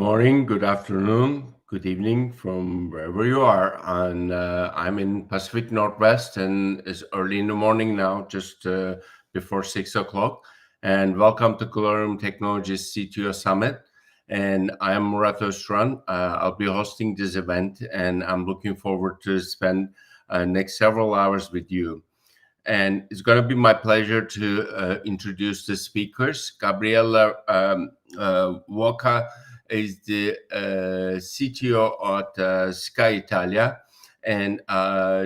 morning, good afternoon, good evening from wherever you are. And I'm in Pacific Northwest, and it's early in the morning now, just before 6 o'clock. And welcome to Colorium Technologies CTO Summit. And I'm Murat Öztürk. I'll be hosting this event, and I'm looking forward to spend next several hours with you. And it's going to be my pleasure to introduce the speakers. Gabriella Vacca is the CTO at Sky Italia, and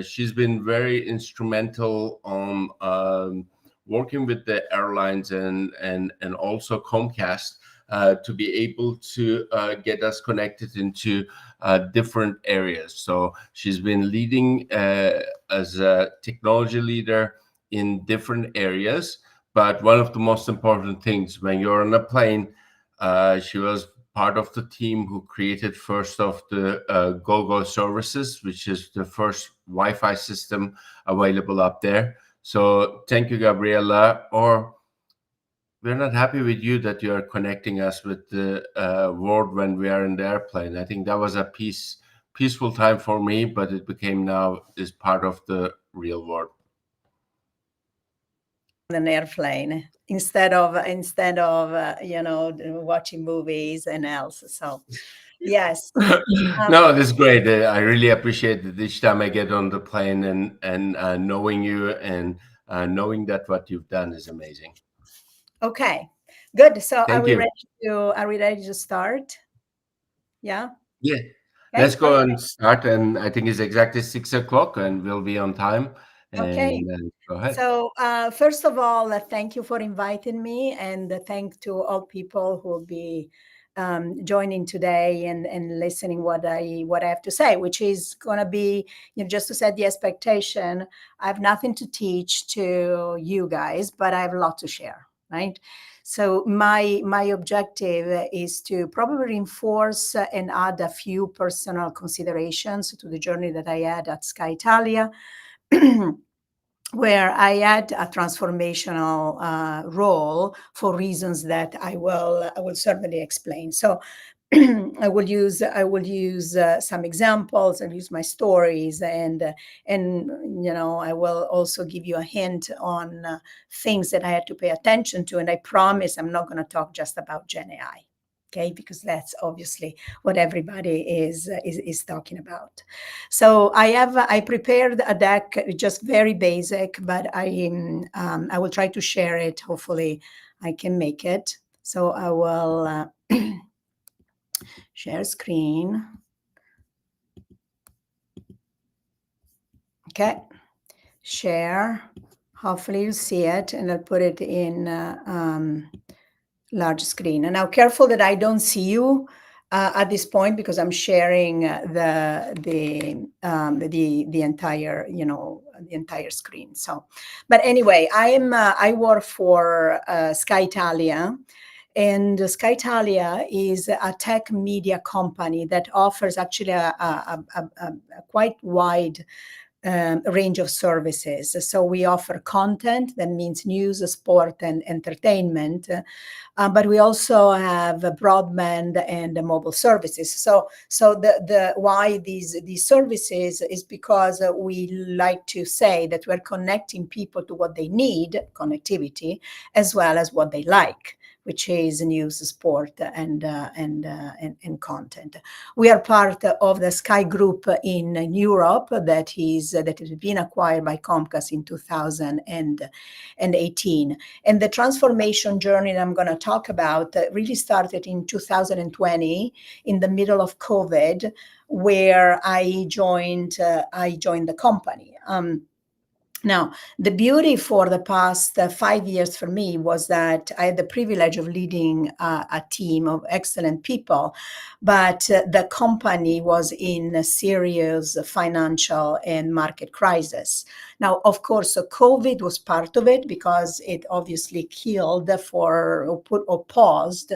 she's been very instrumental on working with the airlines and also Comcast to be able to get us connected into different areas. So she's been leading as a technology leader in different areas. But one of the most important things when you're on a plane, she was part of the team who created first of the GoGo services, which is the first Wi-Fi system available up there. So thank you, Gabriella. Or we're not happy with you that you are connecting us with the world when we are in the airplane. I think that was a peaceful time for me, but it became now is part of the real world. An airplane instead of watching movies and else. So yes. No, this is great. I really appreciate it each time I get on the plane and knowing you and knowing that what you've done is amazing. Okay, good. So Thank you. Are we ready to start? Yeah. Yeah. Okay, Let's go and start. And I think it's exactly 6 o'clock and we'll be on time. Okay. And go ahead. So first of all, thank you for inviting me, and thank to all people who will be joining today and listening what I have to say, which is going to be, just to set the expectation. I have nothing to teach to you guys, but I have a lot to share, right? So my objective is to probably reinforce and add a few personal considerations to the journey that I had at Sky Italia, where I had a transformational role for reasons that I will certainly explain. So I will use some examples and use my stories, and I will also give you a hint on things that I had to pay attention to. And I promise I'm not going to talk just about Gen AI. Okay, because that's obviously what everybody is talking about. So I prepared a deck, just very basic, but I will try to share it. Hopefully, I can make it. So I will share screen. Okay, share. Hopefully you see it, and I'll put it in large screen. And now, careful that I don't see you at this point, because I'm sharing the entire the entire screen. So, but anyway, I work for Sky Italia. And Sky Italia is a tech media company that offers actually a quite wide range of services. So we offer content, that means news, sport, and entertainment, but we also have broadband and mobile services. So the why these services is because we like to say that we're connecting people to what they need, connectivity, as well as what they like, which is news, sport, and content. We are part of the Sky Group in Europe that has been acquired by Comcast in 2018. And the transformation journey that I'm going to talk about really started in 2020, in the middle of COVID, where I joined the company. Now, the beauty for the past 5 years for me was that I had the privilege of leading a team of excellent people, but the company was in a serious financial and market crisis. Now, of course, COVID was part of it, because it obviously killed or paused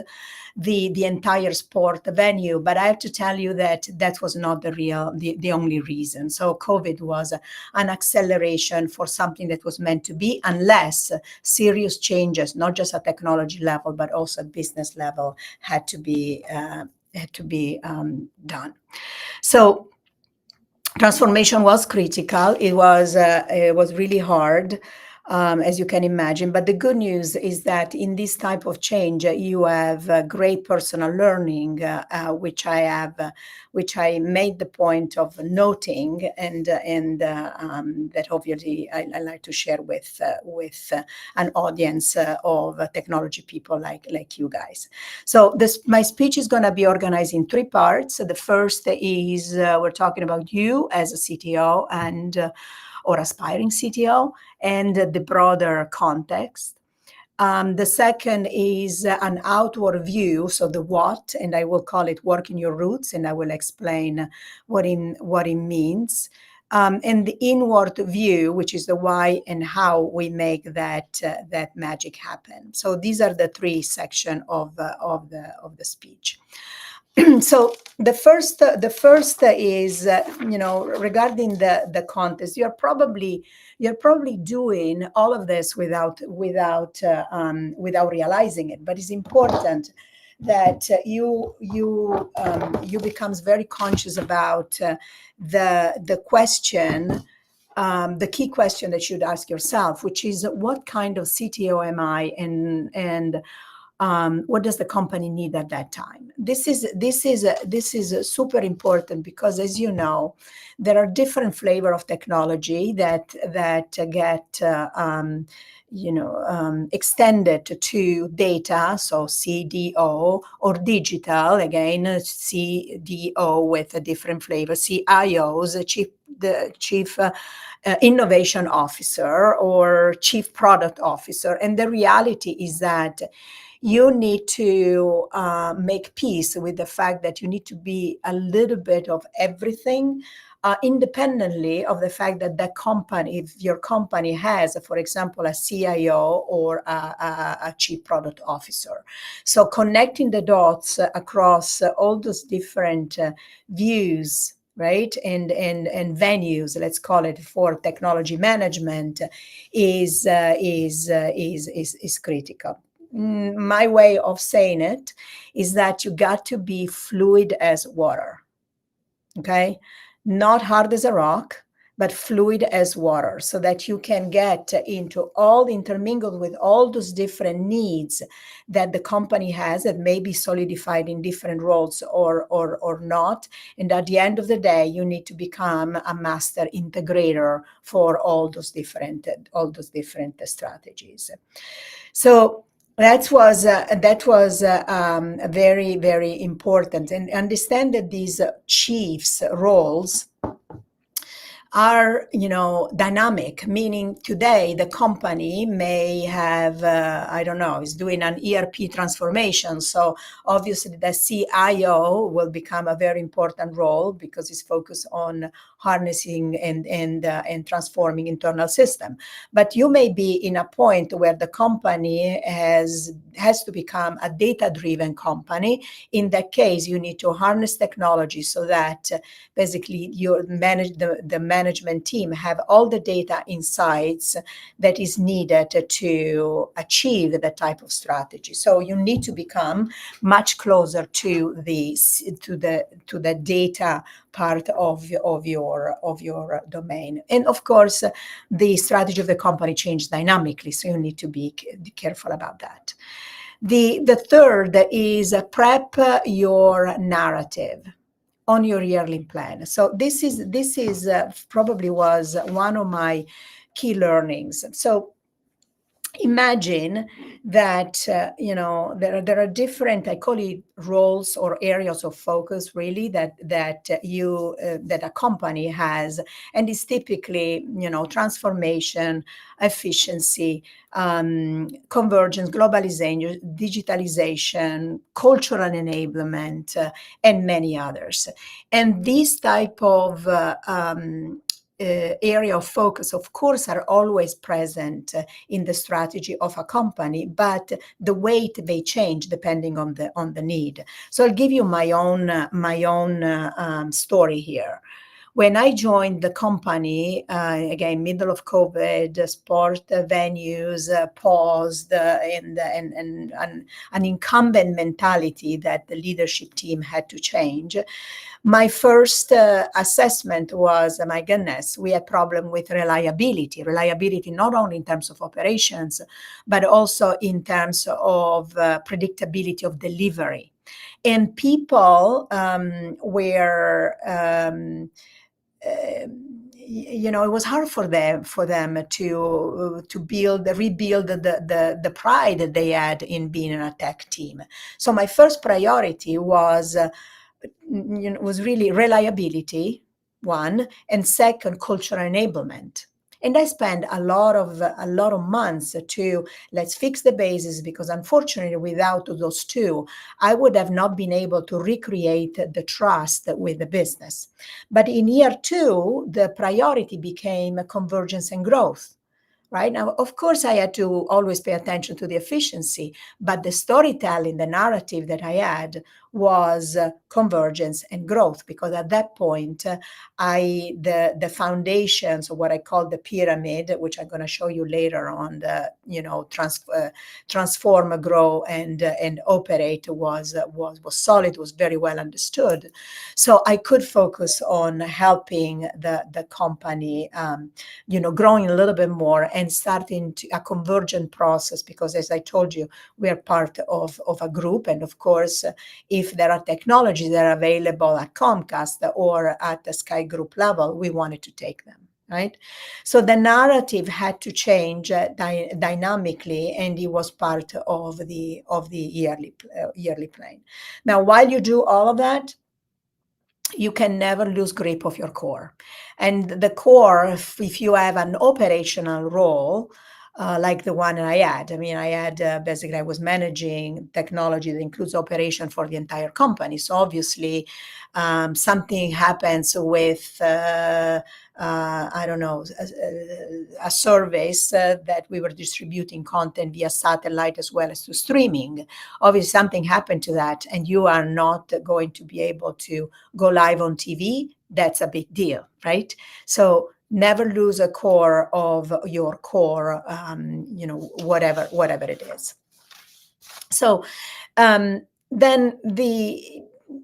the entire sport venue. But I have to tell you that was not the only reason. So COVID was an acceleration for something that was meant to be, unless serious changes, not just at technology level, but also at business level, had to be done. So transformation was critical. It was really hard, as you can imagine. But the good news is that in this type of change, you have great personal learning, which I made the point of noting, and that obviously I like to share with an audience of technology people like you guys. So my speech is going to be organized in 3 parts. The first is we're talking about you as a CTO and or aspiring CTO and the broader context. The second is an outward view, so the what, and I will call it working your roots, and I will explain what it means. And the inward view, which is the why and how we make that magic happen. So these are the 3 sections of the speech. So the first is regarding the contest. You're probably doing all of this without realizing it, but it's important that you becomes very conscious about the question, the key question that you'd ask yourself, which is what kind of CTO am I, and what does the company need at that time? This is super important because, as you know, there are different flavor of technology that get extended to data, so CDO, or digital, again CDO with a different flavor, CIOs, the chief innovation officer or chief product officer, and the reality is that you need to make peace with the fact that you need to be a little bit of everything, independently of the fact that if your company has, for example, a CIO or a chief product officer. So connecting the dots across all those different views, right, and venues, let's call it, for technology management is critical. My way of saying it is that you got to be fluid as water, okay? Not hard as a rock, but fluid as water, so that you can get intermingled with all those different needs that the company has that may be solidified in different roles or not. And at the end of the day, you need to become a master integrator for all those different strategies. So that was very, very important. And understand that these chiefs' roles are, dynamic, meaning today the company may have, is doing an ERP transformation. So obviously the CIO will become a very important role because it's focused on harnessing and transforming internal system. But you may be in a point where the company has to become a data-driven company. In that case, you need to harness technology so that basically the management team have all the data insights that is needed to achieve that type of strategy. So you need to become much closer to the data part of your domain. And of course, the strategy of the company changed dynamically, so you need to be careful about that. The third is prep your narrative on your yearly plan. So this is probably was one of my key learnings. So imagine that there are different, I call it, roles or areas of focus, really, that a company has, and it's typically transformation, efficiency, convergence, globalization, digitalization, cultural enablement, and many others. And this type of area of focus, of course, are always present in the strategy of a company, but the weight may change depending on the need. So I'll give you my own story here. When I joined the company, again, middle of COVID, sport venues paused, and an incumbent mentality that the leadership team had to change. My first assessment was, my goodness, we had problem with reliability not only in terms of operations, but also in terms of predictability of delivery. And people were, it was hard for them to rebuild the pride that they had in being in a tech team. So my first priority was really reliability, one, and second, cultural enablement. And I spent a lot of months to let's fix the basis, because unfortunately, without those two, I would have not been able to recreate the trust with the business. But in year two, the priority became convergence and growth. Right now, of course, I had to always pay attention to the efficiency, but the storytelling, the narrative that I had was convergence and growth, because at that point, the foundations of what I call the pyramid, which I'm going to show you later on, the transform, grow, and operate was solid, was very well understood. So I could focus on helping the company, growing a little bit more and starting a convergent process, because as I told you, we are part of a group. And of course, if there are technologies that are available at Comcast or at the Sky Group level, we wanted to take them. Right, so the narrative had to change dynamically, and it was part of the yearly plan. Now, while you do all of that, you can never lose grip of your core. And the core, if you have an operational role, like the one I had, basically I was managing technology that includes operation for the entire company. So obviously, something happens with, I don't know, a service that we were distributing content via satellite as well as to streaming. Obviously, something happened to that, and you are not going to be able to go live on TV. That's a big deal, right? So never lose a core of your core, whatever it is. So then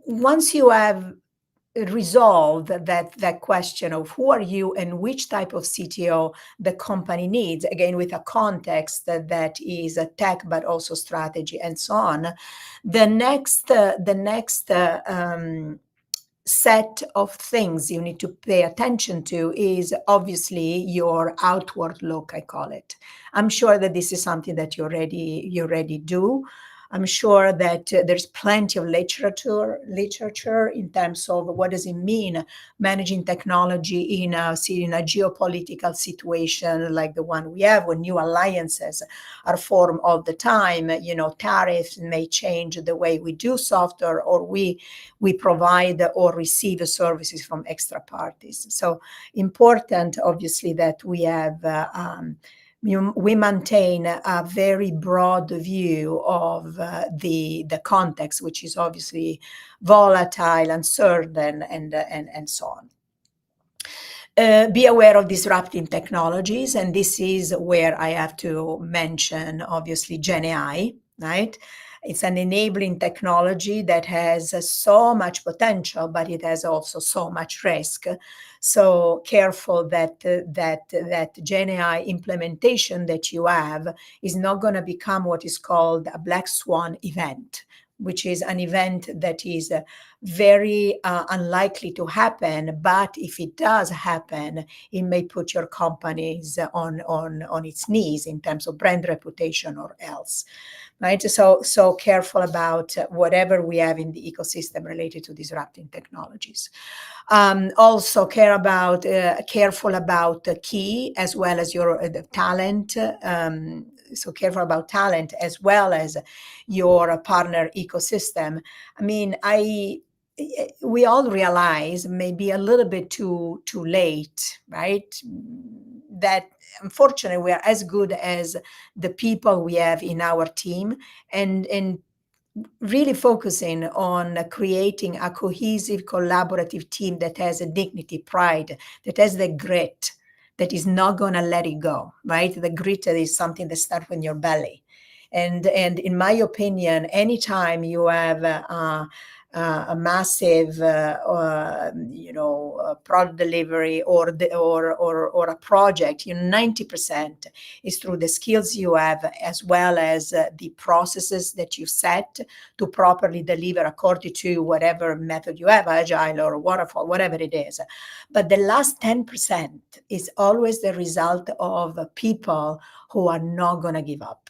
once you have resolved that question of who are you and which type of CTO the company needs, again with a context that is a tech but also strategy and so on, the next set of things you need to pay attention to is obviously your outward look, I call it. I'm sure that this is something that you already do. I'm sure that there's plenty of literature in terms of what does it mean managing technology in a geopolitical situation like the one we have, when new alliances are formed all the time. Tariffs may change the way we do software, or we provide or receive services from extra parties. So important, obviously, that we have we maintain a very broad view of the context, which is obviously volatile, uncertain, and so on. Be aware of disrupting technologies, and this is where I have to mention, obviously, Gen AI, right? It's an enabling technology that has so much potential, but it has also so much risk. So careful that Gen AI implementation that you have is not going to become what is called a black swan event, which is an event that is very unlikely to happen. But if it does happen, it may put your companies on its knees in terms of brand reputation or else. Right, so careful about whatever we have in the ecosystem related to disrupting technologies. Also careful about key as well as your talent. So careful about talent as well as your partner ecosystem. We all realize, maybe a little bit too late, right, that unfortunately we are as good as the people we have in our team, and really focusing on creating a cohesive, collaborative team that has a dignity, pride, that has the grit, that is not going to let it go, right? The grit is something that starts in your belly. And in my opinion, anytime you have a massive, product delivery or a project, 90% is through the skills you have, as well as the processes that you set to properly deliver according to whatever method you have, agile or waterfall, whatever it is. But the last 10% is always the result of people who are not going to give up,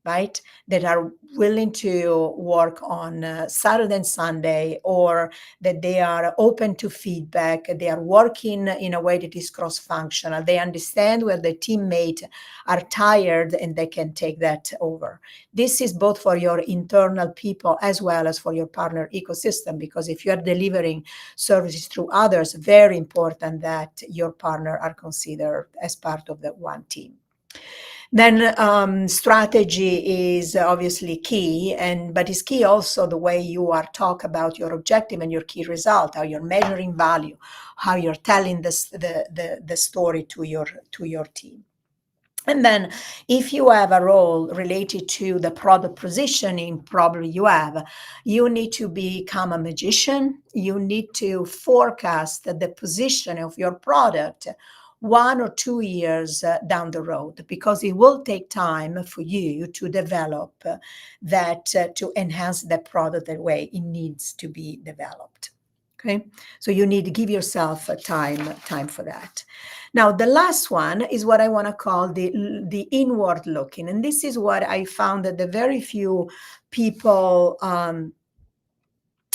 right? That are willing to work on Saturday and Sunday, or that they are open to feedback. They are working in a way that is cross-functional. They understand where the teammates are tired and they can take that over. This is both for your internal people as well as for your partner ecosystem, because if you are delivering services through others, very important that your partner are considered as part of the one team. Then strategy is obviously key, but it's key also the way you are talk about your objective and your key result, how you're measuring value, how you're telling the story to your team. And then if you have a role related to the product positioning, probably you need to become a magician. You need to forecast the position of your product 1 or 2 years down the road, because it will take time for you to develop that, to enhance the product the way it needs to be developed. Okay, so you need to give yourself time for that. Now, the last one is what I want to call the inward looking, and this is what I found that the very few people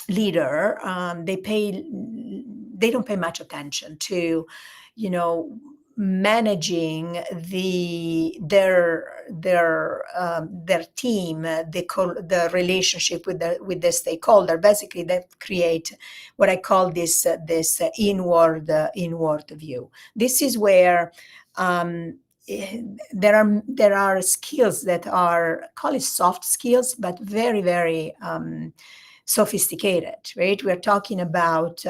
leader they don't pay much attention to, managing their team, the relationship with the stakeholder. Basically, they create what I call this inward view. This is where there are skills that are, call it soft skills, but very, very sophisticated, right? We're talking about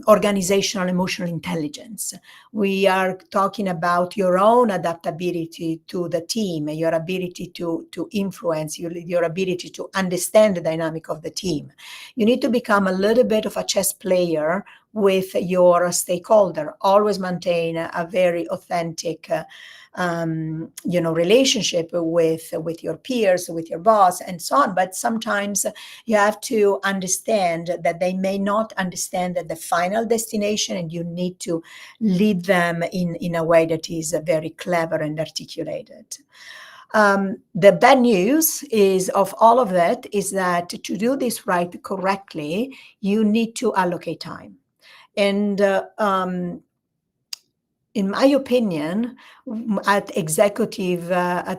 organizational emotional intelligence. We are talking about your own adaptability to the team, your ability to influence, your ability to understand the dynamic of the team. You need to become a little bit of a chess player with your stakeholder. Always maintain a very authentic relationship with your peers, with your boss, and so on. But sometimes you have to understand that they may not understand the final destination, and you need to lead them in a way that is very clever and articulated. The bad news is of all of that is that to do this correctly, you need to allocate time. And in my opinion, at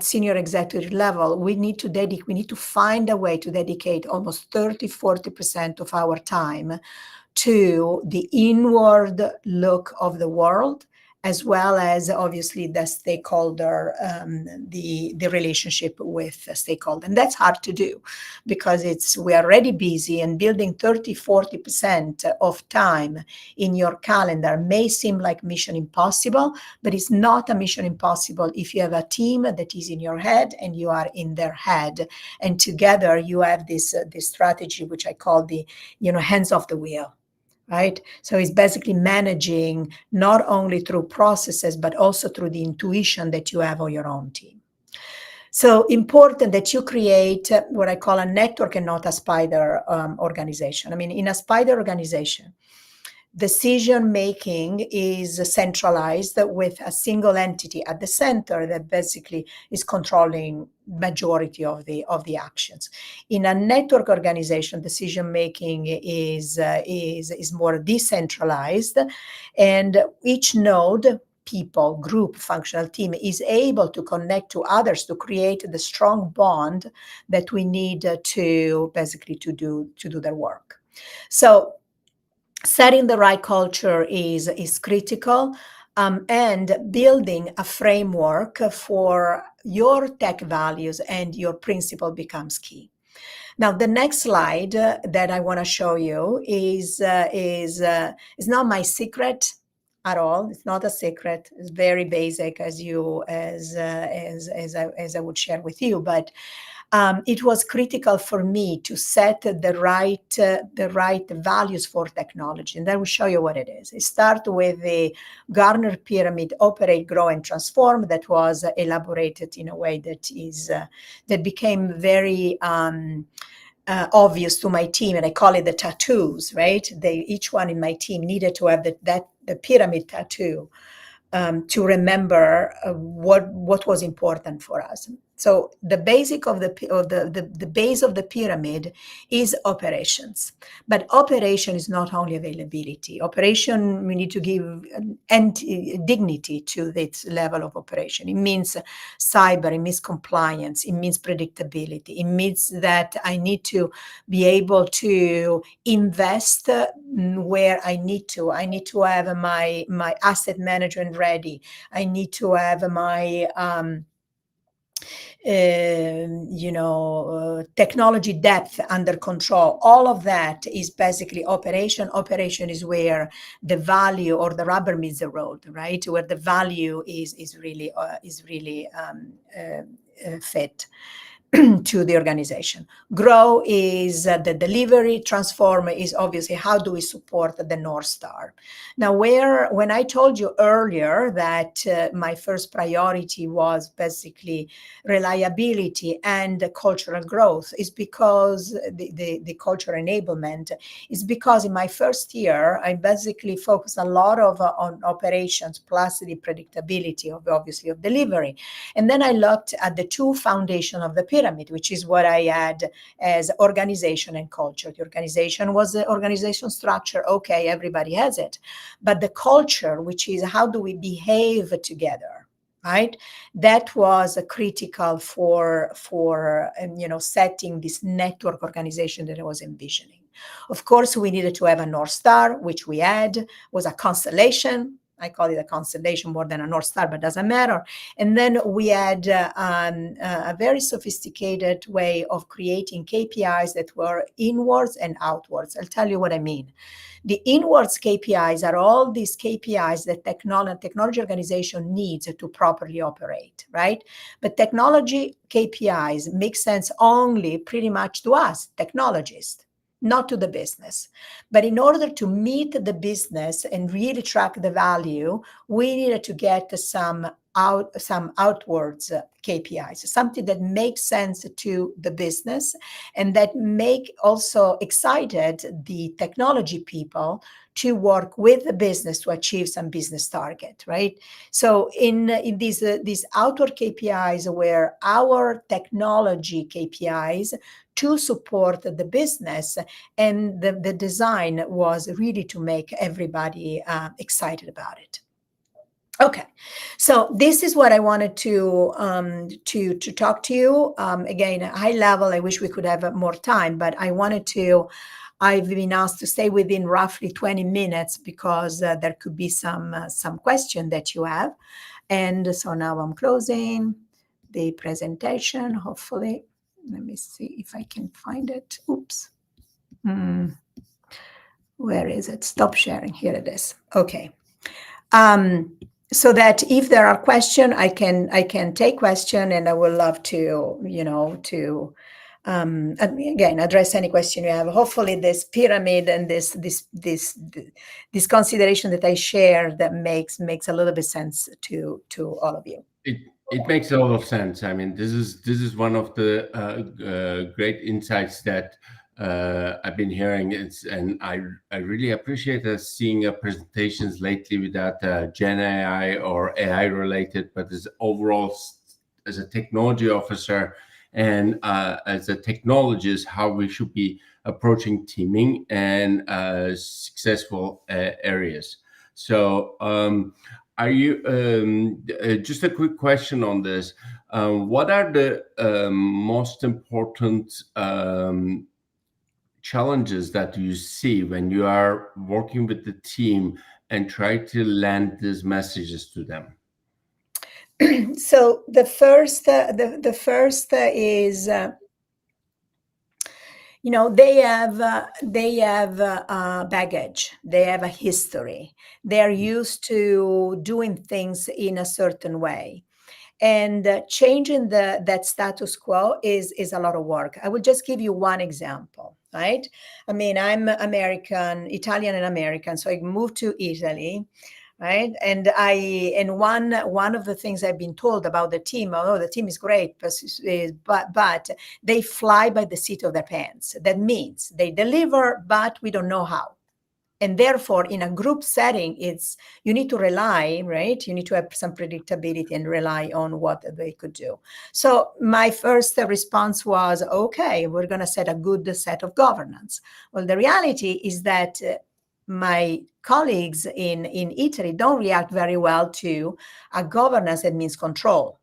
senior executive level, we need to find a way to dedicate almost 30-40% of our time to the inward look of the world, as well as obviously the stakeholder, the relationship with the stakeholder. And that's hard to do because we are already busy, and building 30-40% of time in your calendar may seem like mission impossible, but it's not a mission impossible if you have a team that is in your head and you are in their head. And together you have this strategy, which I call the, hands off the wheel. Right? So it's basically managing not only through processes, but also through the intuition that you have on your own team. So important that you create what I call a network and not a spider organization. I mean, in a spider organization, decision-making is centralized with a single entity at the center that basically is controlling majority of the actions. In a network organization, decision-making is more decentralized, and each node, people, group, functional team is able to connect to others to create the strong bond that we need to basically to do their work. So setting the right culture is critical, and building a framework for your tech values and your principle becomes key. Now, the next slide that I want to show you is not my secret at all. It's not a secret. It's very basic, as I would share with you. But it was critical for me to set the right values for technology, and I will show you what it is. It starts with the Gartner pyramid: operate, grow, and transform. That was elaborated in a way that became very obvious to my team, and I call it the tattoos. Right? Each one in my team needed to have the pyramid tattoo to remember what was important for us. So the basic of the base of the pyramid is operations, but operation is not only availability. Operation, we need to give dignity to this level of operation. It means cyber, it means compliance, it means predictability. It means that I need to be able to invest where I need to. I need to have my asset management ready. I need to have my technology depth under control. All of that is basically operation. Operation is where the value or the rubber meets the road, right? Where the value is really fit to the organization. Grow is the delivery. Transform is obviously how do we support the North Star. Now, when I told you earlier that my first priority was basically reliability and cultural growth, is because the cultural enablement is because in my first year I basically focused a lot on operations plus the predictability of delivery, and then I looked at the two foundations of the pyramid, which is what I had as organization and culture. The organization was the organization structure. Okay, everybody has it. But the culture, which is how do we behave together, right? That was critical for setting this network organization that I was envisioning. Of course, we needed to have a North Star, which we had, was a constellation. I call it a constellation more than a North Star, but doesn't matter. And then we had a very sophisticated way of creating KPIs that were inwards and outwards. I'll tell you what I mean. The inwards KPIs are all these KPIs that technology organization needs to properly operate, right? But technology KPIs make sense only pretty much to us, technologists, not to the business. But in order to meet the business and really track the value, we needed to get some outwards KPIs, something that makes sense to the business and that make also excited the technology people to work with the business to achieve some business target, right? So in these outward KPIs were our technology KPIs to support the business, and the design was really to make everybody excited about it. Okay, so this is what I wanted to talk to you. Again, at high level, I wish we could have more time, but I've been asked to stay within roughly 20 minutes because there could be some question that you have. And so now I'm closing the presentation, hopefully. Let me see if I can find it. Oops. Where is it? Stop sharing. Here it is. Okay. So that if there are questions, I can take question, and I would love to, again, address any question you have. Hopefully this pyramid and this consideration that I share that makes a little bit sense to all of you. It makes a lot of sense. I mean, this is one of the great insights that I've been hearing. And I really appreciate seeing presentations lately without Gen AI or AI related, but as overall as a technology officer and as a technologist, how we should be approaching teaming and successful areas. So are you just a quick question on this? What are the most important challenges that you see when you are working with the team and try to land these messages to them? So the first is they have baggage. They have a history. They are used to doing things in a certain way, and changing that status quo is a lot of work. I will just give you one example, right? I mean, I'm American, Italian and American, so I moved to Italy, right? And one of the things I've been told about the team, although the team is great, but they fly by the seat of their pants. That means they deliver, but we don't know how. And therefore, in a group setting, you need to rely, right? You need to have some predictability and rely on what they could do. So my first response was, okay, we're going to set a good set of governance. Well, the reality is that my colleagues in Italy don't react very well to a governance that means control.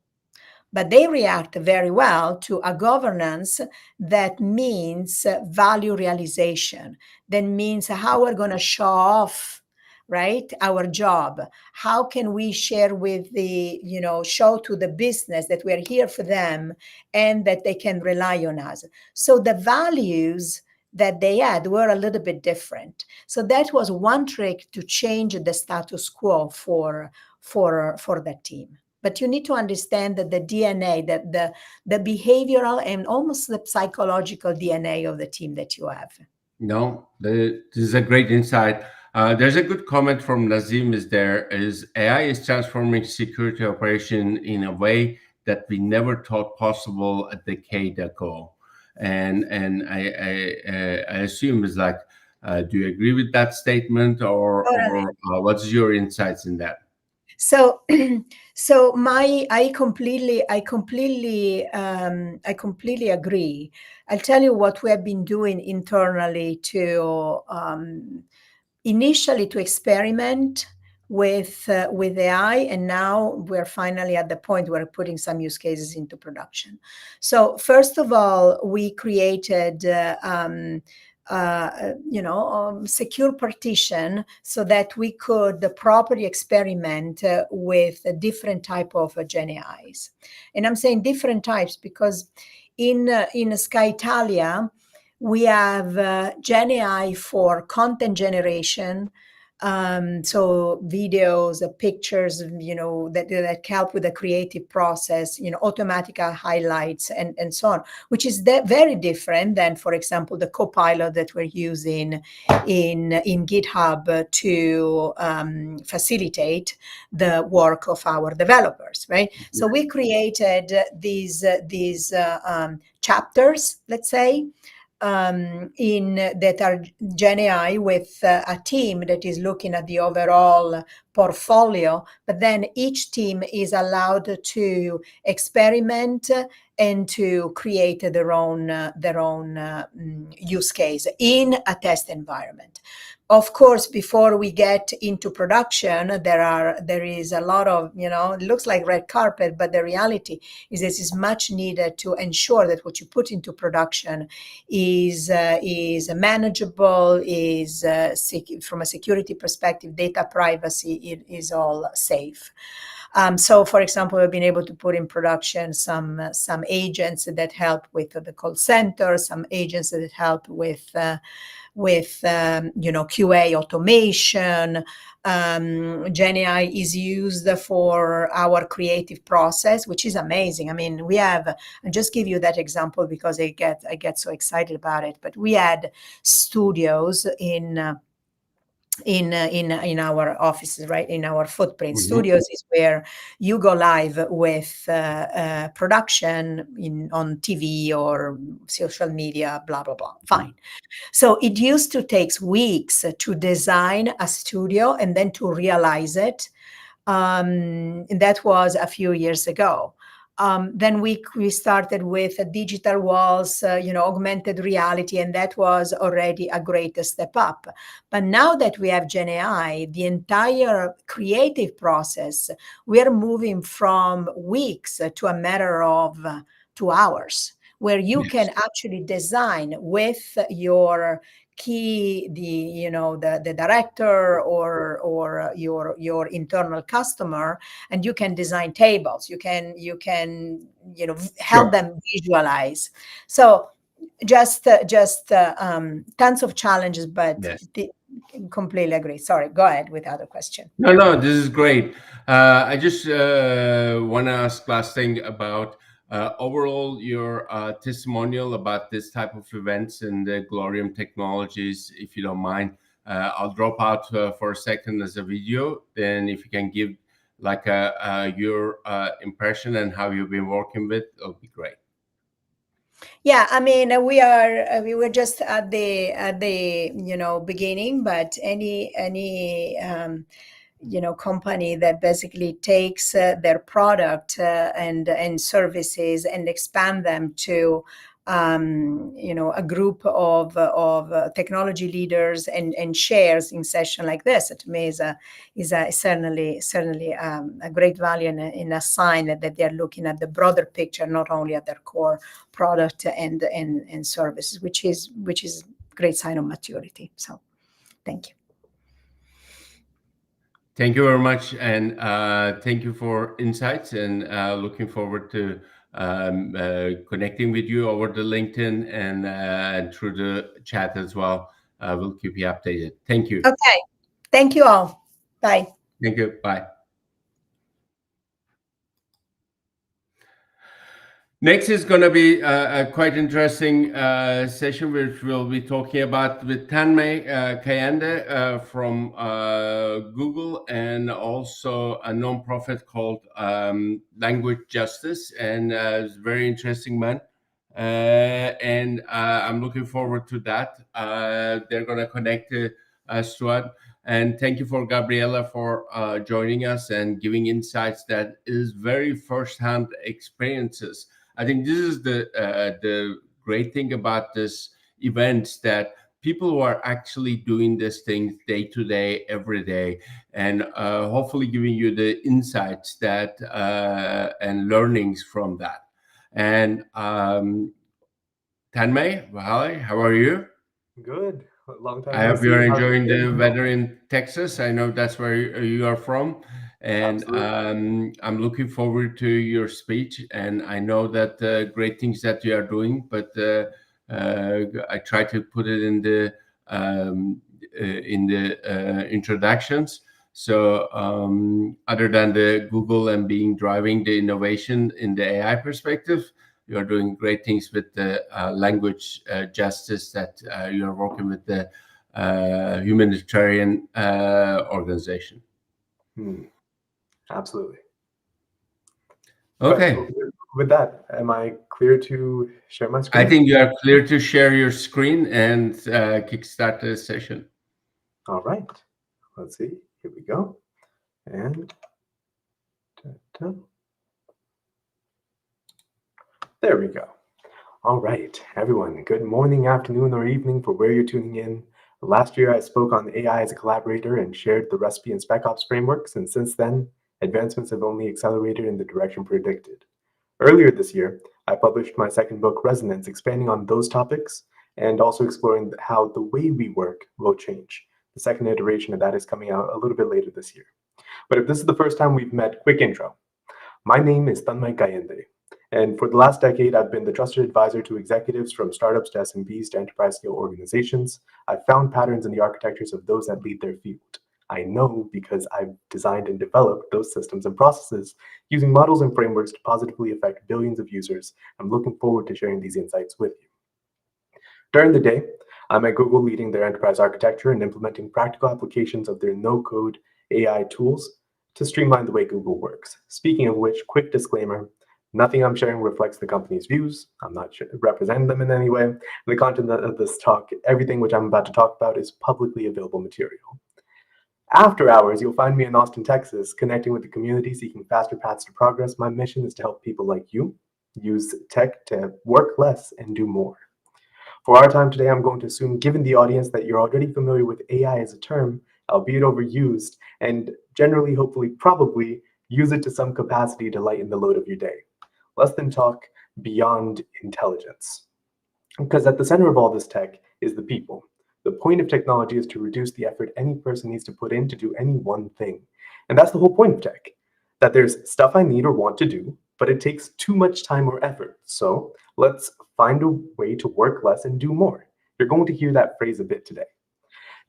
But they react very well to a governance that means value realization. That means how we're going to show off, right, our job. How can we share with show to the business that we're here for them and that they can rely on us. So the values that they had were a little bit different. So that was one trick to change the status quo for that team. But you need to understand that the DNA, that the behavioral and almost the psychological DNA of the team that you have. No, this is a great insight. There's a good comment from Nazim. Is AI is transforming security operation in a way that we never thought possible a decade ago, and I assume is like, do you agree with that statement, or what's your insights in that? So, I completely agree. I'll tell you what we have been doing internally to initially to experiment with AI, and now we're finally at the point where we're putting some use cases into production. So first of all, we created secure partition so that we could properly experiment with a different type of Gen AIs. And I'm saying different types because in Italia, we have Gen AI for content generation, so videos, pictures, that help with the creative process, automatic highlights and so on, which is very different than, for example, the Copilot that we're using in GitHub to facilitate the work of our developers, right? So we created these chapters, let's say, that are Gen AI with a team that is looking at the overall portfolio, but then each team is allowed to experiment and to create their own use case in a test environment. Of course, before we get into production, there is a lot of, it looks like red carpet, but the reality is this is much needed to ensure that what you put into production is manageable, is from a security perspective, data privacy is all safe. So, for example, we've been able to put in production some agents that help with the call center, some agents that help with QA automation. Gen AI is used for our creative process, which is amazing. I mean, I'll just give you that example because I get so excited about it. But we had studios in our offices, right? In our footprint. Mm-hmm. Studios is where you go live with production on TV or social media, blah, blah, blah. Fine. So it used to take weeks to design a studio and then to realize it. And that was a few years ago. Then we started with digital walls, augmented reality, and that was already a great step up. But now that we have Gen AI, the entire creative process, we are moving from weeks to a matter of 2 hours, where you can actually design with your key, the director or your internal customer, and you can design tables. You can help them visualize. So just tons of challenges, but Yes. Completely agree. Sorry, go ahead with the other question. No, this is great. I just want to ask last thing about overall your testimonial about this type of events and the Glorium Technologies, if you don't mind. I'll drop out for a second as a video. Then if you can give like your impression and how you've been working with, it'll be great. Yeah, I mean, we were just at the beginning, but any company that basically takes their product and services and expand them to a group of technology leaders and shares in session like this, to me is certainly a great value and a sign that they are looking at the broader picture, not only at their core product and services, which is great sign of maturity. So thank you. Thank you very much, and thank you for insights, and looking forward to connecting with you over the LinkedIn and through the chat as well. We'll keep you updated. Thank you. Okay. Thank you all. Bye. Thank you. Bye. Next is going to be a quite interesting session, which we'll be talking about with Tanmay Kayande from Google, and also a nonprofit called Language Justice, and it's a very interesting man. And I'm looking forward to that. They're going to connect us to it. And thank you for Gabriella for joining us and giving insights that is very first-hand experiences. I think this is the great thing about this event, that people who are actually doing these things day to day, every day, and hopefully giving you the insights that and learnings from that. And Tanmay, hi, how are you? Good. Long time. I hope you're enjoying the weather in Texas. I know that's where you are from. And I'm looking forward to your speech. And I know that great things that you are doing, but I try to put it in the introductions. So other than the Google and driving the innovation in the AI perspective, you are doing great things with the language justice, that you're working with the humanitarian organization. Absolutely. Okay. But with that, am I clear to share my screen? I think you are clear to share your screen and kickstart the session. All right. Let's see. Here we go. And there we go. All right, everyone. Good morning, afternoon, or evening for where you're tuning in. Last year, I spoke on AI as a collaborator and shared the recipe and spec ops frameworks, and since then, advancements have only accelerated in the direction predicted. Earlier this year, I published my second book, Resonance, expanding on those topics and also exploring how the way we work will change. The second iteration of that is coming out a little bit later this year. But if this is the first time we've met, quick intro. My name is Tanmay Kayande, and for the last decade, I've been the trusted advisor to executives from startups to SMBs to enterprise-scale organizations. I've found patterns in the architectures of those that lead their field. I know because I've designed and developed those systems and processes using models and frameworks to positively affect billions of users. I'm looking forward to sharing these insights with you. During the day, I'm at Google leading their enterprise architecture and implementing practical applications of their no-code AI tools to streamline the way Google works. Speaking of which, quick disclaimer, nothing I'm sharing reflects the company's views. I'm not representing them in any way. The content of this talk, everything which I'm about to talk about, is publicly available material. After hours, you'll find me in Austin, Texas, connecting with the community, seeking faster paths to progress. My mission is to help people like you use tech to work less and do more. For our time today, I'm going to assume, given the audience, that you're already familiar with AI as a term, albeit overused, and generally, hopefully, probably use it to some capacity to lighten the load of your day. Less than talk, beyond intelligence. Because at the center of all this tech is the people. The point of technology is to reduce the effort any person needs to put in to do any one thing. And that's the whole point of tech. That there's stuff I need or want to do, but it takes too much time or effort. So let's find a way to work less and do more. You're going to hear that phrase a bit today.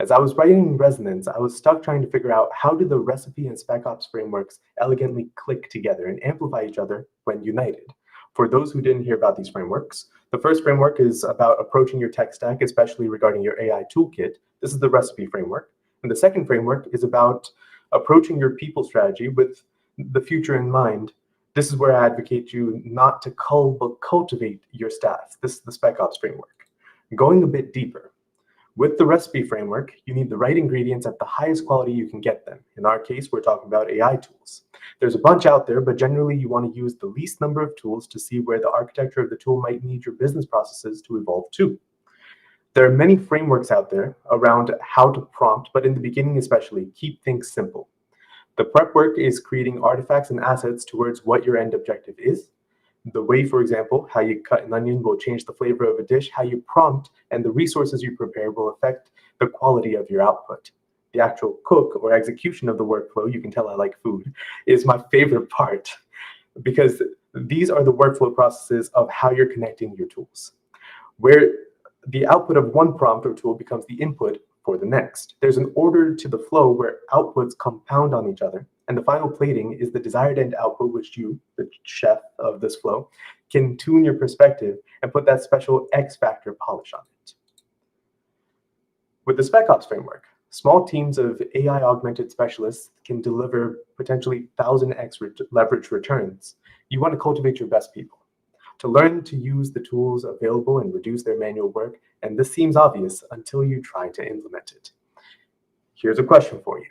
As I was writing Resonance, I was stuck trying to figure out how do the recipe and SpecOps frameworks elegantly click together and amplify each other when united. For those who didn't hear about these frameworks, the first framework is about approaching your tech stack, especially regarding your AI toolkit. This is the recipe framework. And the second framework is about approaching your people strategy with the future in mind. This is where I advocate you not to cull, but cultivate your staff. This is the SpecOps framework. Going a bit deeper. With the recipe framework, you need the right ingredients at the highest quality you can get them. In our case, we're talking about AI tools. There's a bunch out there, but generally you want to use the least number of tools to see where the architecture of the tool might need your business processes to evolve to. There are many frameworks out there around how to prompt, but in the beginning especially, keep things simple. The prep work is creating artifacts and assets towards what your end objective is. The way, for example, how you cut an onion will change the flavor of a dish. How you prompt and the resources you prepare will affect the quality of your output. The actual cook or execution of the workflow, you can tell I like food, is my favorite part because these are the workflow processes of how you're connecting your tools, where the output of one prompt or tool becomes the input for the next. There's an order to the flow where outputs compound on each other. And the final plating is the desired end output, which you, the chef of this flow, can tune your perspective and put that special X factor polish on it. With the SpecOps framework, small teams of AI augmented specialists can deliver potentially 1000x leverage returns. You want to cultivate your best people to learn to use the tools available and reduce their manual work. And this seems obvious until you try to implement it. Here's a question for you.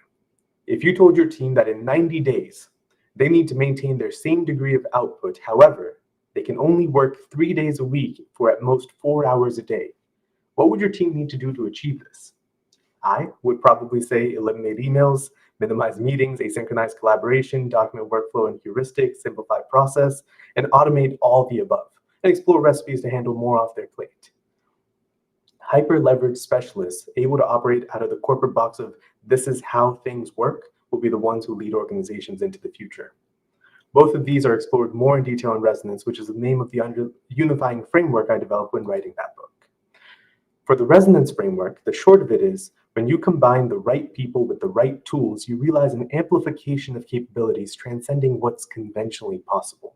If you told your team that in 90 days, they need to maintain their same degree of output, however, they can only work 3 days a week for at most 4 hours a day, what would your team need to do to achieve this? I would probably say eliminate emails, minimize meetings, asynchronous collaboration, document workflow and heuristics, simplify process, and automate all the above, and explore recipes to handle more off their plate. Hyper-leveraged specialists able to operate out of the corporate box of this is how things work will be the ones who lead organizations into the future. Both of these are explored more in detail in Resonance, which is the name of the unifying framework I developed when writing that book. For the Resonance framework, the short of it is, when you combine the right people with the right tools, you realize an amplification of capabilities transcending what's conventionally possible.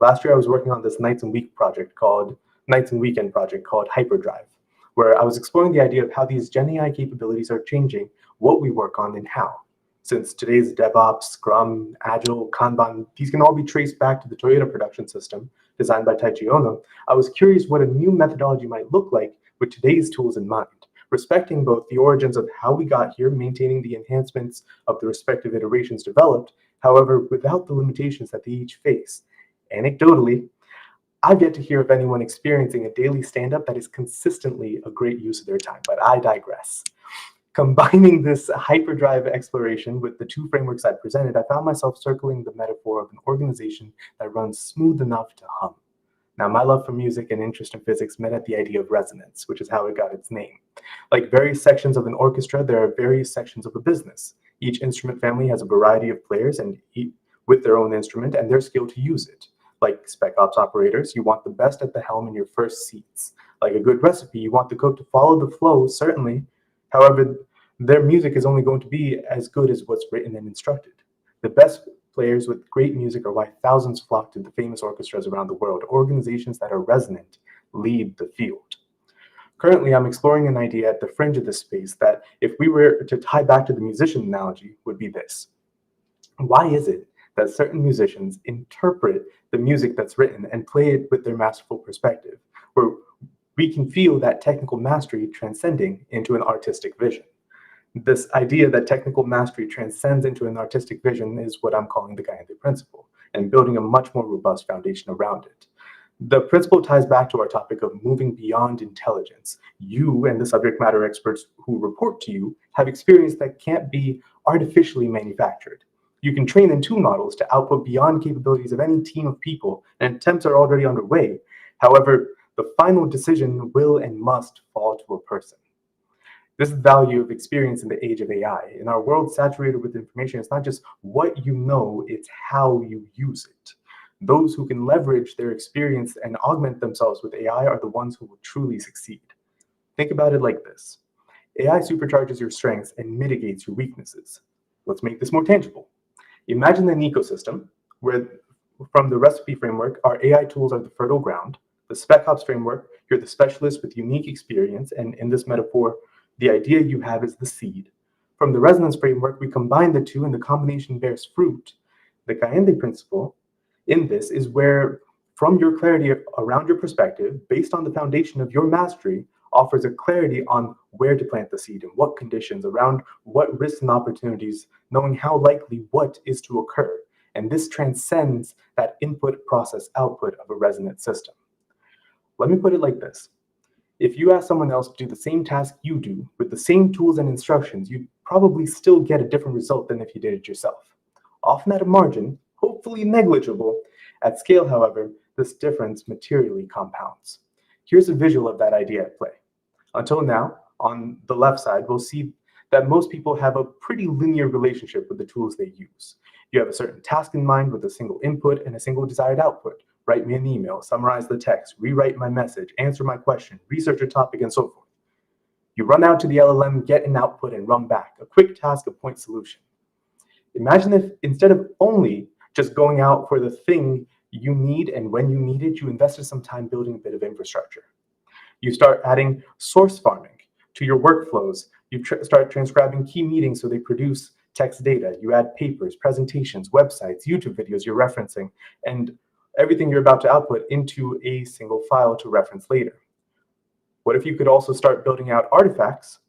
Last year, I was working on this nights and weekend project called Hyperdrive, where I was exploring the idea of how these Gen AI capabilities are changing what we work on and how. Since today's DevOps, Scrum, Agile, Kanban, these can all be traced back to the Toyota production system designed by Taichi Ono, I was curious what a new methodology might look like with today's tools in mind, respecting both the origins of how we got here, maintaining the enhancements of the respective iterations developed, however, without the limitations that they each face. Anecdotally, I've yet to hear of anyone experiencing a daily stand-up that is consistently a great use of their time, but I digress. Combining this hyperdrive exploration with the two frameworks I presented, I found myself circling the metaphor of an organization that runs smooth enough to hum. Now, my love for music and interest in physics met at the idea of resonance, which is how it got its name. Like various sections of an orchestra, there are various sections of a business. Each instrument family has a variety of players and with their own instrument and their skill to use it. Like SpecOps operators, you want the best at the helm in your first seats. Like a good recipe, you want the cook to follow the flow, certainly. However, their music is only going to be as good as what's written and instructed. The best players with great music are why thousands flock to the famous orchestras around the world. Organizations that are resonant lead the field. Currently, I'm exploring an idea at the fringe of this space that, if we were to tie back to the musician analogy, would be this. Why is it that certain musicians interpret the music that's written and play it with their masterful perspective, where we can feel that technical mastery transcending into an artistic vision? This idea that technical mastery transcends into an artistic vision is what I'm calling the Kayande principle, and building a much more robust foundation around it. The principle ties back to our topic of moving beyond intelligence. You and the subject matter experts who report to you have experience that can't be artificially manufactured. You can train and tune models to output beyond capabilities of any team of people, and attempts are already underway. However, the final decision will and must fall to a person. This is the value of experience in the age of AI. In our world saturated with information, it's not just what you know, it's how you use it. Those who can leverage their experience and augment themselves with AI are the ones who will truly succeed. Think about it like this. AI supercharges your strengths and mitigates your weaknesses. Let's make this more tangible. Imagine an ecosystem where, from the recipe framework, our AI tools are the fertile ground. The SpecOps framework, you're the specialist with unique experience, and in this metaphor, the idea you have is the seed. From the resonance framework, we combine the two and the combination bears fruit. The Kayande principle in this is where, from your clarity around your perspective, based on the foundation of your mastery, offers a clarity on where to plant the seed, in what conditions, around what risks and opportunities, knowing how likely what is to occur. And this transcends that input, process, output of a resonant system. Let me put it like this. If you ask someone else to do the same task you do with the same tools and instructions, you'd probably still get a different result than if you did it yourself. Often at a margin, hopefully negligible. At scale, however, this difference materially compounds. Here's a visual of that idea at play. Until now, on the left side, we'll see that most people have a pretty linear relationship with the tools they use. You have a certain task in mind with a single input and a single desired output. Write me an email, summarize the text, rewrite my message, answer my question, research a topic, and so forth. You run out to the LLM, get an output, and run back. A quick task, a point solution. Imagine if, instead of only just going out for the thing you need and when you need it, you invested some time building a bit of infrastructure. You start adding source farming to your workflows. You start transcribing key meetings so they produce text data. You add papers, presentations, websites, YouTube videos you're referencing, and everything you're about to output into a single file to reference later. What if you could also start building out artifacts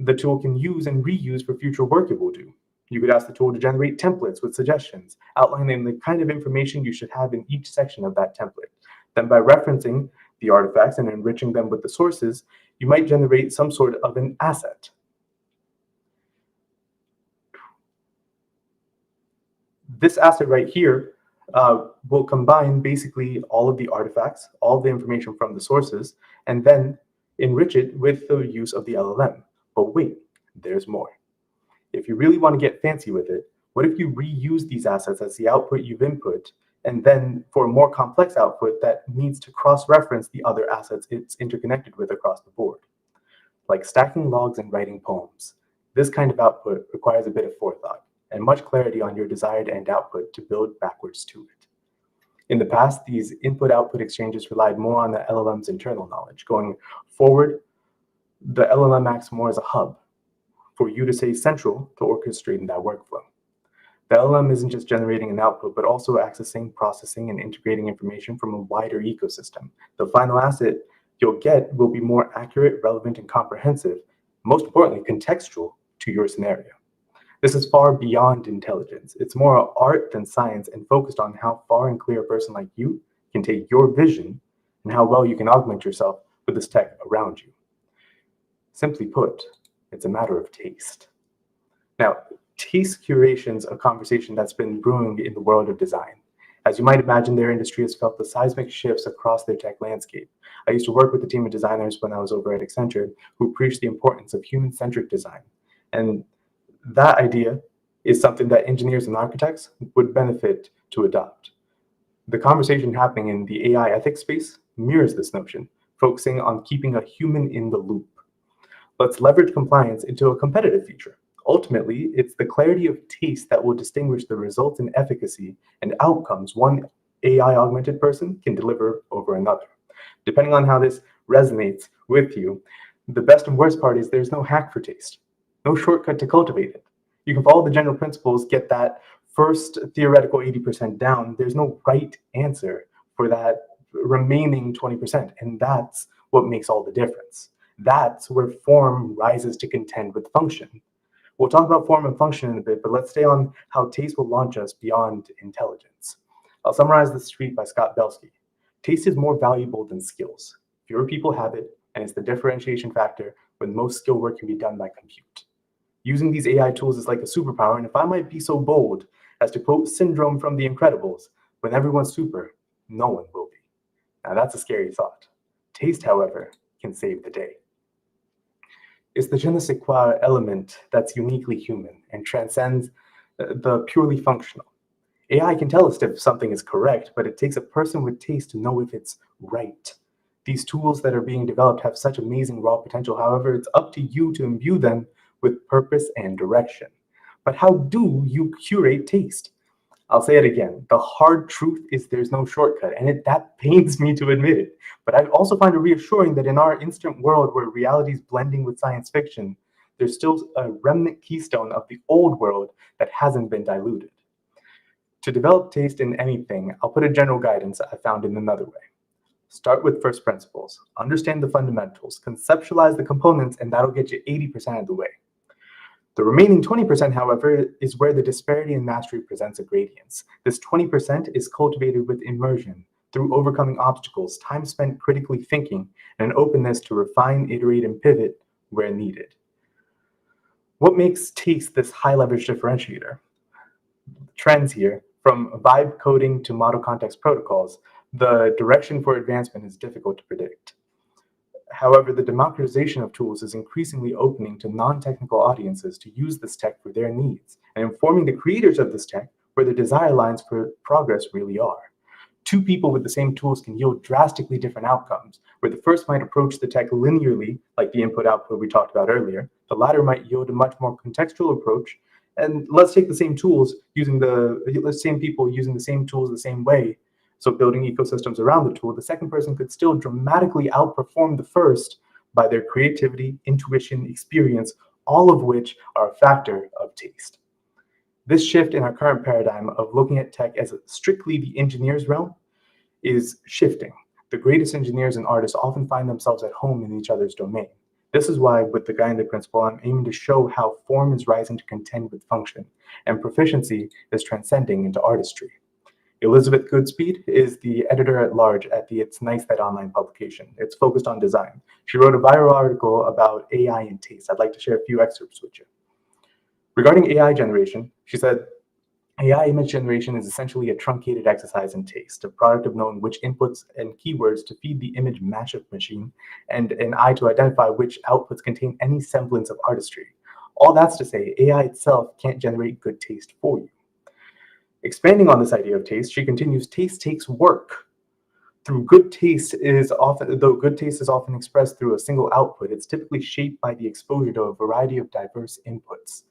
the tool can use and reuse for future work it will do? You could ask the tool to generate templates with suggestions, outlining the kind of information you should have in each section of that template. Then by referencing the artifacts and enriching them with the sources, you might generate some sort of an asset. This asset right here will combine basically all of the artifacts, all of the information from the sources, and then enrich it with the use of the LLM. But wait, there's more. If you really want to get fancy with it, what if you reuse these assets as the output you've input, and then for a more complex output that needs to cross-reference the other assets it's interconnected with across the board? Like stacking logs and writing poems, this kind of output requires a bit of forethought and much clarity on your desired end output to build backwards to it. In the past, these input-output exchanges relied more on the LLM's internal knowledge. Going forward, the LLM acts more as a hub for you to stay central to orchestrating that workflow. The LLM isn't just generating an output, but also accessing, processing, and integrating information from a wider ecosystem. The final asset you'll get will be more accurate, relevant, and comprehensive, most importantly, contextual to your scenario. This is far beyond intelligence. It's more art than science and focused on how far and clear a person like you can take your vision and how well you can augment yourself with this tech around you. Simply put, it's a matter of taste. Now, taste curation's a conversation that's been brewing in the world of design. As you might imagine, their industry has felt the seismic shifts across their tech landscape. I used to work with a team of designers when I was over at Accenture who preached the importance of human-centric design. And that idea is something that engineers and architects would benefit to adopt. The conversation happening in the AI ethics space mirrors this notion, focusing on keeping a human in the loop. Let's leverage compliance into a competitive feature. Ultimately, it's the clarity of taste that will distinguish the results in efficacy and outcomes one AI-augmented person can deliver over another. Depending on how this resonates with you, the best and worst part is there's no hack for taste, no shortcut to cultivate it. You can follow the general principles, get that first theoretical 80% down. There's no right answer for that remaining 20%, and that's what makes all the difference. That's where form rises to contend with function. We'll talk about form and function in a bit, but let's stay on how taste will launch us beyond intelligence. I'll summarize this tweet by Scott Belsky. Taste is more valuable than skills. Fewer people have it, and it's the differentiation factor when most skill work can be done by compute. Using these AI tools is like a superpower, and if I might be so bold as to quote Syndrome from The Incredibles, when everyone's super, no one will be. Now that's a scary thought. Taste, however, can save the day. It's the je ne sais quoi element that's uniquely human and transcends the purely functional. AI can tell us if something is correct, but it takes a person with taste to know if it's right. These tools that are being developed have such amazing raw potential. However, it's up to you to imbue them with purpose and direction. But how do you curate taste? I'll say it again. The hard truth is there's no shortcut, and that pains me to admit it. But I also find it reassuring that in our instant world where reality is blending with science fiction, there's still a remnant keystone of the old world that hasn't been diluted. To develop taste in anything, I'll put a general guidance I found in another way. Start with first principles, understand the fundamentals, conceptualize the components, and that'll get you 80% of the way. The remaining 20%, however, is where the disparity in mastery presents a gradient. This 20% is cultivated with immersion, through overcoming obstacles, time spent critically thinking, and an openness to refine, iterate, and pivot where needed. What makes taste this high leverage differentiator? Trends here, from vibe coding to model context protocols, the direction for advancement is difficult to predict. However, the democratization of tools is increasingly opening to non-technical audiences to use this tech for their needs and informing the creators of this tech where the desire lines for progress really are. Two people with the same tools can yield drastically different outcomes, where the first might approach the tech linearly, like the input-output we talked about earlier. The latter might yield a much more contextual approach. And let's take the same tools using the same people using the same tools the same way. So building ecosystems around the tool, the second person could still dramatically outperform the first by their creativity, intuition, experience, all of which are a factor of taste. This shift in our current paradigm of looking at tech as strictly the engineer's realm is shifting. The greatest engineers and artists often find themselves at home in each other's domain. This is why, with the Kayande principle, I'm aiming to show how form is rising to contend with function, and proficiency is transcending into artistry. Elizabeth Goodspeed is the editor-at-large at the It's Nice That online publication. It's focused on design. She wrote a viral article about AI and taste. I'd like to share a few excerpts with you. Regarding AI generation, she said, AI image generation is essentially a truncated exercise in taste, a product of knowing which inputs and keywords to feed the image mashup machine, and an eye to identify which outputs contain any semblance of artistry. All that's to say, AI itself can't generate good taste for you. Expanding on this idea of taste, she continues, taste takes work. Though good taste is often expressed through a single output, it's typically shaped by the exposure to a variety of diverse inputs.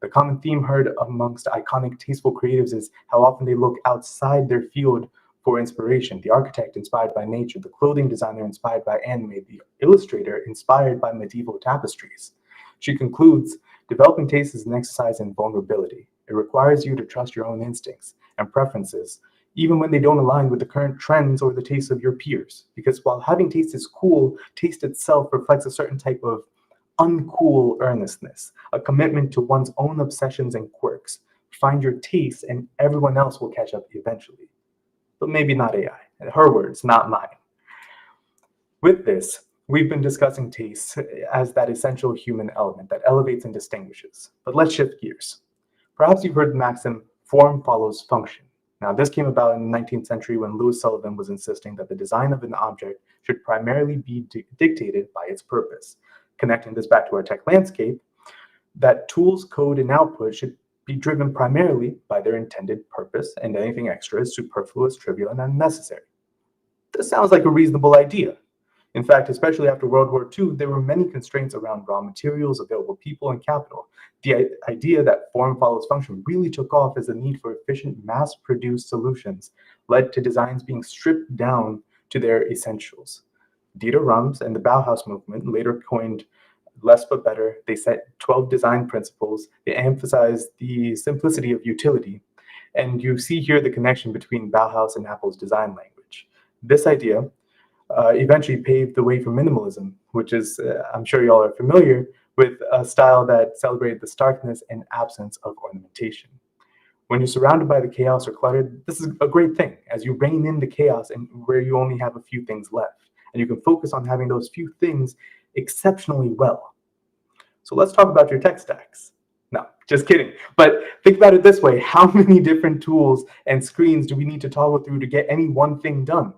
The common theme heard amongst iconic tasteful creatives is how often they look outside their field for inspiration. The architect inspired by nature, the clothing designer inspired by anime, the illustrator inspired by medieval tapestries. She concludes, developing taste is an exercise in vulnerability. It requires you to trust your own instincts and preferences, even when they don't align with the current trends or the tastes of your peers. Because while having taste is cool, taste itself reflects a certain type of uncool earnestness, a commitment to one's own obsessions and quirks. Find your taste and everyone else will catch up eventually. But maybe not AI. Her words, not mine. With this, we've been discussing taste as that essential human element that elevates and distinguishes. But let's shift gears. Perhaps you've heard the maxim, form follows function. Now, this came about in the 19th century when Louis Sullivan was insisting that the design of an object should primarily be dictated by its purpose. Connecting this back to our tech landscape, that tools, code, and output should be driven primarily by their intended purpose, and anything extra is superfluous, trivial, and unnecessary. This sounds like a reasonable idea. In fact, especially after World War II, there were many constraints around raw materials, available people, and capital. The idea that form follows function really took off as the need for efficient, mass-produced solutions led to designs being stripped down to their essentials. Dieter Rams and the Bauhaus movement later coined less but better. They set 12 design principles. They emphasized the simplicity of utility. And you see here the connection between Bauhaus and Apple's design language. This idea eventually paved the way for minimalism, which is, I'm sure y'all are familiar with, a style that celebrated the starkness and absence of ornamentation. When you're surrounded by the chaos or cluttered, this is a great thing, as you rein in the chaos and where you only have a few things left. And you can focus on having those few things exceptionally well. So let's talk about your tech stacks. No, just kidding. But think about it this way. How many different tools and screens do we need to toggle through to get any one thing done?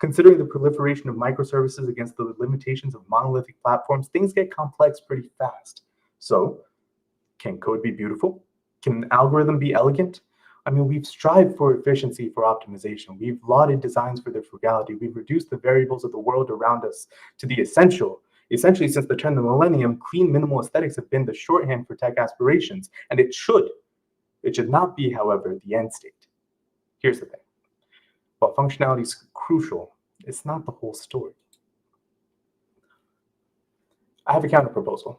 Considering the proliferation of microservices against the limitations of monolithic platforms, things get complex pretty fast. So, can code be beautiful? Can an algorithm be elegant? I mean, we've strived for efficiency, for optimization. We've lauded designs for their frugality. We've reduced the variables of the world around us to the essential. Essentially, since the turn of the millennium, clean, minimal aesthetics have been the shorthand for tech aspirations, and it should. It should not be, however, the end state. Here's the thing. While functionality is crucial, it's not the whole story. I have a counterproposal.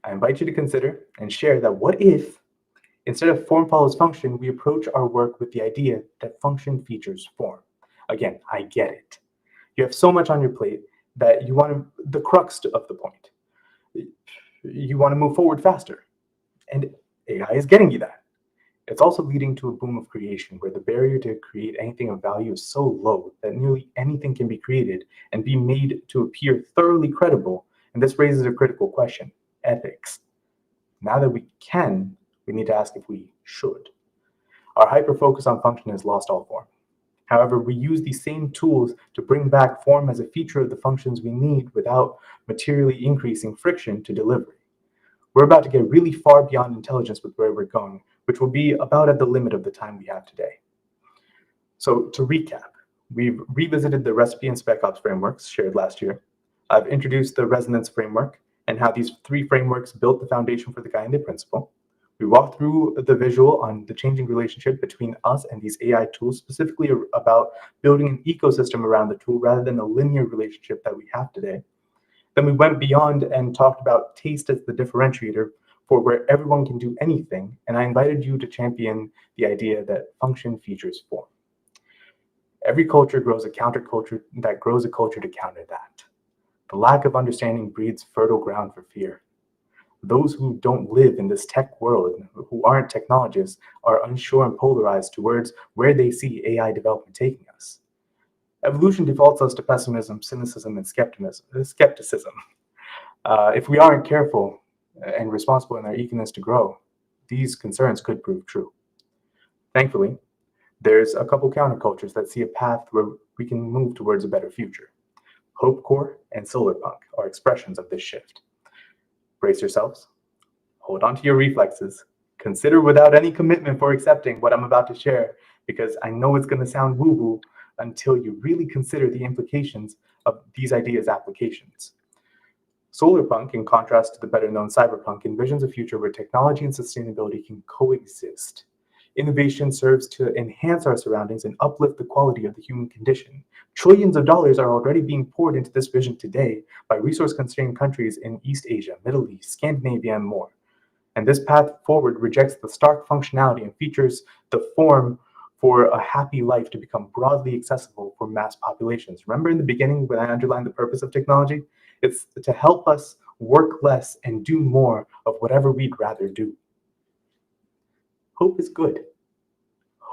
I invite you to consider and share that what if, instead of form follows function, we approach our work with the idea that function features form. Again, I get it. You have so much on your plate that you want the crux of the point. You want to move forward faster. And AI is getting you that. It's also leading to a boom of creation where the barrier to create anything of value is so low that nearly anything can be created and be made to appear thoroughly credible. And this raises a critical question: ethics. Now that we can, we need to ask if we should. Our hyper-focus on function has lost all form. However, we use these same tools to bring back form as a feature of the functions we need without materially increasing friction to delivery. We're about to get really far beyond intelligence with where we're going, which will be about at the limit of the time we have today. So to recap, we've revisited the recipe and spec ops frameworks shared last year. I've introduced the resonance framework and how these three frameworks built the foundation for the Kayande principle. We walked through the visual on the changing relationship between us and these AI tools, specifically about building an ecosystem around the tool rather than a linear relationship that we have today. Then we went beyond and talked about taste as the differentiator for where everyone can do anything, and I invited you to champion the idea that function features form. Every culture grows a counterculture that grows a culture to counter that. The lack of understanding breeds fertile ground for fear. Those who don't live in this tech world, who aren't technologists, are unsure and polarized towards where they see AI development taking us. Evolution defaults us to pessimism, cynicism, and skepticism. If we aren't careful and responsible in our eagerness to grow, these concerns could prove true. Thankfully, there's a couple countercultures that see a path where we can move towards a better future. Hopecore and solarpunk are expressions of this shift. Brace yourselves, hold on to your reflexes, consider without any commitment for accepting what I'm about to share, because I know it's going to sound woo-woo until you really consider the implications of these ideas' applications. Solarpunk, in contrast to the better-known cyberpunk, envisions a future where technology and sustainability can coexist. Innovation serves to enhance our surroundings and uplift the quality of the human condition. Trillions of dollars are already being poured into this vision today by resource-constrained countries in East Asia, Middle East, Scandinavia, and more. And this path forward rejects the stark functionality and features the form for a happy life to become broadly accessible for mass populations. Remember in the beginning when I underlined the purpose of technology? It's to help us work less and do more of whatever we'd rather do. Hope is good.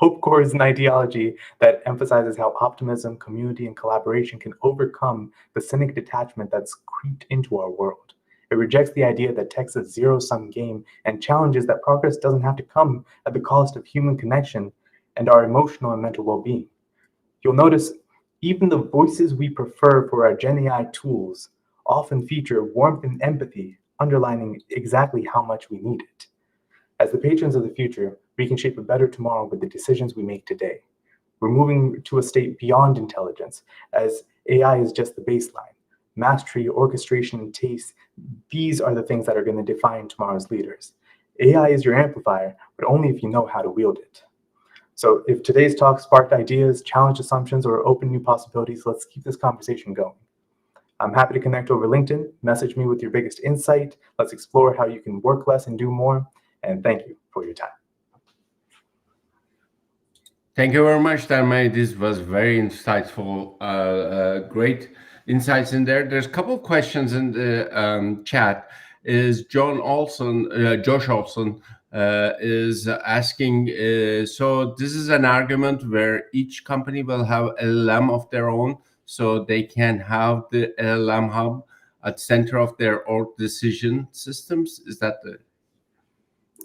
Hopecore is an ideology that emphasizes how optimism, community, and collaboration can overcome the cynic detachment that's creeped into our world. It rejects the idea that tech's a zero-sum game and challenges that progress doesn't have to come at the cost of human connection and our emotional and mental well-being. You'll notice even the voices we prefer for our Gen AI tools often feature warmth and empathy, underlining exactly how much we need it. As the patrons of the future, we can shape a better tomorrow with the decisions we make today. We're moving to a state beyond intelligence, as AI is just the baseline. Mastery, orchestration, and taste, these are the things that are going to define tomorrow's leaders. AI is your amplifier, but only if you know how to wield it. So if today's talk sparked ideas, challenged assumptions, or opened new possibilities, let's keep this conversation going. I'm happy to connect over LinkedIn. Message me with your biggest insight. Let's explore how you can work less and do more. And thank you for your time. Thank you very much, Tanmay. This was very insightful, great insights in there. There's a couple of questions in the chat. Is Josh Olson is asking, so this is an argument where each company will have LLM of their own, so they can have the LLM hub at the center of their org decision systems. Is that the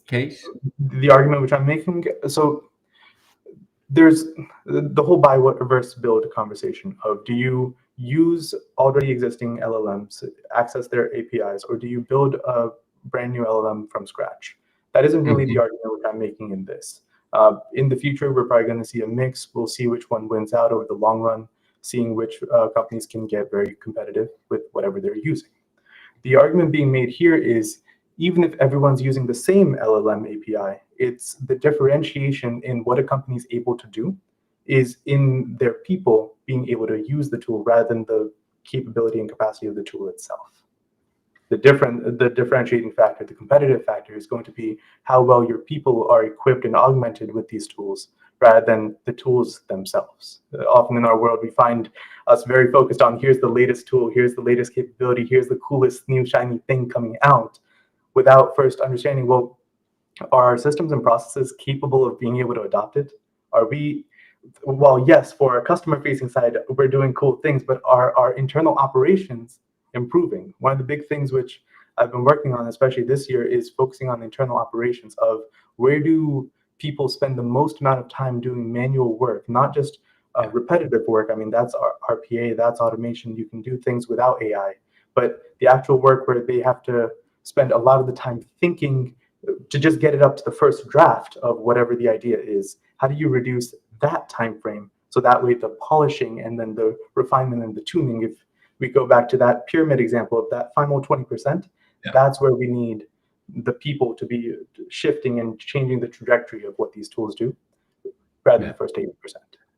case? The argument which I'm making, so there's the whole buy versus build conversation of, do you use already existing LLMs, access their APIs, or do you build a brand new LLM from scratch? That isn't really the argument which I'm making in this. In the future, we're probably going to see a mix. We'll see which one wins out over the long run, seeing which companies can get very competitive with whatever they're using. The argument being made here is, even if everyone's using the same LLM API, it's the differentiation in what a company is able to do is in their people being able to use the tool rather than the capability and capacity of the tool itself. The differentiating factor, the competitive factor, is going to be how well your people are equipped and augmented with these tools rather than the tools themselves. Often in our world, we find us very focused on, here's the latest tool, here's the latest capability, here's the coolest new shiny thing coming out, without first understanding, well, are our systems and processes capable of being able to adopt it? Are we, well, yes, for our customer-facing side, we're doing cool things, but are our internal operations improving? One of the big things which I've been working on, especially this year, is focusing on internal operations of where do people spend the most amount of time doing manual work, not just repetitive work. I mean, that's RPA, that's automation. You can do things without AI, but the actual work where they have to spend a lot of the time thinking to just get it up to the first draft of whatever the idea is. How do you reduce that time frame so that way the polishing and then the refinement and the tuning, if we go back to that pyramid example of that final 20%, that's where we need the people to be shifting and changing the trajectory of what these tools do rather than the first 80%.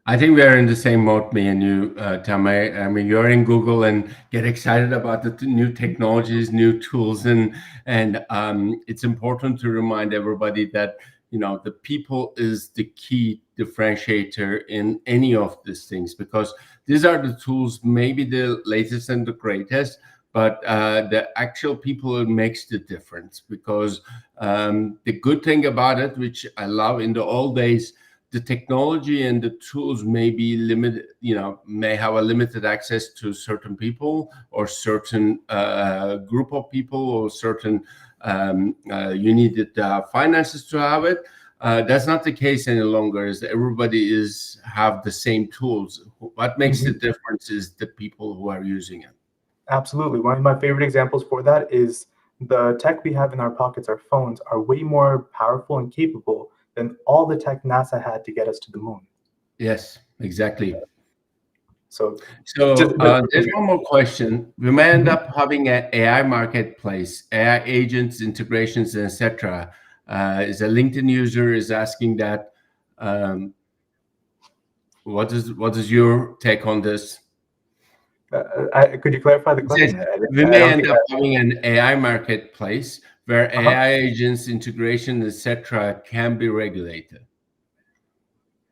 I think we are in the same mode, me and you, Tanmay. I mean, you're in Google and get excited about the new technologies, new tools, and it's important to remind everybody that, you know, the people is the key differentiator in any of these things, because these are the tools, maybe the latest and the greatest, but the actual people makes the difference. Because the good thing about it, which I love in the old days, the technology and the tools may be limited, you know, may have a limited access to certain people or certain group of people or certain, you needed finances to have it. That's not the case any longer, as everybody have the same tools. What makes the difference is the people who are using it. Absolutely. One of my favorite examples for that is the tech we have in our pockets, our phones, are way more powerful and capable than all the tech NASA had to get us to the moon. Yes, exactly. So there's one more question. We may end up having an AI marketplace, AI agents, integrations, etc. Is a LinkedIn user is asking that. What is your take on this? Could you clarify the question? We may end up having an AI marketplace where AI agents, integration, etc. can be regulated.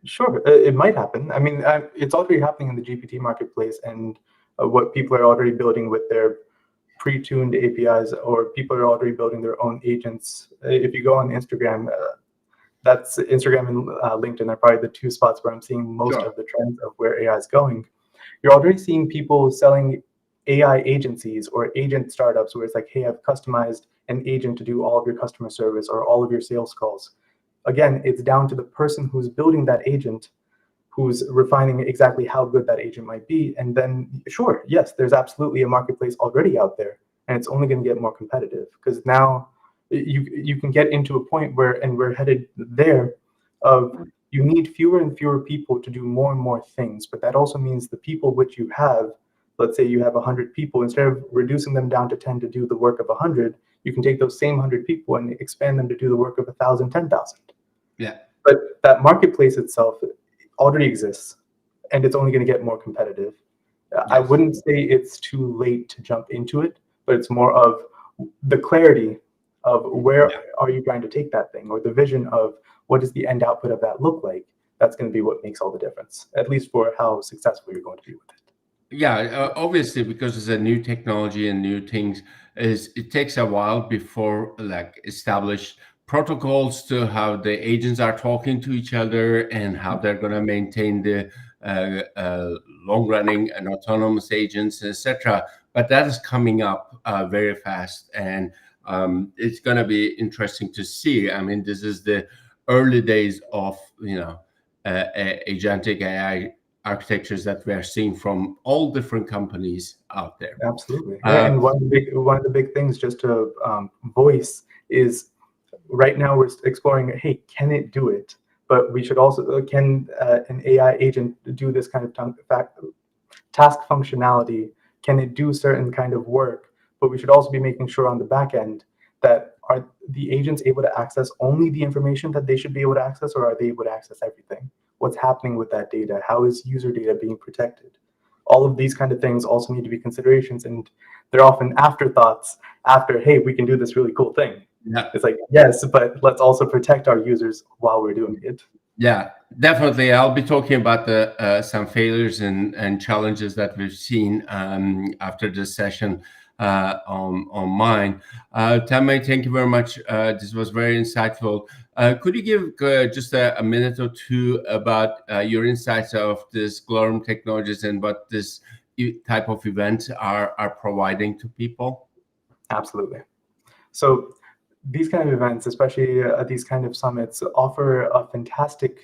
Sure, it might happen. I mean, it's already happening in the GPT marketplace, and what people are already building with their pre-tuned APIs, or people are already building their own agents. If you go on Instagram, that's Instagram and LinkedIn are probably the two spots where I'm seeing most of the trends of where AI is going. You're already seeing people selling AI agencies or agent startups where it's like, hey, I've customized an agent to do all of your customer service or all of your sales calls. Again, it's down to the person who's building that agent, who's refining exactly how good that agent might be. And then, sure, yes, there's absolutely a marketplace already out there, and it's only going to get more competitive, because now you can get into a point where, and we're headed there, of you need fewer and fewer people to do more and more things. But that also means the people which you have, let's say you have 100 people, instead of reducing them down to 10 to do the work of 100, you can take those same 100 people and expand them to do the work of 1,000, 10,000. Yeah. But that marketplace itself already exists, and it's only going to get more competitive. Yes. I wouldn't say it's too late to jump into it, but it's more of the clarity of where are you trying to take that thing, or the vision of what does the end output of that look like. That's going to be what makes all the difference, at least for how successful you're going to be with it. Yeah, obviously, because it's a new technology and new things, it takes a while before like established protocols to how the agents are talking to each other and how they're going to maintain the long-running and autonomous agents, etc. But that is coming up very fast, and it's going to be interesting to see. I mean, this is the early days of, you know, agentic AI architectures that we are seeing from all different companies out there. Absolutely. And one of the big things just to voice is, right now we're exploring, hey, can it do it? but we should also, can an AI agent do this kind of task functionality? Can it do certain kind of work? But we should also be making sure on the back end that are the agents able to access only the information that they should be able to access, or are they able to access everything? What's happening with that data? How is user data being protected? All of these kind of things also need to be considerations, and they're often afterthoughts after, hey, we can do this really cool thing. Yeah. It's like, yes, but let's also protect our users while we're doing it. Yeah, definitely. I'll be talking about the some failures and challenges that we've seen after this session on mine. Tanmay, thank you very much. This was very insightful. Could you give just a minute or two about your insights of this Glorum Technologies and what this type of events are providing to people? Absolutely. So these kind of events, especially these kind of summits, offer a fantastic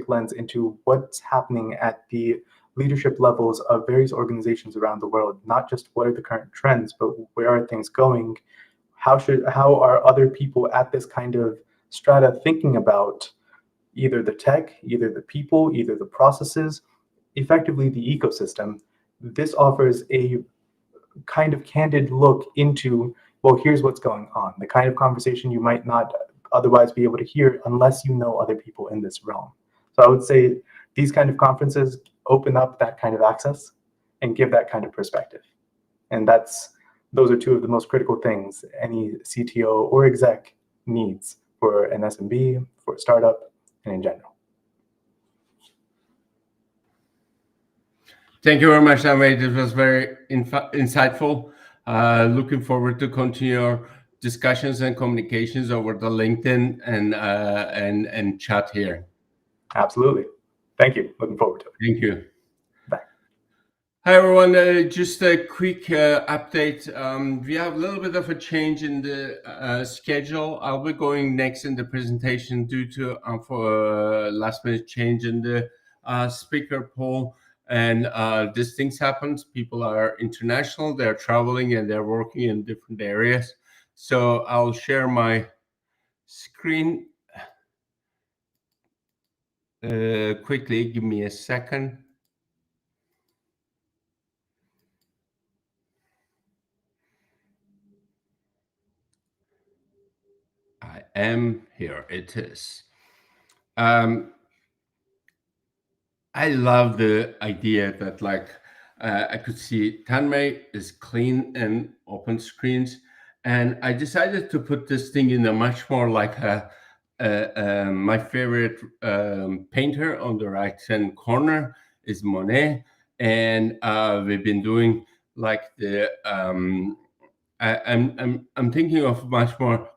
lens into what's happening at the leadership levels of various organizations around the world. Not just what are the current trends, but where are things going? How are other people at this kind of strata thinking about either the tech, either the people, either the processes, effectively the ecosystem? This offers a kind of candid look into, well, here's what's going on, the kind of conversation you might not otherwise be able to hear unless you know other people in this realm. So I would say these kind of conferences open up that kind of access and give that kind of perspective. And those are two of the most critical things any CTO or exec needs for an SMB, for a startup, and in general. Thank you very much, Tanmay. This was very insightful. Looking forward to continue our discussions and communications over the LinkedIn and chat here. Absolutely. Thank you. Looking forward to it. Thank you. Bye. Hi, everyone. Just a quick update. We have a little bit of a change in the schedule. I'll be going next in the presentation due to for last minute change in the speaker pool. And these things happen. People are international, they're traveling, and they're working in different areas. So I'll share my screen quickly. Give me a second. I am here. It is. I love the idea that I could see Tanmay is clean and open screens, and I decided to put this thing in a much more like my favorite painter on the right hand corner is Monet, and we've been doing like the I'm thinking of much more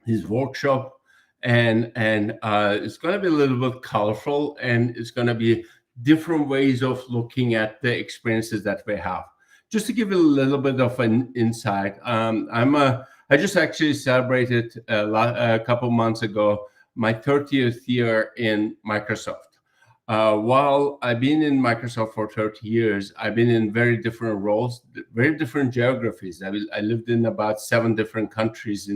his workshop. And it's going to be a little bit colorful, and it's going to be different ways of looking at the experiences that we have. Just to give you a little bit of an insight, I just actually celebrated a couple months ago my 30th year in Microsoft. While I've been in Microsoft for 30 years, I've been in very different roles, very different geographies. I lived in about 7 different countries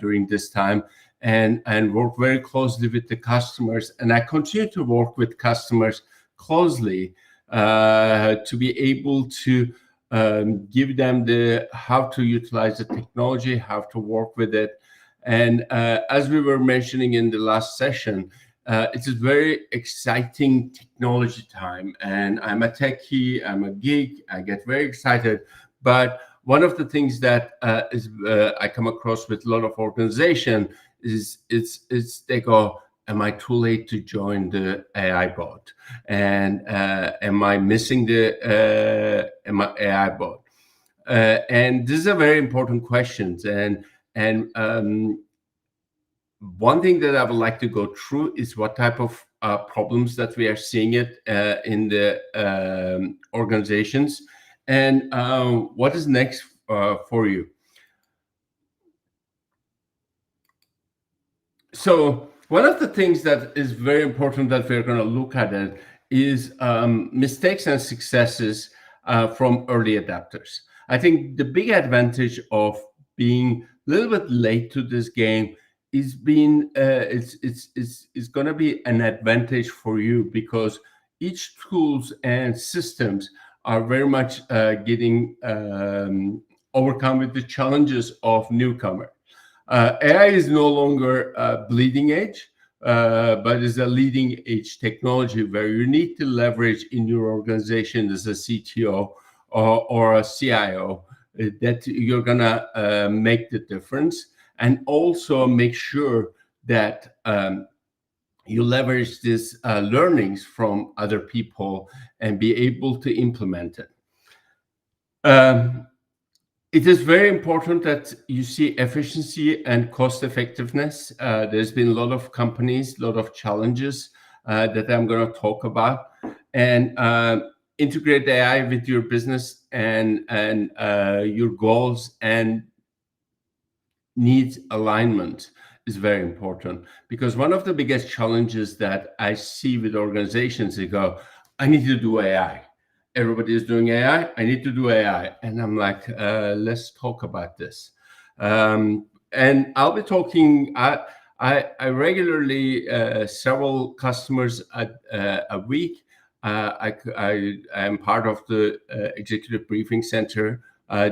during this time, and work very closely with the customers. And I continue to work with customers closely to be able to give them how to utilize the technology, how to work with it. And as we were mentioning in the last session, it's a very exciting technology time. And I'm a techie, I'm a geek, I get very excited. But one of the things that I come across with a lot of organization is they go, am I too late to join the AI bot? And am I missing the AI bot? And this is a very important question. And one thing that I would like to go through is what type of problems that we are seeing it in the organizations, and what is next for you. So one of the things that is very important that we're going to look at it is mistakes and successes from early adapters. I think the big advantage of being a little bit late to this game it's going to be an advantage for you, because each tools and systems are very much getting overcome with the challenges of newcomer. AI is no longer bleeding edge, but is a leading edge technology where you need to leverage in your organization as a CTO or a CIO that you're gonna make the difference, and also make sure that you leverage these learnings from other people and be able to implement it. It is very important that you see efficiency and cost effectiveness. There's been a lot of companies, a lot of challenges that I'm going to talk about, and integrate AI with your business and your goals and needs alignment is very important, because one of the biggest challenges that I see with organizations, they go, I need to do AI. Everybody is doing AI. I need to do AI. And I'm like, let's talk about this. And I'll be talking, I regularly, several customers a week. I am part of the Executive Briefing Center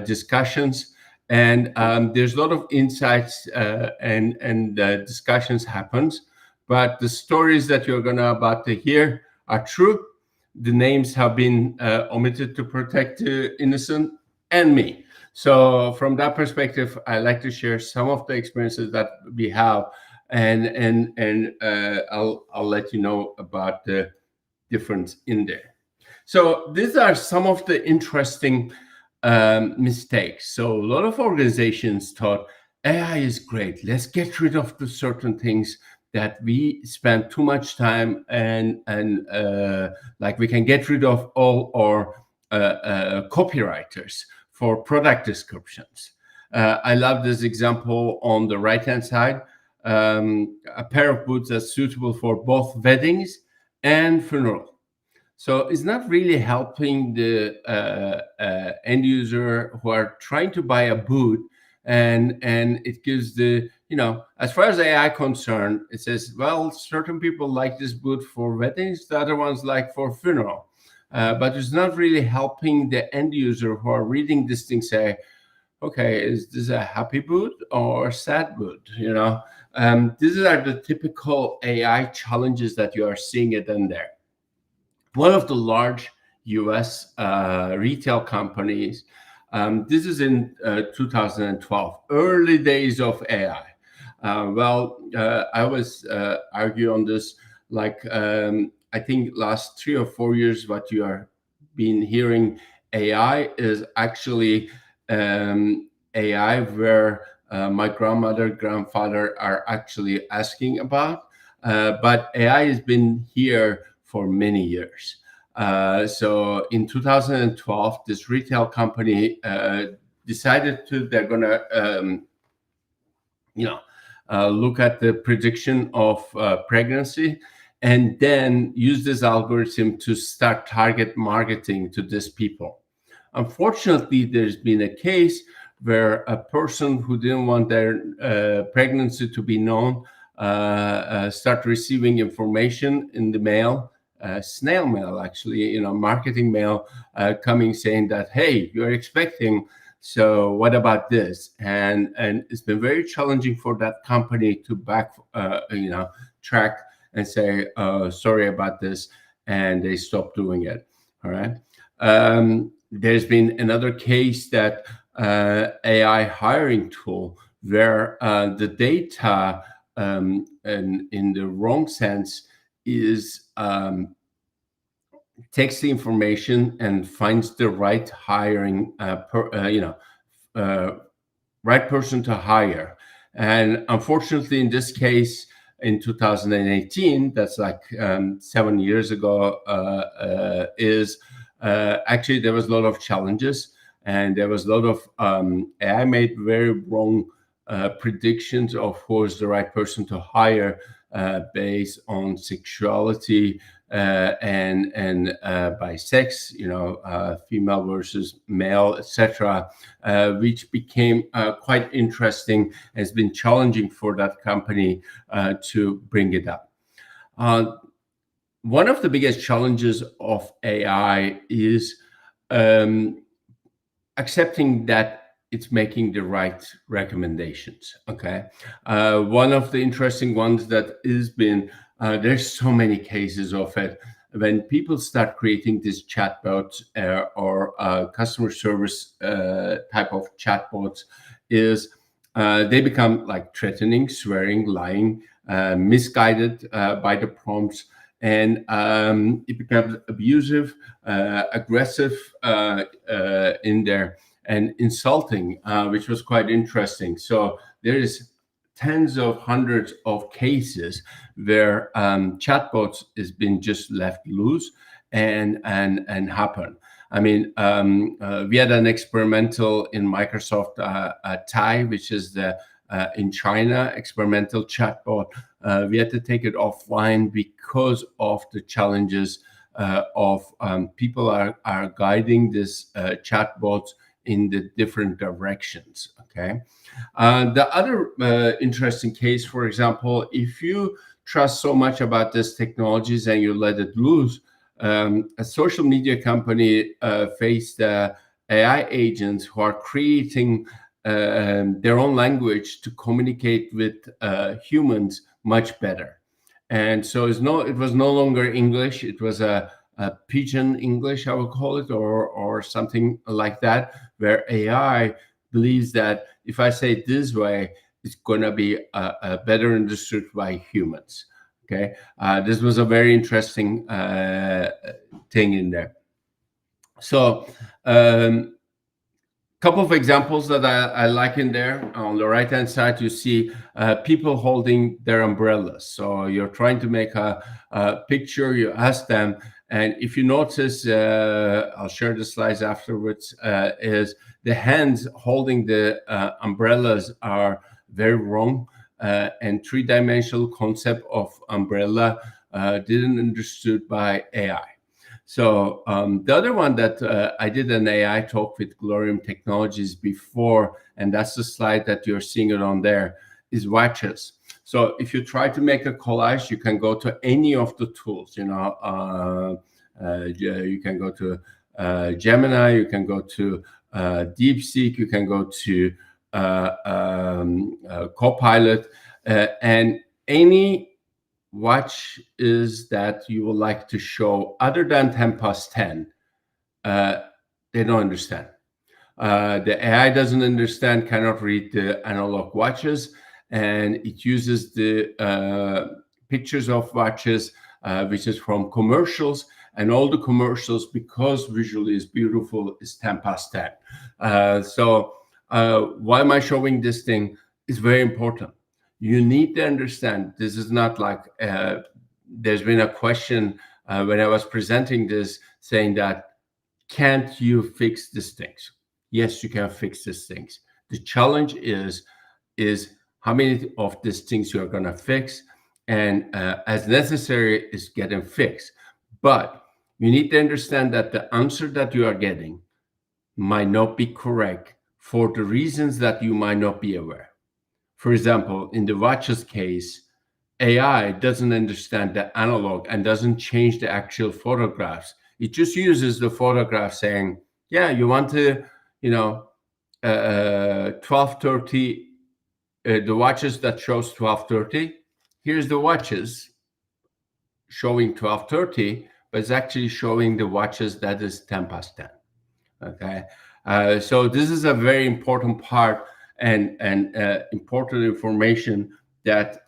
discussions. And there's a lot of insights and discussions happens. But the stories that you're about to hear are true. The names have been omitted to protect the innocent and me. So from that perspective, I like to share some of the experiences that we have, and I'll let you know about the difference in there. So these are some of the interesting mistakes. So a lot of organizations thought AI is great. Let's get rid of the certain things that we spend too much time and like we can get rid of all our copywriters for product descriptions. I love this example on the right-hand side. A pair of boots that's suitable for both weddings and funeral. So it's not really helping the end user who are trying to buy a boot, and it gives the, as far as AI concerned, it says, well, certain people like this boot for weddings, the other ones like for funeral. But it's not really helping the end user who are reading this thing say, okay, is this a happy boot or a sad boot? These are the typical AI challenges that you are seeing it in there. One of the large US retail companies, this is in 2012, early days of AI. I was argue on this, like I think last 3 or 4 years, what you are been hearing AI is actually AI where my grandfather are actually asking about, but AI has been here for many years. So in 2012, this retail company decided they're gonna, look at the prediction of pregnancy, and then use this algorithm to start target marketing to these people. Unfortunately, there's been a case where a person who didn't want their pregnancy to be known start receiving information in the mail, snail mail, actually, marketing mail coming saying that, hey, you're expecting, so what about this? And it's been very challenging for that company to track and say, sorry about this, and they stopped doing it. All right. There's been another case that AI hiring tool where the data in the wrong sense is takes the information and finds the right hiring right person to hire. And unfortunately, in this case, in 2018, that's like 7 years ago, actually there was a lot of challenges, and there was a lot of AI made very wrong predictions of who is the right person to hire based on sexuality, and by sex, female versus male, etc., which became quite interesting. Has been challenging for that company to bring it up. One of the biggest challenges of AI is accepting that it's making the right recommendations. Okay, one of the interesting ones that has been there's so many cases of it when people start creating these chatbots or customer service type of chatbots, is they become like threatening, swearing, lying, misguided by the prompts, and it becomes abusive, aggressive in there, and insulting, which was quite interesting. So there is tens of hundreds of cases where chatbots has been just left loose and happen. I mean, we had an experimental in Microsoft TAI, which is the in China experimental chatbot. We had to take it offline because of the challenges of people are guiding this chatbots in the different directions. Okay. The other interesting case, for example, if you trust so much about these technologies and you let it loose, a social media company faced AI agents who are creating their own language to communicate with humans much better. And so it was no longer English. It was a pigeon English, I would call it, or something like that, where AI believes that if I say it this way, it's going to be better understood by humans. Okay, this was a very interesting thing in there. So couple of examples that I like in there. On the right hand side, you see people holding their umbrellas. So you're trying to make a picture, you ask them, and if you notice, I'll share the slides afterwards, is the hands holding the umbrellas are very wrong, and three-dimensional concept of umbrella didn't understood by AI. So the other one that I did an AI talk with Glorium Technologies before, and that's the slide that you're seeing it on there, is watches. So if you try to make a collage, you can go to any of the tools. You can go to Gemini, you can go to DeepSeek, you can go to Copilot, and any watch is that you would like to show other than 10 past 10, they don't understand. The AI doesn't understand, cannot read the analog watches, and it uses the pictures of watches, which is from commercials, and all the commercials, because visually is beautiful, is 10 past 10. So why am I showing this thing? It's very important. You need to understand, this is not like, there's been a question when I was presenting this saying that, can't you fix these things? Yes, you can fix these things. The challenge is how many of these things you're gonna fix, and as necessary is getting fixed. But you need to understand that the answer that you are getting might not be correct for the reasons that you might not be aware. For example, in the watches case, AI doesn't understand the analog and doesn't change the actual photographs. It just uses the photograph saying, yeah, you want to, 12:30, the watches that shows 12:30, here's the watches showing 12:30, but it's actually showing the watches that is 10 past 10. Okay, so this is a very important part and important information that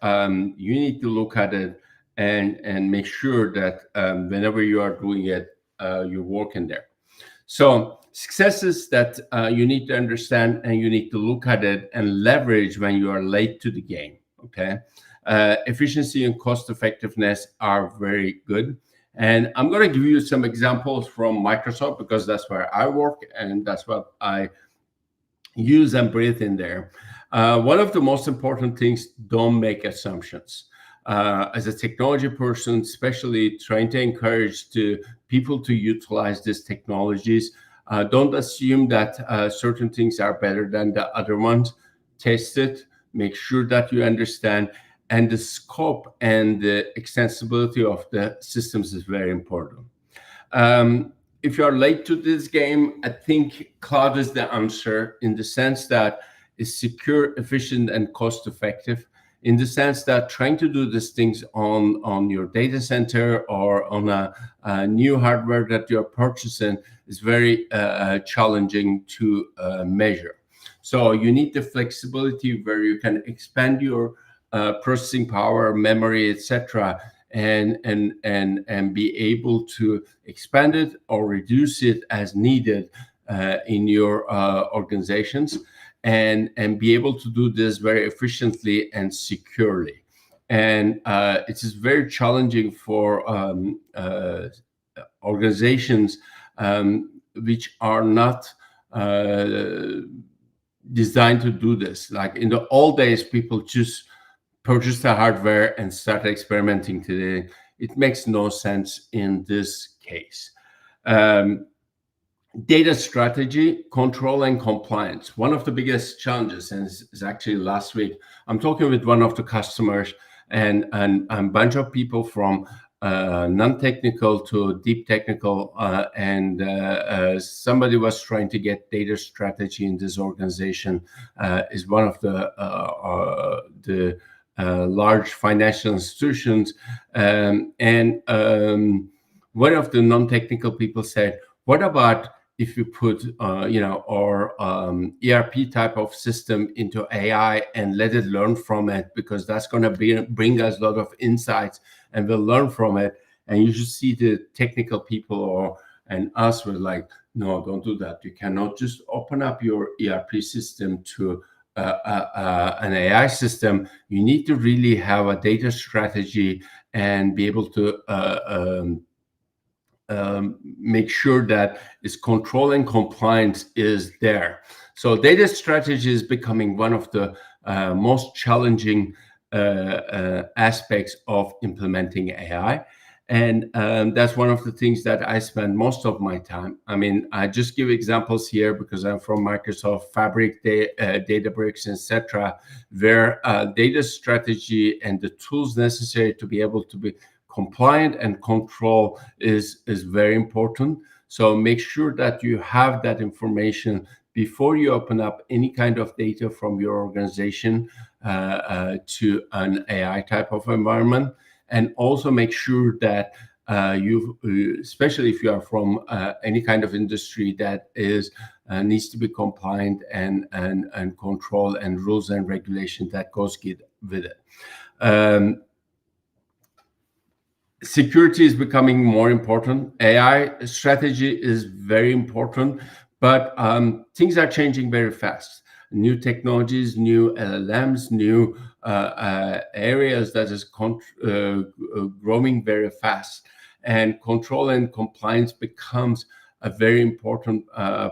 you need to look at it and make sure that whenever you are doing it, you work in there. So successes that you need to understand and you need to look at it and leverage when you are late to the game. Okay, efficiency and cost effectiveness are very good. And I'm going to give you some examples from Microsoft because that's where I work and that's what I use and breathe in there. One of the most important things, don't make assumptions. as a technology person, especially trying to encourage people to utilize these technologies. Don't assume that certain things are better than the other ones. Test it, make sure that you understand, and the scope and the extensibility of the systems is very important. If you are late to this game, I think cloud is the answer, in the sense that it's secure, efficient, and cost-effective, in the sense that trying to do these things on your data center or on a new hardware that you're purchasing is very challenging to measure. So you need the flexibility where you can expand your processing power, memory, etc., and be able to expand it or reduce it as needed in your organizations, and be able to do this very efficiently and securely. And it is very challenging for organizations which are not designed to do this. Like in the old days, people just purchase the hardware and start experimenting today. It makes no sense in this case. Data strategy, control, and compliance. One of the biggest challenges, and is actually last week, I'm talking with one of the customers, and a bunch of people from non-technical to deep technical, and somebody was trying to get data strategy in this organization. Is one of the large financial institutions, and one of the non-technical people said, "What about if you put, our ERP type of system into AI and let it learn from it, because that's going to bring us a lot of insights, and we'll learn from it." And you should see the technical people and us were like, "No, don't do that. You cannot just open up your ERP system to an AI system. You need to really have a data strategy and be able to make sure that its control and compliance is there." So data strategy is becoming one of the most challenging aspects of implementing AI. And that's one of the things that I spend most of my time. I mean, I just give examples here because I'm from Microsoft Fabric, Databricks, etc., where data strategy and the tools necessary to be able to be compliant and control is very important. So make sure that you have that information before you open up any kind of data from your organization to an AI type of environment. And also make sure that especially if you are from any kind of industry that needs to be compliant and control and rules and regulation that goes with it. Security is becoming more important. AI strategy is very important, but things are changing very fast. New technologies, new LLMs, new areas that is growing very fast, and control and compliance becomes a very important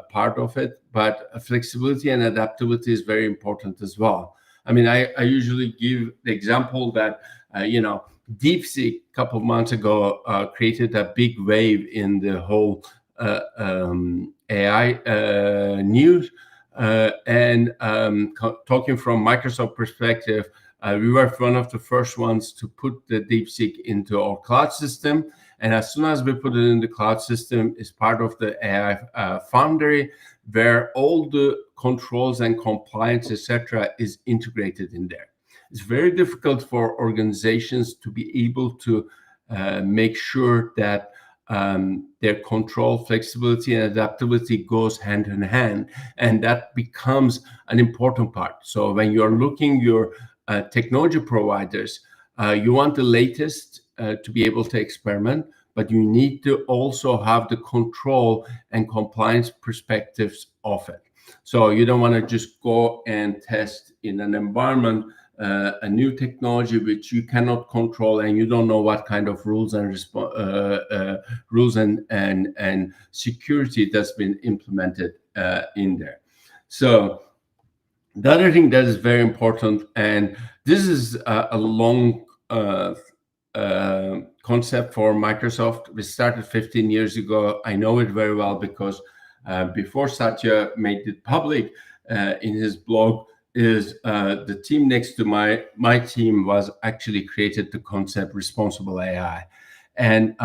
part of it. But flexibility and adaptability is very important as well. I mean, I usually give the example that DeepSeek a couple of months ago created a big wave in the whole AI news. And talking from Microsoft perspective, we were one of the first ones to put the DeepSeek into our cloud system. And as soon as we put it in the cloud system, it's part of the AI Foundry, where all the controls and compliance, etc., is integrated in there. It's very difficult for organizations to be able to make sure that their control, flexibility, and adaptability goes hand in hand, and that becomes an important part. So when you're looking your technology providers, you want the latest to be able to experiment, but you need to also have the control and compliance perspectives of it. So you don't want to just go and test in an environment a new technology which you cannot control, and you don't know what kind of rules and security that's been implemented in there. So the other thing that is very important, and this is a long concept for Microsoft. We started 15 years ago. I know it very well because before Satya made it public in his blog, the team next to my team was actually created the concept responsible AI. And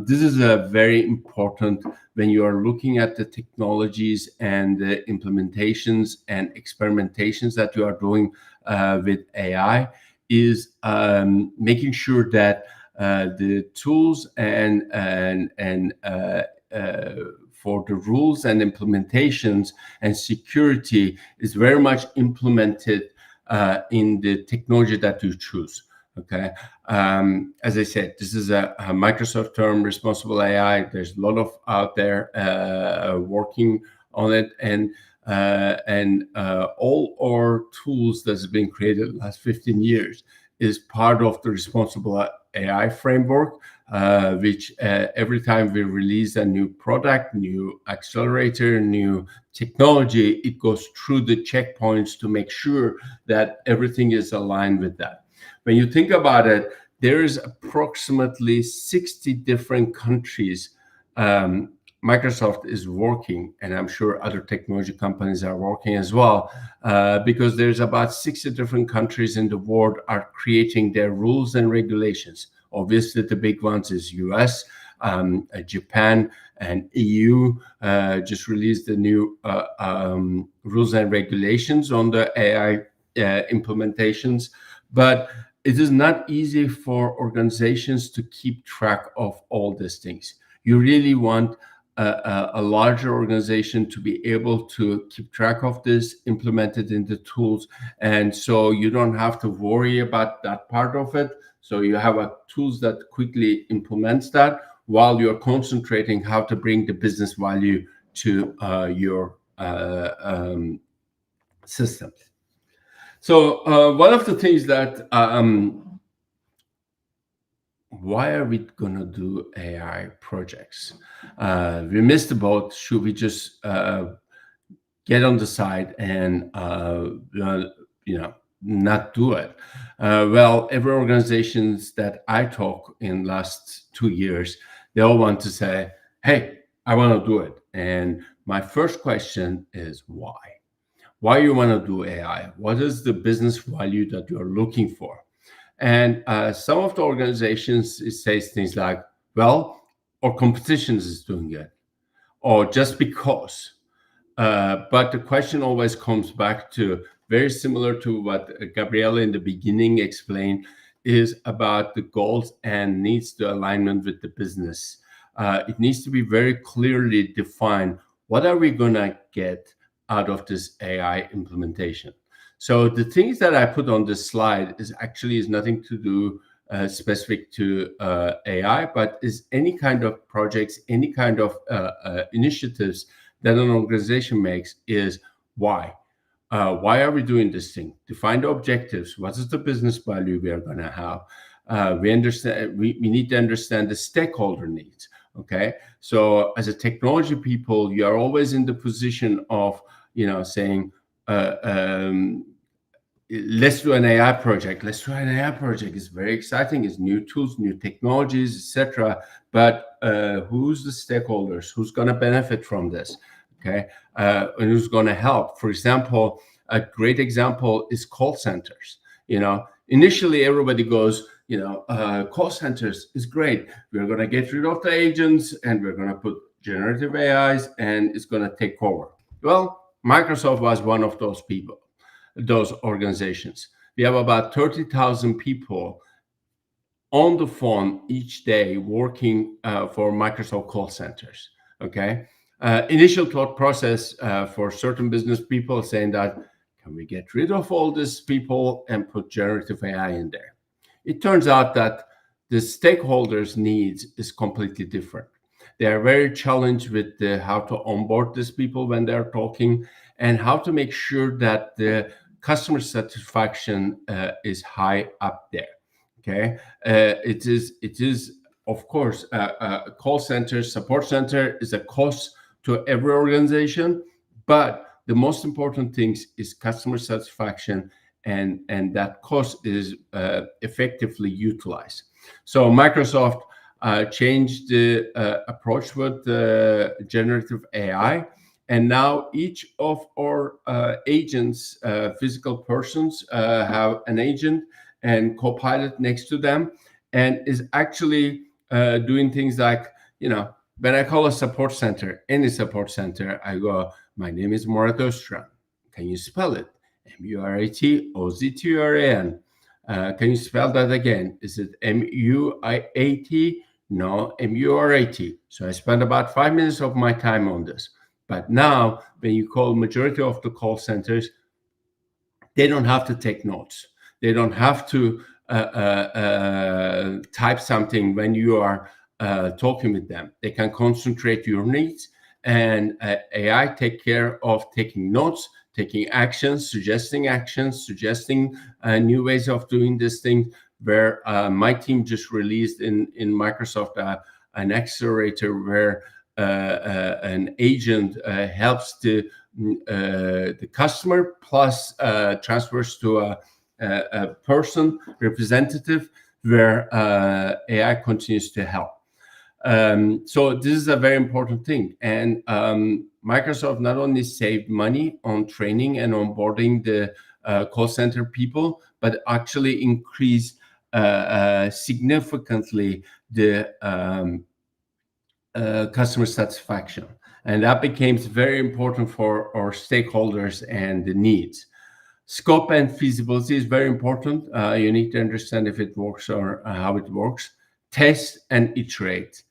this is a very important when you are looking at the technologies and the implementations and experimentations that you are doing with AI, is making sure that the tools and for the rules and implementations and security is very much implemented in the technology that you choose. Okay, as I said, this is a Microsoft term, responsible AI. There's a lot of out there working on it, and all our tools that's been created the last 15 years is part of the responsible AI framework, which every time we release a new product, new accelerator, new technology, it goes through the checkpoints to make sure that everything is aligned with that. When you think about it, there is approximately 60 different countries Microsoft is working, and I'm sure other technology companies are working as well, because there's about 60 different countries in the world are creating their rules and regulations. Obviously, the big ones is US, Japan, and EU just released the new rules and regulations on the AI implementations. But it is not easy for organizations to keep track of all these things. You really want a larger organization to be able to keep track of this, implement it in the tools, and so you don't have to worry about that part of it. So you have a tools that quickly implements that while you're concentrating how to bring the business value to your systems. So one of the things that why are we gonna do AI projects? We missed the boat. Should we just get on the side and not do it? Well, every organizations that I talk in last 2 years, they all want to say, "Hey, I want to do it." And my first question is why? Why you want to do AI? What is the business value that you're looking for? And some of the organizations, it says things like, well, our competition is doing it, or just because. But the question always comes back to very similar to what Gabriella in the beginning explained, is about the goals and needs the alignment with the business. It needs to be very clearly defined. What are we going to get out of this AI implementation? So the things that I put on this slide is nothing to do specific to AI, but is any kind of projects, any kind of initiatives that an organization makes is why. Why are we doing this thing? Define the objectives. What is the business value we are going to have? We need to understand the stakeholder needs. Okay, so as a technology people, you are always in the position of saying, let's do an AI project. Let's do an AI project. It's very exciting. It's new tools, new technologies, etc. But who's the stakeholders? Who's going to benefit from this? Okay, and who's going to help? For example, a great example is call centers. Initially everybody goes, call centers is great. We're going to get rid of the agents and we're going to put generative AIs and it's going to take over. Well, Microsoft was one of those people, those organizations. We have about 30,000 people on the phone each day working for Microsoft call centers. Okay. Initial thought process for certain business people saying that, can we get rid of all these people and put generative AI in there? It turns out that the stakeholders' needs is completely different. They are very challenged with how to onboard these people when they're talking and how to make sure that the customer satisfaction is high up there. Okay, it is of course a call center, support center is a cost to every organization, but the most important thing is customer satisfaction and that cost is effectively utilized. So Microsoft changed the approach with generative AI, and now each of our agents, physical persons, have an agent and Copilot next to them, and is actually doing things like, when I call a support center, any support center, I go, my name is Murat Öztürk. Can you spell it? Muratoztran. Can you spell that again? Is it Muiat? No, Murat. So I spent about 5 minutes of my time on this. But now, when you call majority of the call centers, they don't have to take notes. They don't have to type something when you are talking with them. They can concentrate your needs, and AI take care of taking notes, taking actions, suggesting new ways of doing this thing. Where my team just released in Microsoft an accelerator where an agent helps the customer plus transfers to a person representative where AI continues to help. So this is a very important thing, and Microsoft not only saved money on training and onboarding the call center people, but actually increased significantly the customer satisfaction, and that became very important for our stakeholders and the needs. Scope and feasibility is very important. You need to understand if it works or how it works. Test and iterate.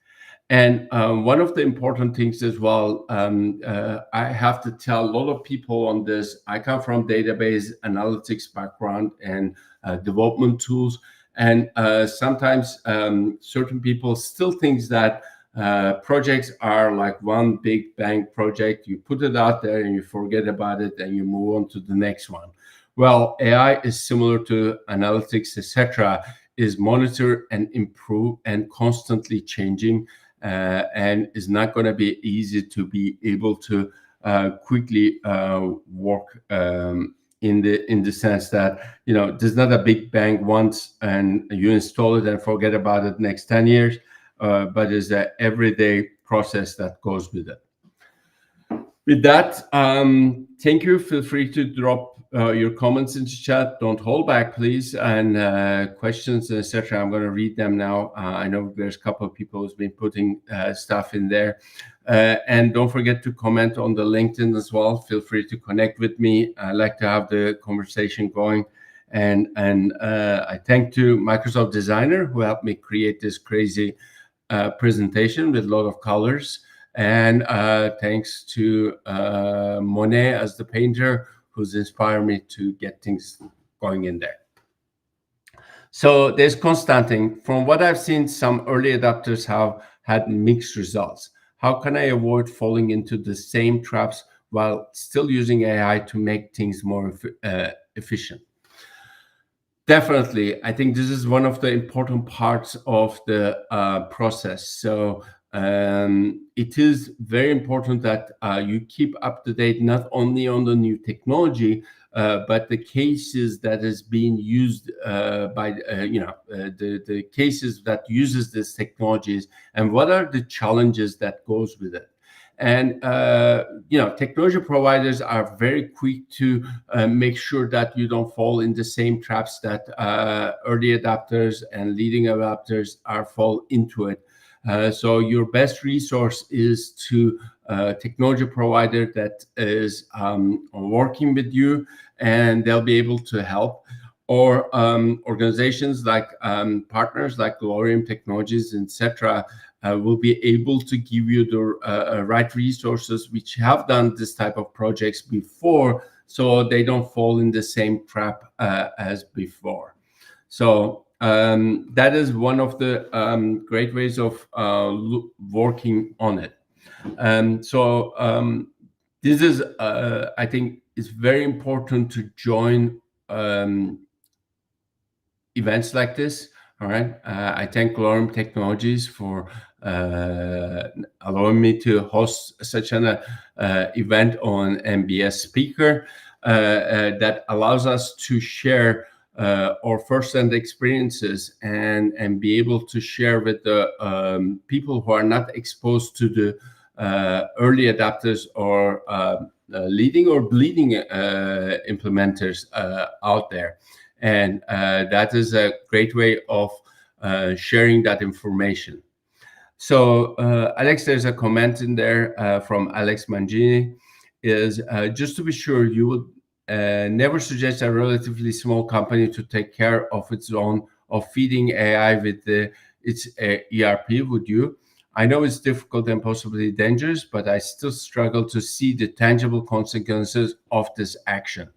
And one of the important things as well, I have to tell a lot of people on this, I come from database analytics background and development tools. And sometimes certain people still think that projects are like one big bang project. You put it out there and you forget about it and you move on to the next one. Well, AI is similar to analytics, etc., is monitor and improve and constantly changing, and is not going to be easy to be able to quickly work in the sense that, there's not a big bang once and you install it and forget about it next 10 years, but it's an everyday process that goes with it. With that, thank you. Feel free to drop your comments into chat. Don't hold back, please. And questions, etc. I'm going to read them now. I know there's a couple of people who's been putting stuff in there. And don't forget to comment on the LinkedIn as well. Feel free to connect with me. I like to have the conversation going. And I thank to Microsoft Designer who helped me create this crazy presentation with a lot of colors. And thanks to Monet as the painter, who's inspired me to get things going in there. So there's Constantine. From what I've seen, some early adopters have had mixed results. How can I avoid falling into the same traps while still using AI to make things more efficient? Definitely. I think this is one of the important parts of the process. So it is very important that you keep up to date, not only on the new technology, but the cases that is being used by, the cases that uses these technologies, and what are the challenges that goes with it. And, technology providers are very quick to make sure that you don't fall in the same traps that early adopters and leading adopters fall into it. So your best resource is to technology provider that is working with you, and they'll be able to help. Or organizations like partners like Glorium Technologies, etc., will be able to give you the right resources which have done this type of projects before, so they don't fall in the same trap as before. So that is one of the great ways of working on it. This is, I think, it's very important to join events like this. All right. I thank Glorium Technologies for allowing me to host such an event on MBS Speaker. that allows us to share our first-hand experiences and be able to share with the people who are not exposed to the early adapters or leading or bleeding implementers out there. And that is a great way of sharing that information. So Alex, there's a comment in there from Alex Mangini, is just to be sure, you would never suggest a relatively small company to take care of its own, of feeding AI with its ERP, would you? I know it's difficult and possibly dangerous, but I still struggle to see the tangible consequences of this action.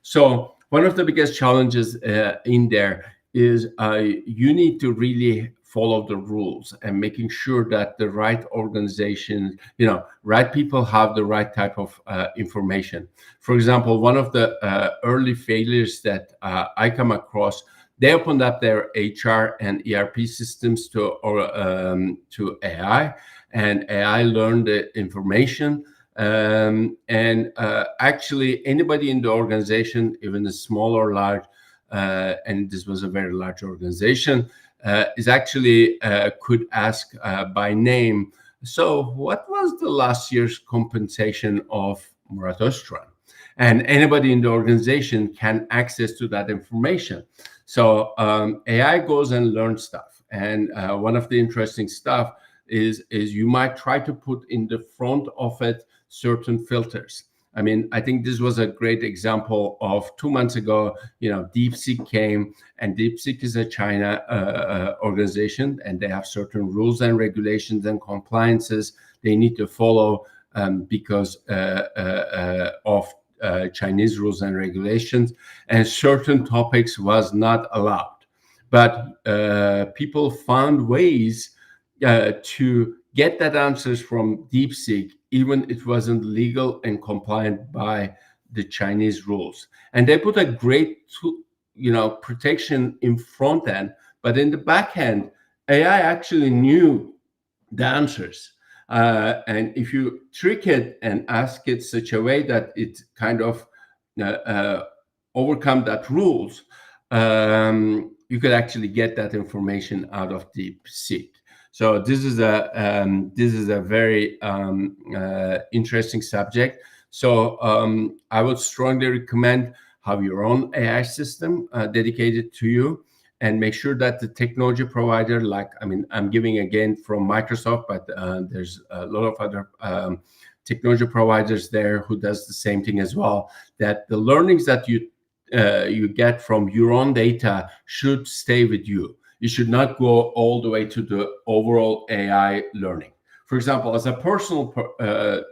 So one of the biggest challenges in there is you need to really follow the rules and making sure that the right organization, right people have the right type of information. For example, one of the early failures that I come across, they opened up their HR and ERP systems to AI, and AI learned the information. Actually, anybody in the organization, even the small or large, and this was a very large organization, is actually could ask by name, so what was the last year's compensation of Murat Öztürk? And anybody in the organization can access to that information. So AI goes and learns stuff. And one of the interesting stuff is you might try to put in the front of it certain filters. I mean, I think this was a great example of 2 months ago, DeepSeek came, and DeepSeek is a China organization, and they have certain rules and regulations and compliances they need to follow because of Chinese rules and regulations, and certain topics was not allowed. But people found ways to get that answers from DeepSeek, even it wasn't legal and compliant by the Chinese rules. And they put a great, protection in front end, but in the back end, AI actually knew the answers. And if you trick it and ask it such a way that it kind of overcome that rules, you could actually get that information out of DeepSeek. So this is a very interesting subject. So I would strongly recommend have your own AI system dedicated to you, and make sure that the technology provider, I'm giving again from Microsoft, but there's a lot of other technology providers there who does the same thing as well, that the learnings that you get from your own data should stay with you. You should not go all the way to the overall AI learning. For example, as a personal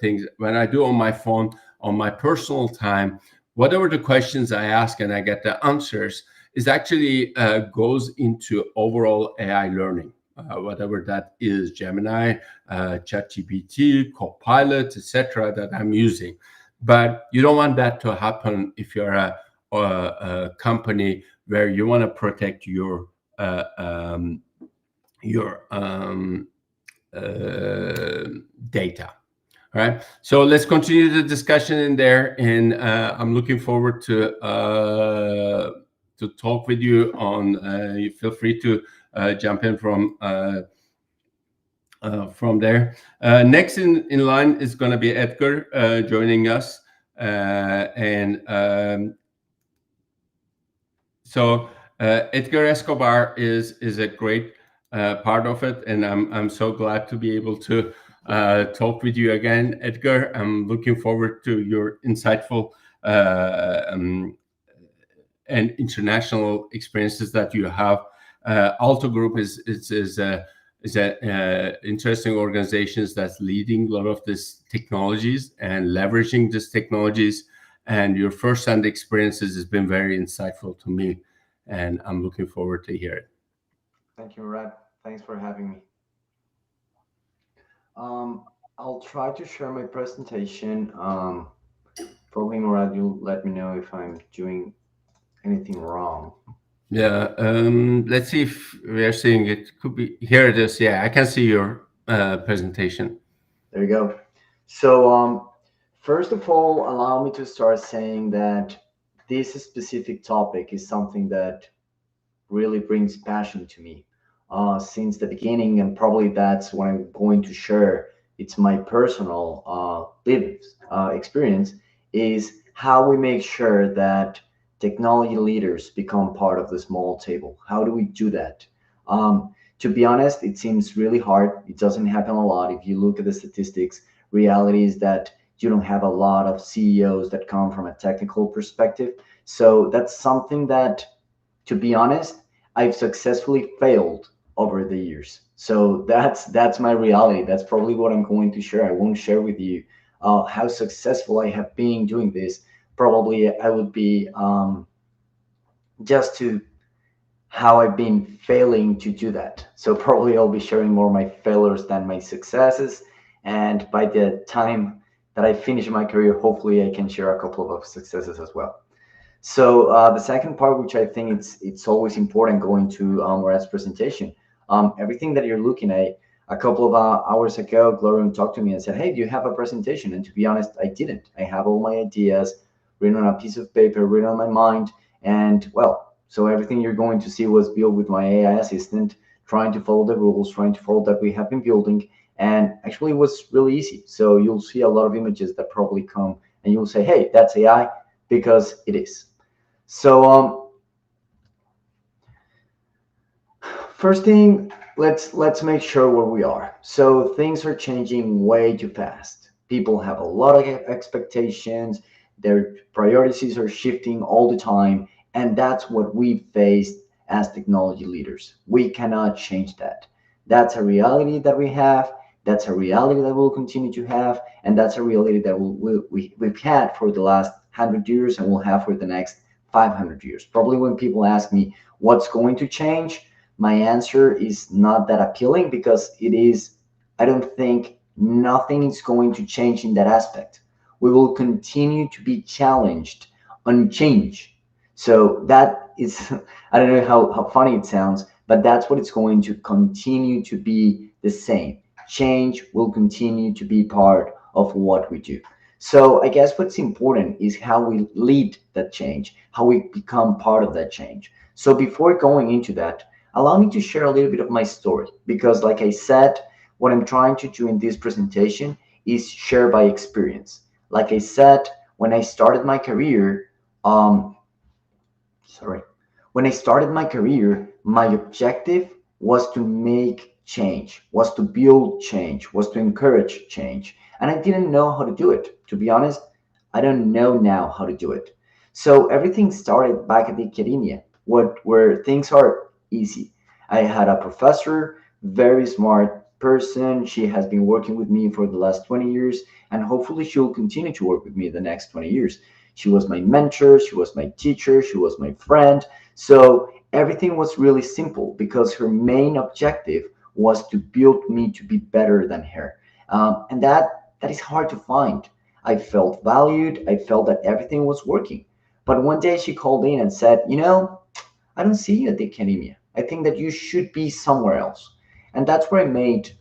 thing, when I do on my phone, on my personal time, whatever the questions I ask and I get the answers, is actually goes into overall AI learning, whatever that is, Gemini, ChatGPT, Copilot, etc., that I'm using. But you don't want that to happen if you're a company where you want to protect your data. All right. So let's continue the discussion in there, and I'm looking forward to talk with you on. You feel free to jump in from there. Next in line is going to be Edgar joining us, so Edgar Escobar is a great part of it, and I'm so glad to be able to talk with you again, Edgar. I'm looking forward to your insightful and international experiences that you have. Alto Group is interesting organizations that's leading a lot of these technologies and leveraging these technologies. And your first-hand experiences has been very insightful to me, and I'm looking forward to hear it. Thank you, Murat. Thanks for having me. I'll try to share my presentation. Probably, Murat, you'll let me know if I'm doing anything wrong. Yeah, let's see if we are seeing it. Could be, here it is. Yeah, I can see your presentation. There you go. So First of all, allow me to start saying that this specific topic is something that really brings passion to me since the beginning, and probably that's what I'm going to share. It's my personal lived experience is how we make sure that technology leaders become part of the small table. How do we do that? To be honest, it seems really hard. It doesn't happen a lot. If you look at the statistics, reality is that you don't have a lot of CEOs that come from a technical perspective. So that's something that, to be honest, I've successfully failed over the years. So that's my reality. That's probably what I'm going to share. I won't share with you how successful I have been doing this. Probably I would be just to how I've been failing to do that. So probably I'll be sharing more my failures than my successes. And by the time that I finish my career, hopefully I can share a couple of successes as well. So the second part, which I think it's always important going to Murat's presentation, everything that you're looking at. A couple of hours ago, Gloria talked to me and said, "Hey, do you have a presentation?" And to be honest, I didn't. I have all my ideas written on a piece of paper, written on my mind, and well, so everything you're going to see was built with my AI assistant, trying to follow the rules, trying to follow that we have been building, and actually it was really easy. So you'll see a lot of images that probably come, and you'll say, "Hey, that's AI," because it is. So first thing, let's make sure where we are. So things are changing way too fast. People have a lot of expectations. Their priorities are shifting all the time, and that's what we face as technology leaders. We cannot change that. That's a reality that we have. That's a reality that we'll continue to have, and that's a reality that we've had for the last 100 years and we'll have for the next 500 years. Probably when people ask me what's going to change, my answer is not that appealing because it is, I don't think nothing is going to change in that aspect. We will continue to be challenged on change. So that is, I don't know how funny it sounds, but that's what it's going to continue to be the same. Change will continue to be part of what we do. So I guess what's important is how we lead that change, how we become part of that change. So before going into that, allow me to share a little bit of my story, because like I said, what I'm trying to do in this presentation is share by experience. Like I said, when I started my career, my objective was to make change, was to build change, was to encourage change. And I didn't know how to do it. To be honest, I don't know now how to do it. So everything started back at the academia, where things are easy. I had a professor, very smart person. She has been working with me for the last 20 years, and hopefully she'll continue to work with me the next 20 years. She was my mentor, she was my teacher, she was my friend. So everything was really simple because her main objective was to build me to be better than her. And that is hard to find. I felt valued. I felt that everything was working. But one day she called in and said, I don't see you at the academia. I think that you should be somewhere else. And that's where I made,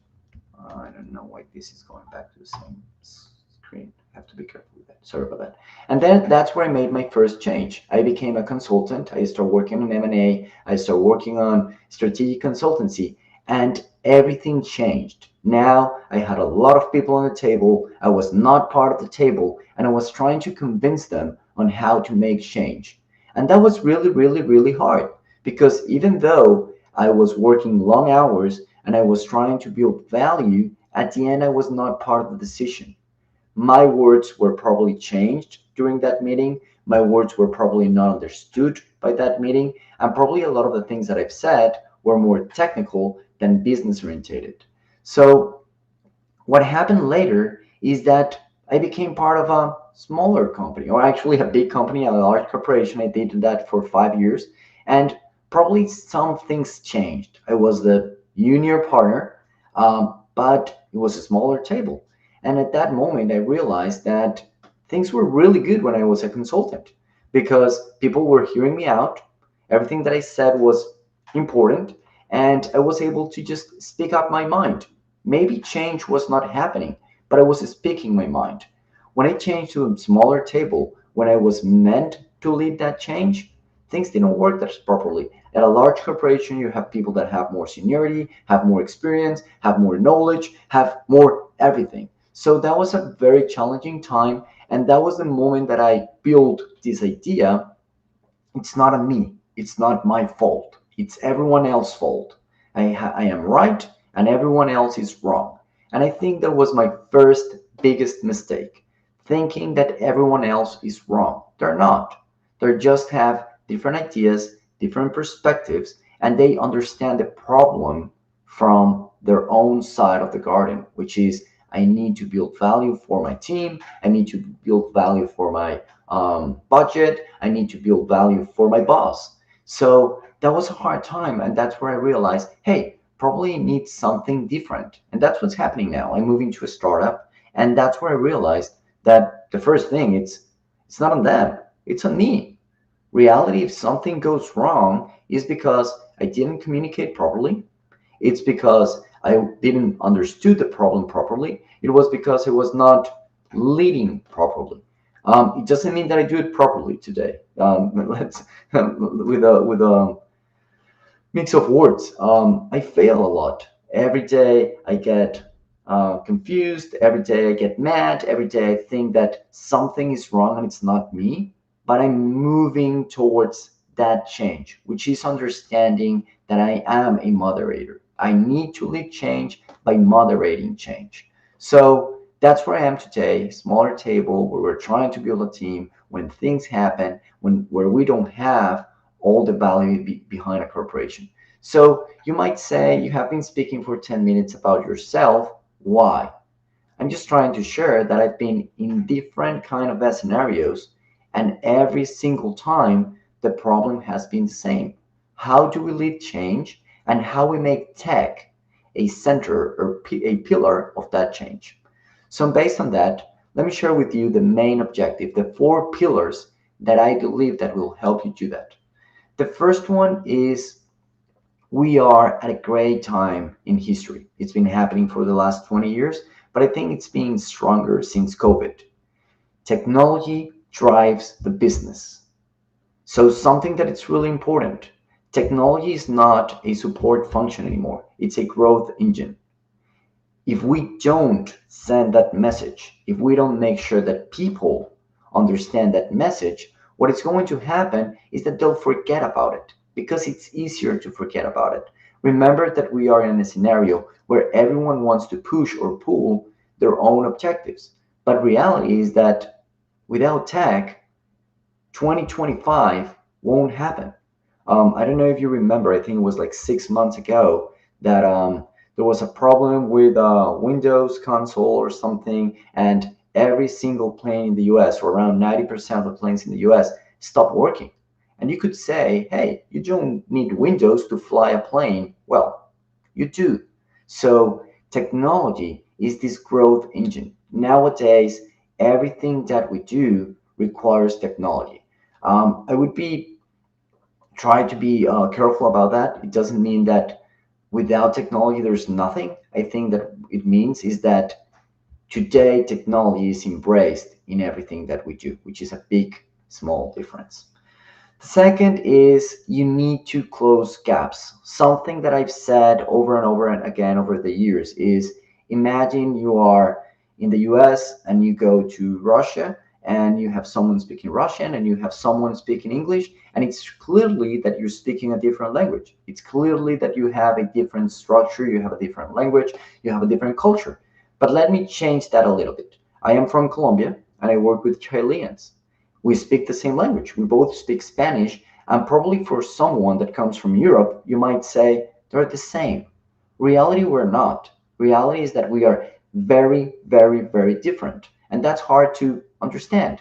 I don't know why this is going back to the same screen. I have to be careful with that. Sorry about that. And then that's where I made my first change. I became a consultant. I started working on M&A. I started working on strategic consultancy, and everything changed. Now I had a lot of people on the table. I was not part of the table, and I was trying to convince them on how to make change. And that was really, really, really hard, because even though I was working long hours and I was trying to build value, at the end I was not part of the decision. My words were probably changed during that meeting. My words were probably not understood by that meeting. And probably a lot of the things that I've said were more technical than business oriented. So what happened later is that I became part of a smaller company, or actually a big company, a large corporation. I did that for 5 years, and probably some things changed. I was the junior partner, but it was a smaller table. And at that moment, I realized that things were really good when I was a consultant, because people were hearing me out. Everything that I said was important, and I was able to just speak up my mind. Maybe change was not happening, but I was speaking my mind. When I changed to a smaller table, when I was meant to lead that change, things didn't work that properly. At a large corporation, you have people that have more seniority, have more experience, have more knowledge, have more everything. So that was a very challenging time. And that was the moment that I built this idea. It's not a me. It's not my fault. It's everyone else's fault. I am right and everyone else is wrong. And I think that was my first biggest mistake, thinking that everyone else is wrong. They're not. They just have different ideas, different perspectives, and they understand the problem from their own side of the garden, which is I need to build value for my team. I need to build value for my budget. I need to build value for my boss. So that was a hard time. And that's where I realized, hey, probably need something different. And that's what's happening now. I'm moving to a startup. And that's where I realized that the first thing, it's not on them, it's on me. Reality, if something goes wrong, is because I didn't communicate properly. It's because I didn't understood the problem properly. It was because I was not leading properly. It doesn't mean that I do it properly today. Let's with a mix of words. I fail a lot. Every day I get confused. Every day I get mad. Every day I think that something is wrong and it's not me. But I'm moving towards that change, which is understanding that I am a moderator. I need to lead change by moderating change. So that's where I am today, smaller table where we're trying to build a team when things happen, where we don't have all the value behind a corporation. So you might say you have been speaking for 10 minutes about yourself. Why? I'm just trying to share that I've been in different kind of scenarios, and every single time the problem has been the same. How do we lead change and how we make tech a center or a pillar of that change? So based on that, let me share with you the main objective, the 4 pillars that I believe that will help you do that. The first one is we are at a great time in history. It's been happening for the last 20 years, but I think it's been stronger since COVID. Technology drives the business. So something that it's really important. Technology is not a support function anymore. It's a growth engine. If we don't send that message, if we don't make sure that people understand that message, what is going to happen is that they'll forget about it because it's easier to forget about it. Remember that we are in a scenario where everyone wants to push or pull their own objectives. But reality is that without tech, 2025 won't happen. I don't know if you remember, I think it was like 6 months ago that there was a problem with Windows console or something, and every single plane in the US, or around 90% of the planes in the US, stopped working. And you could say, hey, you don't need Windows to fly a plane. Well, you do. So technology is this growth engine. Nowadays, everything that we do requires technology. I would try to be careful about that. It doesn't mean that without technology there's nothing. I think that it means is that today technology is embraced in everything that we do, which is a big, small difference. The second is you need to close gaps. Something that I've said over and over and again over the years is imagine you are in the US and you go to Russia and you have someone speaking Russian and you have someone speaking English, and it's clearly that you're speaking a different language. It's clearly that you have a different structure, you have a different language, you have a different culture. But let me change that a little bit. I am from Colombia and I work with Chileans. We speak the same language. We both speak Spanish, and probably for someone that comes from Europe, you might say they're the same. Reality, we're not. Reality is that we are very, very, very different. And that's hard to understand.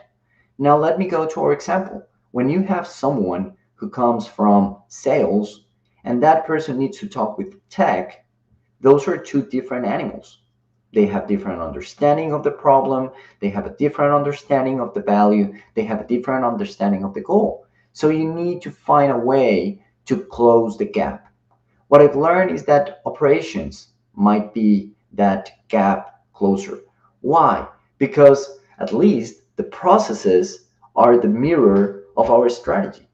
Now, let me go to our example. When you have someone who comes from sales and that person needs to talk with tech, those are 2 different animals. They have different understanding of the problem. They have a different understanding of the value. They have a different understanding of the goal. So you need to find a way to close the gap. What I've learned is that operations might be that gap closer. Why? Because At least the processes are the mirror of our strategy,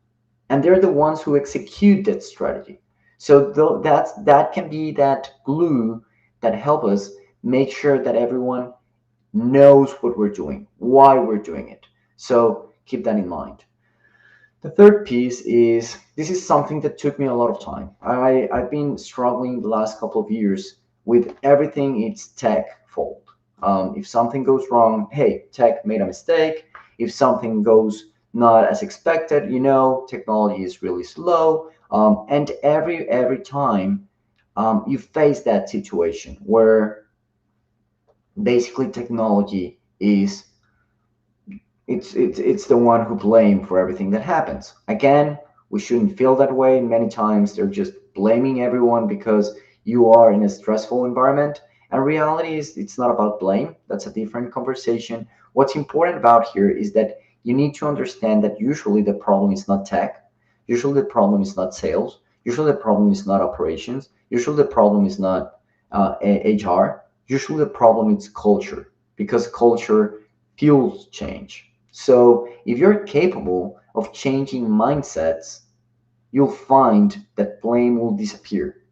and they're the ones who execute that strategy. So that can be that glue that help us make sure that everyone knows what we're doing, why we're doing it. So keep that in mind. The third piece is, this is something that took me a lot of time. I've been struggling the last couple of years with everything it's tech fault. If something goes wrong, hey, tech made a mistake. If something goes not as expected, technology is really slow. And every time you face that situation where basically technology is it's the one who blame for everything that happens. Again, we shouldn't feel that way. Many times they're just blaming everyone because you are in a stressful environment. And reality is, it's not about blame. That's a different conversation. What's important about here is that you need to understand that usually the problem is not tech. Usually the problem is not sales. Usually the problem is not operations. Usually the problem is not HR. Usually the problem is culture, because culture fuels change. So if you're capable of changing mindsets, you'll find that blame will disappear.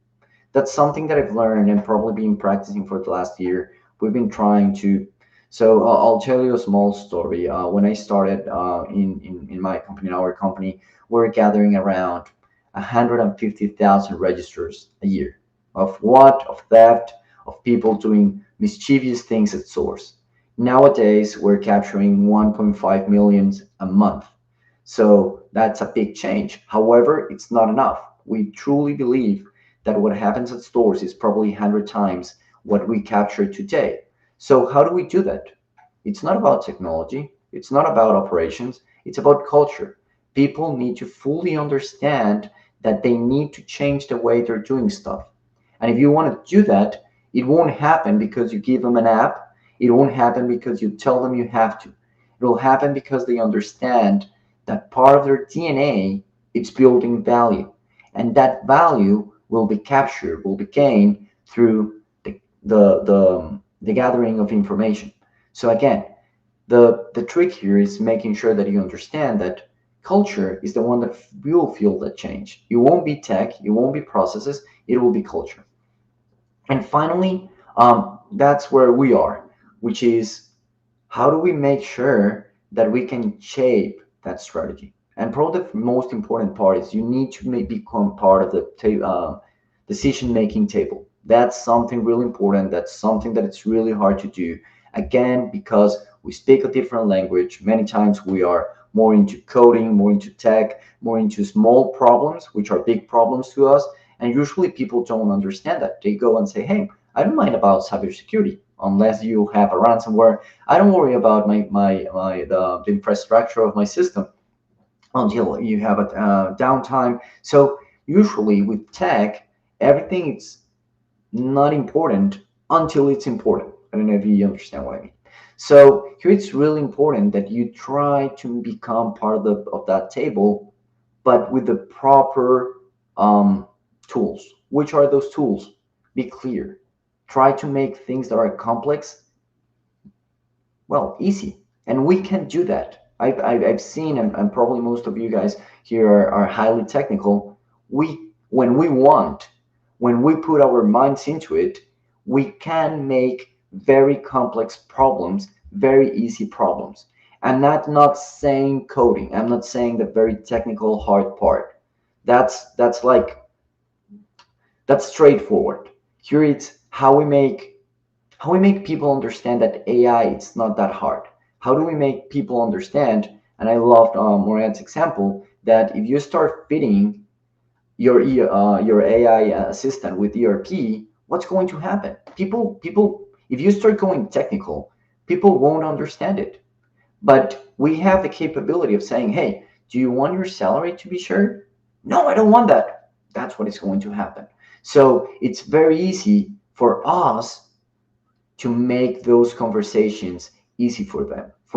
That's something that I've learned and probably been practicing for the last year. We've been trying to. So I'll tell you a small story. When I started in my company, in our company, we're gathering around 150,000 registers a year. Of what? Of theft, of people doing mischievous things at source. Nowadays, we're capturing 1.5 million a month. So that's a big change. However, it's not enough. We truly believe that what happens at stores is probably 100 times what we capture today. So how do we do that? It's not about technology. It's not about operations. It's about culture. People need to fully understand that they need to change the way they're doing stuff. And if you want to do that, it won't happen because you give them an app. It won't happen because you tell them you have to. It will happen because they understand that part of their DNA is building value. And that value will be captured, will be gained through the gathering of information. So again, the trick here is making sure that you understand that culture is the one that will fuel that change. It won't be tech, it won't be processes, it will be culture. And finally, that's where we are, which is, how do we make sure that we can shape that strategy? And probably the most important part is you need to become part of the decision-making table. That's something really important. That's something that it's really hard to do. Again, because we speak a different language. Many times we are more into coding, more into tech, more into small problems, which are big problems to us. And usually people don't understand that. They go and say, hey, I don't mind about cybersecurity unless you have a ransomware. I don't worry about the infrastructure of my system until you have a downtime. So usually with tech, everything is not important until it's important. I don't know if you understand what I mean. So here it's really important that you try to become part of that table, but with the proper tools. Which are those tools? Be clear. Try to make things that are complex, well, easy. And we can do that. I've seen, and probably most of you guys here are highly technical. When we put our minds into it, we can make very complex problems very easy problems. I'm not saying coding. I'm not saying the very technical hard part. That's straightforward. Here it's how we make people understand that AI, it's not that hard. How do we make people understand? And I loved Moran's example that if you start fitting your AI assistant with ERP, what's going to happen? People, if you start going technical, people won't understand it. But we have the capability of saying, hey, do you want your salary to be shared? No, I don't want that. That's what is going to happen. So it's very easy for us to make those conversations easy for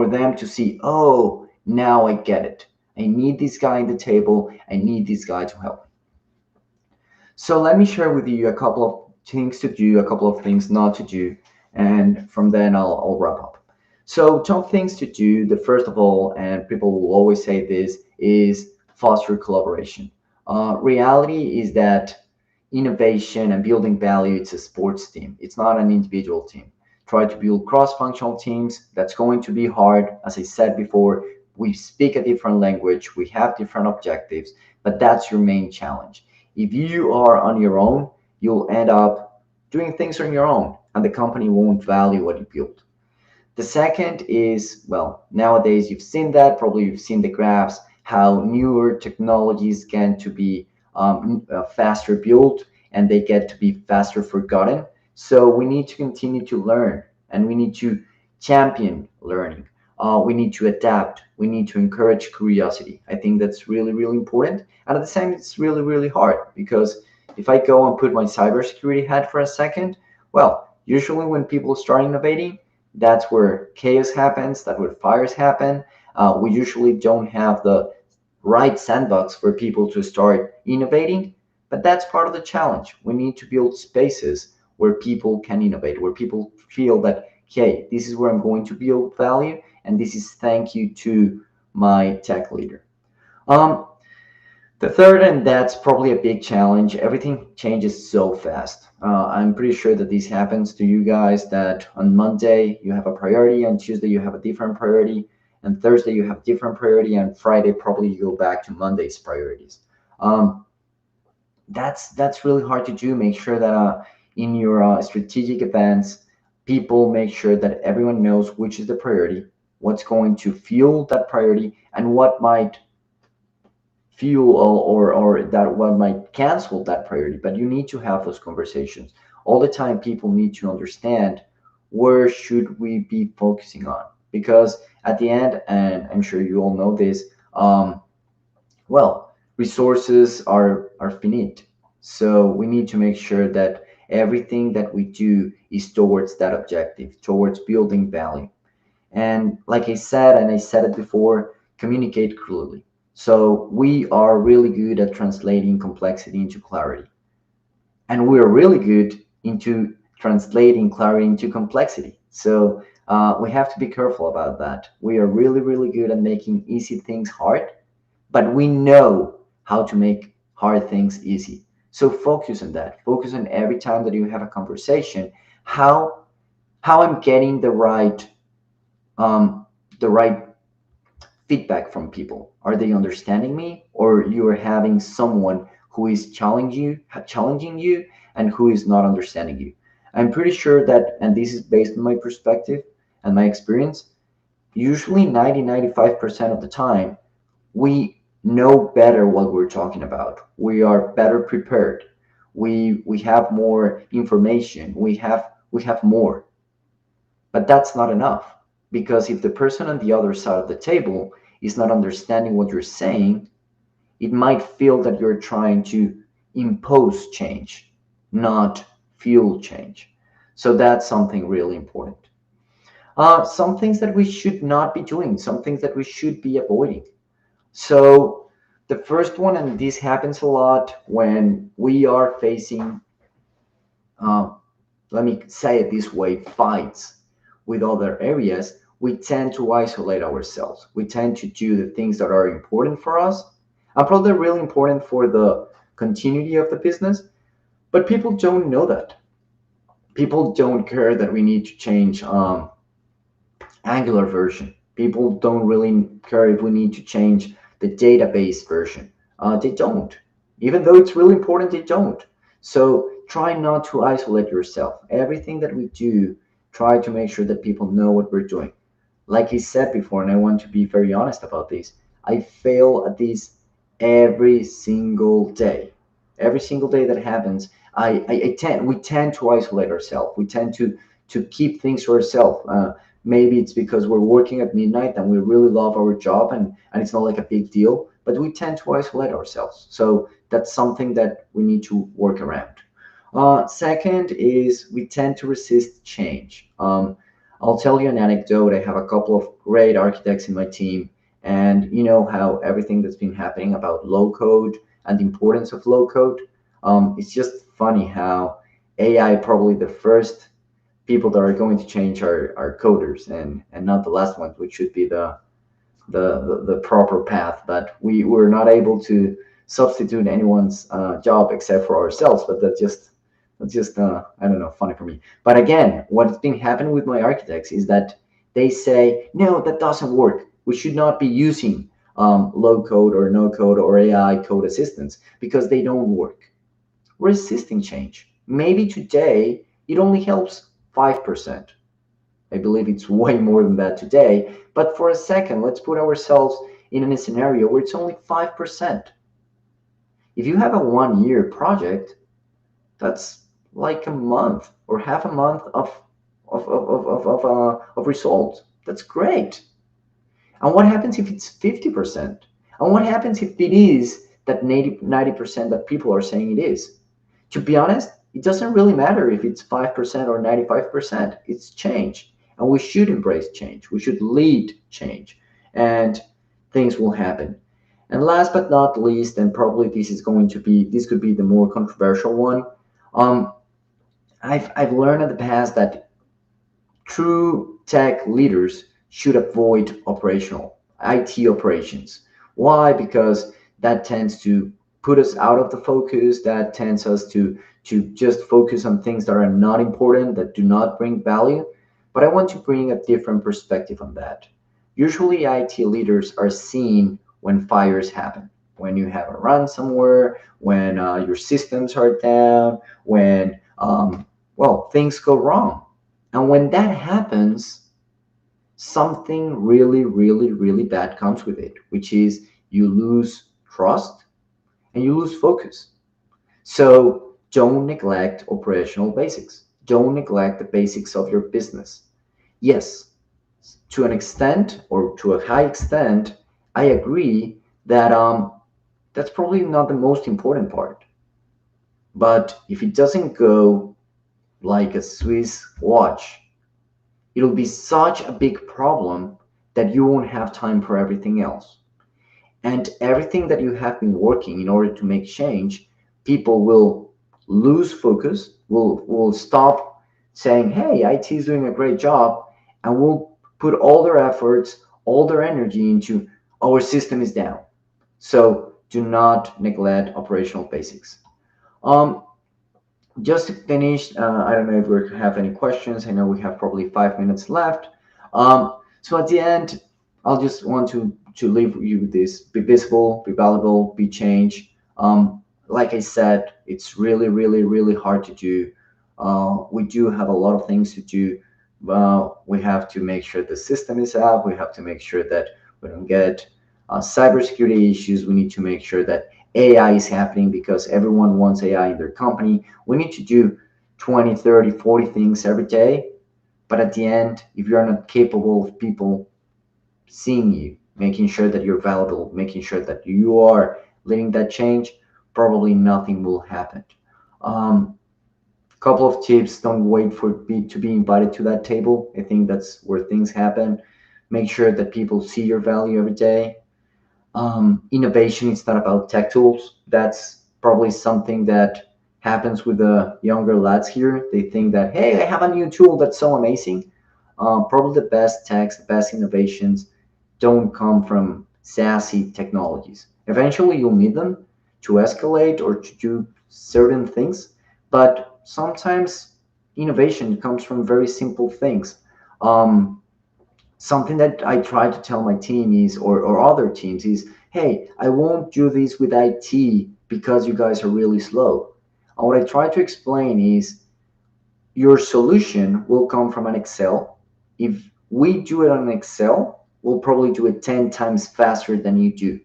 them to see, oh, now I get it. I need this guy in the table. I need this guy to help. So let me share with you a couple of things to do, a couple of things not to do, and from then I'll wrap up. So top things to do, the first of all, and people will always say this, is foster collaboration. Reality is that innovation and building value, it's a sports team. It's not an individual team. Try to build cross-functional teams. That's going to be hard. As I said before, we speak a different language. We have different objectives, but that's your main challenge. If you are on your own, you'll end up doing things on your own, and the company won't value what you build. The second is, well, nowadays you've seen that, probably you've seen the graphs, how newer technologies get to be faster built and they get to be faster forgotten. So we need to continue to learn and we need to champion learning. We need to adapt. We need to encourage curiosity. I think that's really, really important. And at the same, it's really, really hard because if I go and put my cybersecurity hat for a second, well, usually when people start innovating, that's where chaos happens, that's where fires happen. We usually don't have the right sandbox for people to start innovating, but that's part of the challenge. We need to build spaces where people can innovate, where people feel that, hey, this is where I'm going to build value, and this is thank you to my tech leader. The third, and that's probably a big challenge, everything changes so fast. I'm pretty sure that this happens to you guys, that on Monday you have a priority, on Tuesday you have a different priority, and Thursday you have different priority, and Friday probably you go back to Monday's priorities. That's really hard to do. Make sure that in your strategic events, people make sure that everyone knows which is the priority, what's going to fuel that priority, and what might fuel or that what might cancel that priority. But you need to have those conversations all the time. People need to understand where should we be focusing on, because at the end, and I'm sure you all know this, well, resources are finite, so we need to make sure that everything that we do is towards that objective, towards building value. And like I said, and I said it before, communicate clearly. So we are really good at translating complexity into clarity. And we're really good into translating clarity into complexity. So we have to be careful about that. We are really, really good at making easy things hard, but we know how to make hard things easy. So focus on that. Focus on every time that you have a conversation, how I'm getting the right feedback from people. Are they understanding me, or you are having someone who is challenging you and who is not understanding you? I'm pretty sure that, and this is based on my perspective and my experience, usually 95% of the time, we know better what we're talking about. We are better prepared. We have more information. We have more. But that's not enough, because if the person on the other side of the table is not understanding what you're saying, it might feel that you're trying to impose change, not fuel change. So that's something really important. Some things that we should not be doing, some things that we should be avoiding. So the first one, and this happens a lot when we are facing, let me say it this way, fights with other areas, we tend to isolate ourselves. We tend to do the things that are important for us and probably really important for the continuity of the business, but people don't know that. People don't care that we need to change Angular version. People don't really care if we need to change the database version. They don't. Even though it's really important, they don't. So try not to isolate yourself. Everything that we do, try to make sure that people know what we're doing. Like I said before, and I want to be very honest about this, I fail at this every single day. Every single day that happens, we tend to isolate ourselves. We tend to keep things to ourselves. Maybe it's because we're working at midnight and we really love our job and it's not like a big deal, but we tend to isolate ourselves. So that's something that we need to work around. Second is we tend to resist change. I'll tell you an anecdote. I have a couple of great architects in my team, and you know how everything that's been happening about low code and the importance of low code. It's just funny how AI probably the first people that are going to change are coders and not the last ones, which should be the proper path. But we're not able to substitute anyone's job except for ourselves. But that's just I don't know, funny for me. But again, what's been happening with my architects is that they say, no, that doesn't work. We should not be using low code or no code or AI code assistants because they don't work. Resisting change. Maybe today it only helps 5%. I believe it's way more than that today. But for a second, let's put ourselves in a scenario where it's only 5%. If you have a 1-year project, that's like a month or half a month of results. That's great. And what happens if it's 50%? And what happens if it is that 90% that people are saying it is? To be honest, it doesn't really matter if it's 5% or 95%. It's change. And we should embrace change. We should lead change. And things will happen. And last but not least, and probably this could be the more controversial one. I've learned in the past that true tech leaders should avoid operational IT operations. Why? Because that tends to put us out of the focus. That tends us to just focus on things that are not important, that do not bring value. But I want to bring a different perspective on that. Usually, IT leaders are seen when fires happen, when you have a ransomware, when your systems are down, when things go wrong. And when that happens, something really, really, really bad comes with it, which is you lose trust and you lose focus. So don't neglect operational basics. Don't neglect the basics of your business. Yes, to an extent or to a high extent, I agree that that's probably not the most important part. But if it doesn't go like a Swiss watch, it'll be such a big problem that you won't have time for everything else. And everything that you have been working in order to make change, people will lose focus, will stop saying, hey, IT is doing a great job, and will put all their efforts, all their energy into our system is down. So do not neglect operational basics. Just to finish, I don't know if we have any questions. I know we have probably 5 minutes left. So at the end, I'll just want to leave you with this: be visible, be valuable, be change. Like I said, it's really, really, really hard to do. We do have a lot of things to do. We have to make sure the system is up. We have to make sure that we don't get cybersecurity issues. We need to make sure that AI is happening because everyone wants AI in their company. We need to do 20, 30, 40 things every day. But at the end, if you're not capable of people seeing you, making sure that you're valuable, making sure that you are leading that change, probably nothing will happen. Couple of tips: don't wait to be invited to that table. I think that's where things happen. Make sure that people see your value every day. Innovation is not about tech tools. That's probably something that happens with the younger lads here. They think that, hey, I have a new tool that's so amazing. Probably the best techs, the best innovations don't come from SASE technologies. Eventually you'll need them to escalate or to do certain things, but sometimes innovation comes from very simple things. Something that I try to tell my team is, or other teams is, hey, I won't do this with IT because you guys are really slow. And what I try to explain is your solution will come from an Excel. If we do it on Excel, we'll probably do it 10 times faster than you do.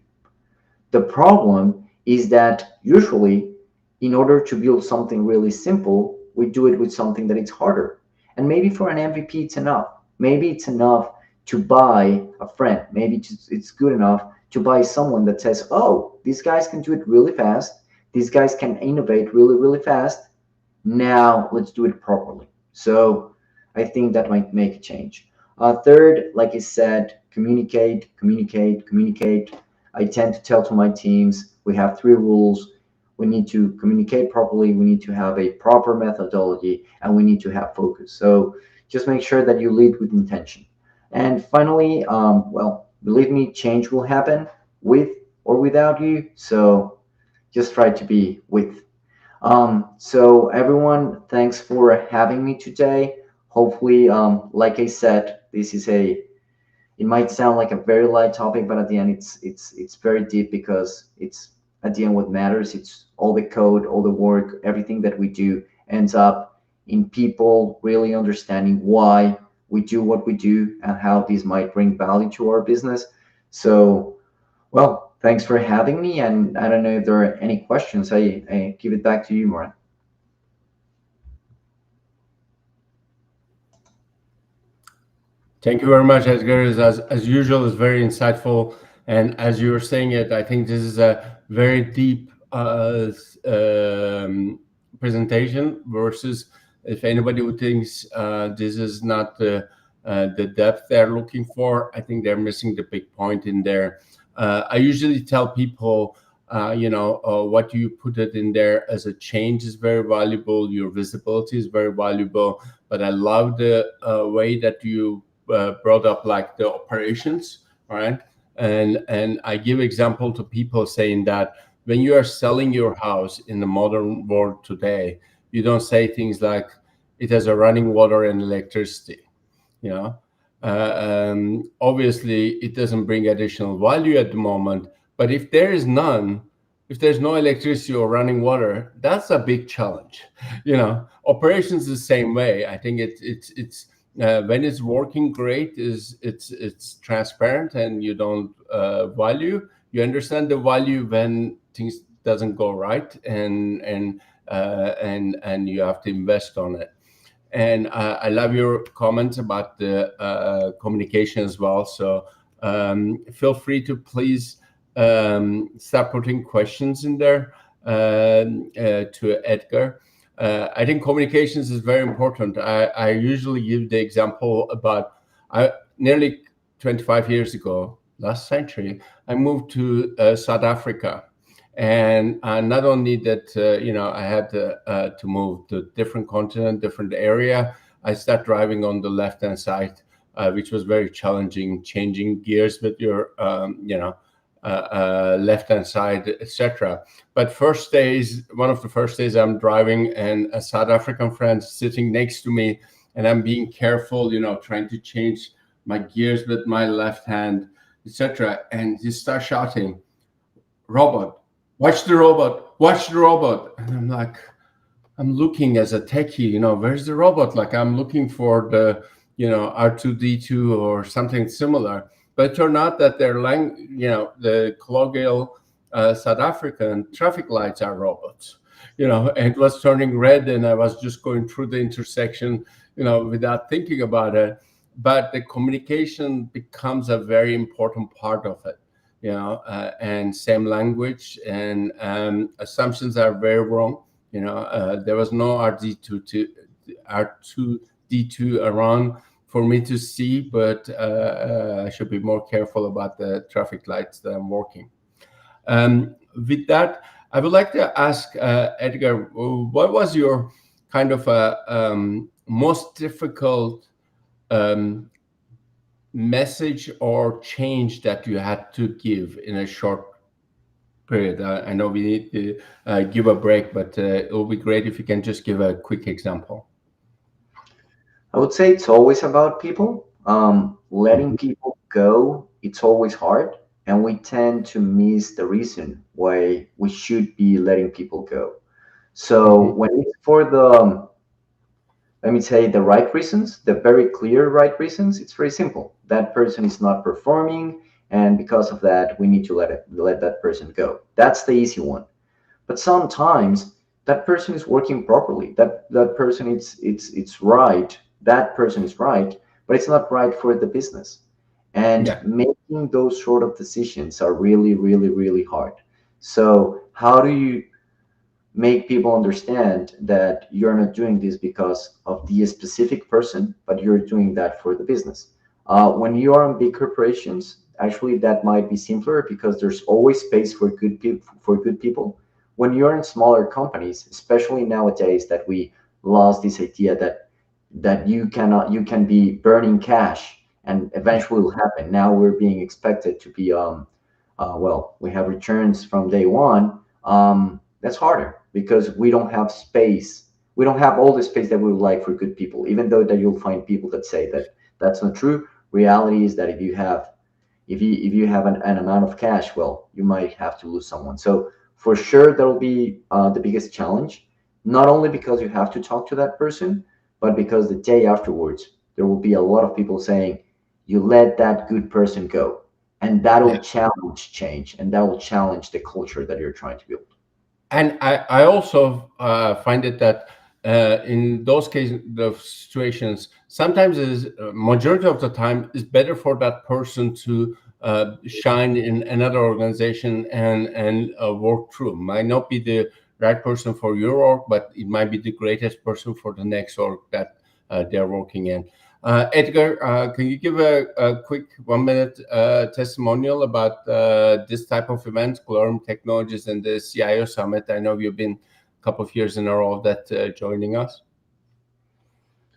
The problem is that usually in order to build something really simple, we do it with something that it's harder. And maybe for an MVP, it's enough. Maybe it's enough to buy a friend. Maybe it's good enough to buy someone that says, oh, these guys can do it really fast. These guys can innovate really, really fast. Now let's do it properly. So I think that might make a change. Third, like I said, communicate. I tend to tell to my teams, we have 3 rules. we need to communicate properly, we need to have a proper methodology, and we need to have focus. So just make sure that you lead with intention. And finally, well, believe me, change will happen with or without you. So just try to be with. So everyone, thanks for having me today. Hopefully, like I said, this is it might sound like a very light topic, but at the end, it's very deep, because it's at the end what matters. It's all the code, all the work, everything that we do ends up in people really understanding why we do what we do and how this might bring value to our business. So, well, thanks for having me. And I don't know if there are any questions. I give it back to you, Moran. Thank you very much, Edgar. As usual, it's very insightful. And as you were saying it, I think this is a very deep presentation, versus if anybody who thinks this is not the depth they're looking for, I think they're missing the big point in there. I usually tell people, what you put it in there as a change is very valuable. Your visibility is very valuable. But I love the way that you brought up like the operations, right? And I give example to people saying that when you are selling your house in the modern world today, you don't say things like it has a running water and electricity. Obviously it doesn't bring additional value at the moment, but if there is none, if there's no electricity or running water, that's a big challenge. Operations the same way. I think it's when it's working great, it's transparent, and you don't value. You understand the value when things doesn't go right, and you have to invest on it. And I love your comments about the communication as well. So feel free to please start putting questions in there to Edgar. I think communications is very important. I usually give the example about nearly 25 years ago, last century, I moved to South Africa. And not only that, I had to move to a different continent, different area. I started driving on the left-hand side, which was very challenging, changing gears with your, left-hand side, etc. But one of the first days I'm driving, and a South African friend sitting next to me, and I'm being careful, trying to change my gears with my left hand, etc. And he starts shouting, "Robot, watch the robot, watch the robot." And I'm like, I'm looking as a techie, where's the robot? Like I'm looking for the, R2D2 or something similar. But it turned out that the colloquial South African traffic lights are robots, and it was turning red, and I was just going through the intersection, without thinking about it. But the communication becomes a very important part of it, and same language, and assumptions are very wrong. There was no R2D2 around for me to see, but I should be more careful about the traffic lights that I'm working. With that, I would like to ask Edgar, what was your kind of most difficult message or change that you had to give in a short period? I know we need to give a break, but it will be great if you can just give a quick example. I would say it's always about people. Letting people go, it's always hard, and we tend to miss the reason why we should be letting people go. So when it's for the, let me say, the right reasons, the very clear right reasons, it's very simple. That person is not performing, and because of that, we need to let that person go. That's the easy one. But sometimes that person is working properly. That person it's right. That person is right, but it's not right for the business. And making those sort of decisions are really, really, really hard. So how do you make people understand that you're not doing this because of the specific person, but you're doing that for the business? When you are in big corporations, actually that might be simpler, because there's always space for good people. when you're in smaller companies, especially nowadays that we lost this idea that you can be burning cash and eventually will happen. Now we're being expected to be well, we have returns from day one. That's harder because we don't have space. We don't have all the space that we would like for good people, even though that you'll find people that say that that's not true. Reality is that if you have an amount of cash, well, you might have to lose someone. So for sure, that'll be the biggest challenge, not only because you have to talk to that person, but because the day afterwards, there will be a lot of people saying, you let that good person go. And that'll challenge change, and that will challenge the culture that you're trying to build. And I also find it that in those cases of situations, sometimes is majority of the time is better for that person to shine in another organization and work through. Might not be the right person for your org, but it might be the greatest person for the next org that they're working in. Edgar, can you give a quick 1 minute testimonial about this type of event, Glorium Technologies and the CIO Summit? I know you've been a couple of years in a row that joining us.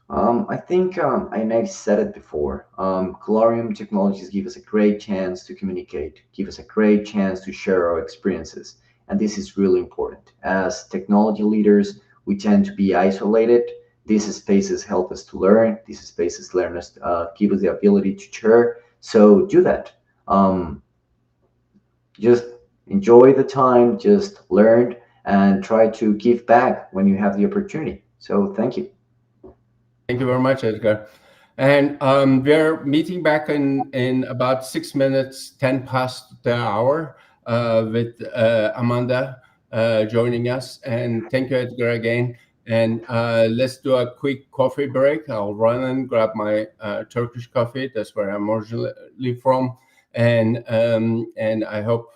I think I said it before. Glorium Technologies give us a great chance to communicate, give us a great chance to share our experiences. And this is really important. As technology leaders, we tend to be isolated. These spaces help us to learn. These spaces give us the ability to share. So do that. Just enjoy the time, just learn, and try to give back when you have the opportunity. So thank you. Thank you very much, Edgar. And we're meeting back in about 6 minutes, 10 past the hour, with Amanda joining us. And thank you, Edgar, again. And let's do a quick coffee break. I'll run and grab my Turkish coffee. That's where I'm originally from. And I hope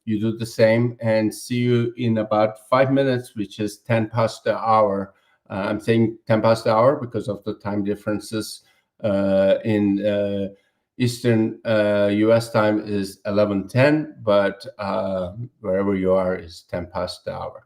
you do the same. And see you in about 5 minutes, which is 10 past the hour. I'm saying 10 past the hour because of the time differences. In Eastern US time is 11:10, but wherever you are is 10 past the hour.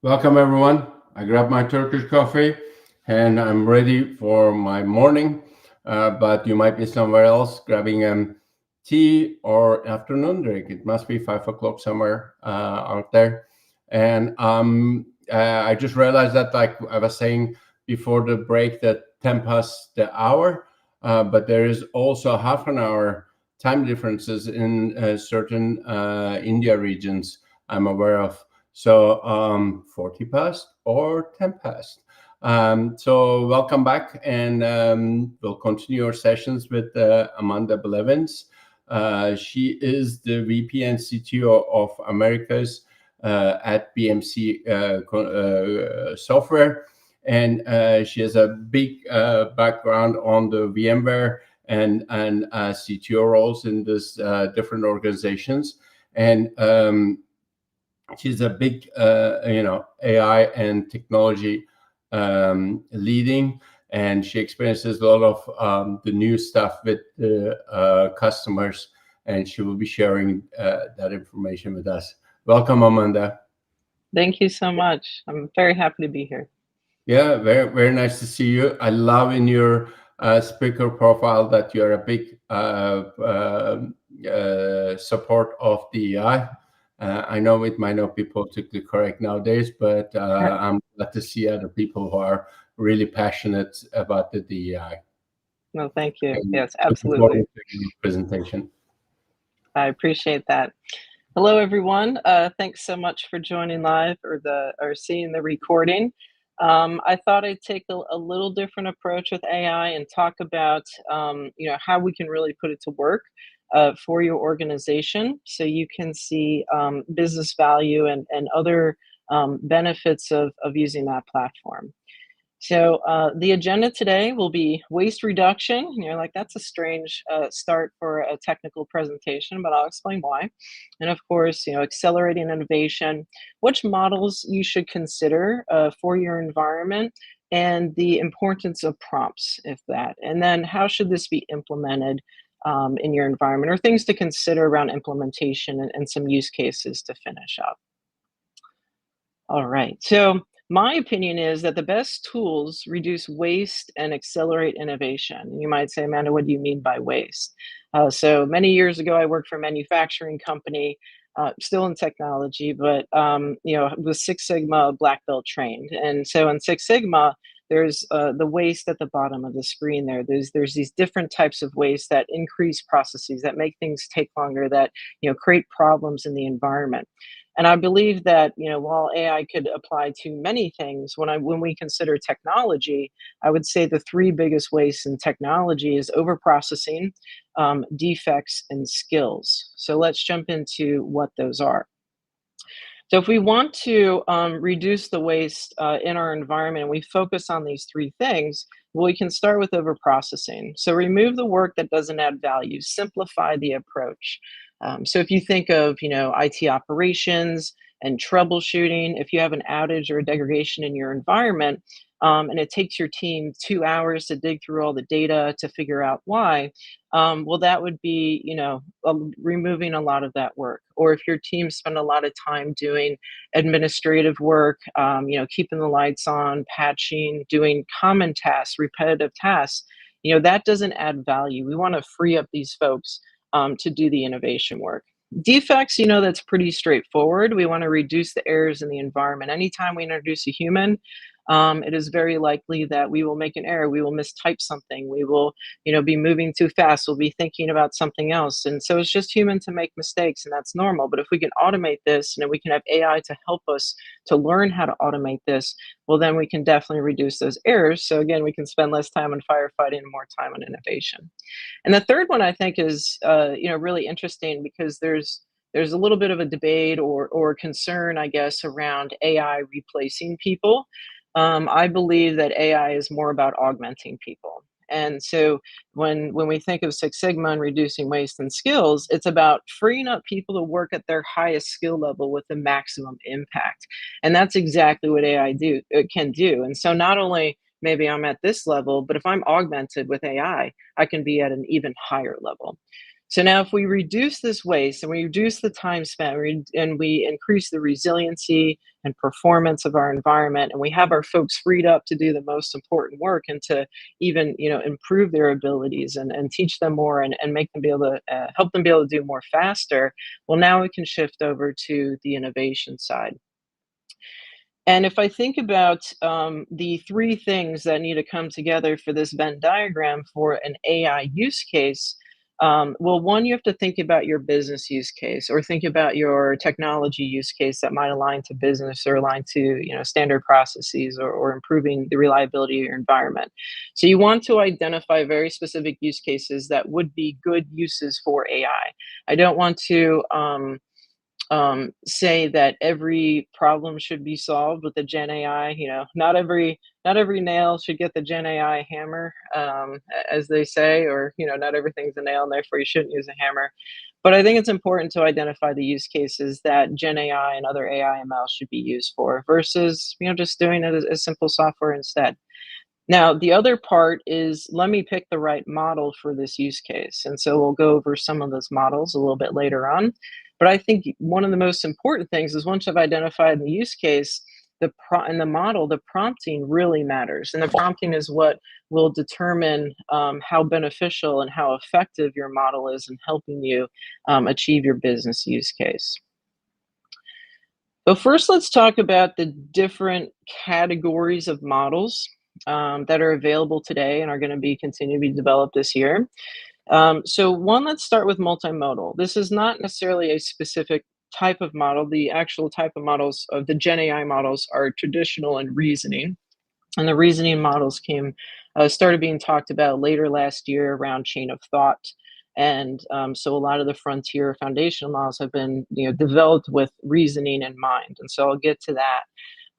Welcome, everyone. I grabbed my Turkish coffee and I'm ready for my morning, but you might be somewhere else grabbing tea or afternoon drink. It must be 5 o'clock somewhere out there. And I just realized that, like I was saying before the break, that 10 past the hour, but there is also half an hour time differences in certain India regions I'm aware of. So 40 past or 10 past. So welcome back, and we'll continue our sessions with Amanda Blevins. She is the VP and CTO of Americas at BMC Software, and she has a big background on the VMware and CTO roles in this different organizations. And she's a big, AI and technology leading, and she experiences a lot of the new stuff with the customers, and she will be sharing that information with us. Welcome, Amanda. Thank you so much. I'm very happy to be here. Yeah, very, very nice to see you. I love in your speaker profile that you're a big support of DEI. I know it might not be politically correct nowadays, but I'm glad to see other people who are really passionate about the DEI. No, thank you. And yes, absolutely. Presentation. I appreciate that. Hello, everyone. Thanks so much for joining live or seeing the recording. I thought I'd take a little different approach with AI and talk about how we can really put it to work for your organization, so you can see business value and other benefits of using that platform. So the agenda today will be waste reduction. You're like, that's a strange start for a technical presentation, but I'll explain why. And of course, accelerating innovation, which models you should consider for your environment, and the importance of prompts, if that. And then how should this be implemented in your environment, or things to consider around implementation, and some use cases to finish up. All right. So my opinion is that the best tools reduce waste and accelerate innovation. You might say, Amanda, what do you mean by waste? So many years ago, I worked for a manufacturing company, still in technology, but was Six Sigma black belt trained. And so in Six Sigma, there's the waste at the bottom of the screen there. There's these different types of waste that increase processes, that make things take longer, that create problems in the environment. And I believe that while AI could apply to many things, when we consider technology, I would say the three biggest wastes in technology is overprocessing, defects, and skills. So let's jump into what those are. So if we want to reduce the waste in our environment, and we focus on these three things, well, we can start with overprocessing. So remove the work that doesn't add value, simplify the approach. So if you think of, IT operations and troubleshooting, if you have an outage or a degradation in your environment, and it takes your team 2 hours to dig through all the data to figure out why, well, that would be, removing a lot of that work. Or if your team spend a lot of time doing administrative work, keeping the lights on, patching, doing common tasks, repetitive tasks, that doesn't add value. We want to free up these folks to do the innovation work. Defects, that's pretty straightforward. We want to reduce the errors in the environment. Anytime we introduce a human, it is very likely that we will make an error. We will mistype something. We will, be moving too fast. We'll be thinking about something else. And so it's just human to make mistakes, and that's normal. But if we can automate this, and we can have AI to help us to learn how to automate this, well, then we can definitely reduce those errors. So again, we can spend less time on firefighting and more time on innovation. And the third one, I think, is really interesting, because there's a little bit of a debate or concern, I guess, around AI replacing people. I believe that AI is more about augmenting people. And so when we think of Six Sigma and reducing waste and skills, it's about freeing up people to work at their highest skill level with the maximum impact. And that's exactly what AI can do. And so not only maybe I'm at this level, but if I'm augmented with AI, I can be at an even higher level. So now if we reduce this waste and we reduce the time spent and we increase the resiliency and performance of our environment, and we have our folks freed up to do the most important work and to even, improve their abilities and teach them more and make them be able to help them be able to do more faster, well, now we can shift over to the innovation side. And if I think about the three things that need to come together for this Venn diagram for an AI use case, well, one, you have to think about your business use case or think about your technology use case that might align to business or align to standard processes or improving the reliability of your environment. So you want to identify very specific use cases that would be good uses for AI. I don't want to say that every problem should be solved with the Gen AI. Not every nail should get the Gen AI hammer, as they say, or not everything's a nail, and therefore you shouldn't use a hammer. But I think it's important to identify the use cases that Gen AI and other AI ML should be used for, versus just doing it as simple software instead. Now, the other part is, let me pick the right model for this use case. And so we'll go over some of those models a little bit later on. But I think one of the most important things is, once I've identified the use case, the model, the prompting really matters. And the prompting is what will determine how beneficial and how effective your model is in helping you achieve your business use case. But first, let's talk about the different categories of models that are available today and are going to continue to be developed this year. So one, let's start with multimodal. This is not necessarily a specific type of model. The actual type of models of the Gen AI models are traditional and reasoning. And the reasoning models started being talked about later last year around chain of thought. And so a lot of the frontier foundational models have been developed with reasoning in mind. And so I'll get to that.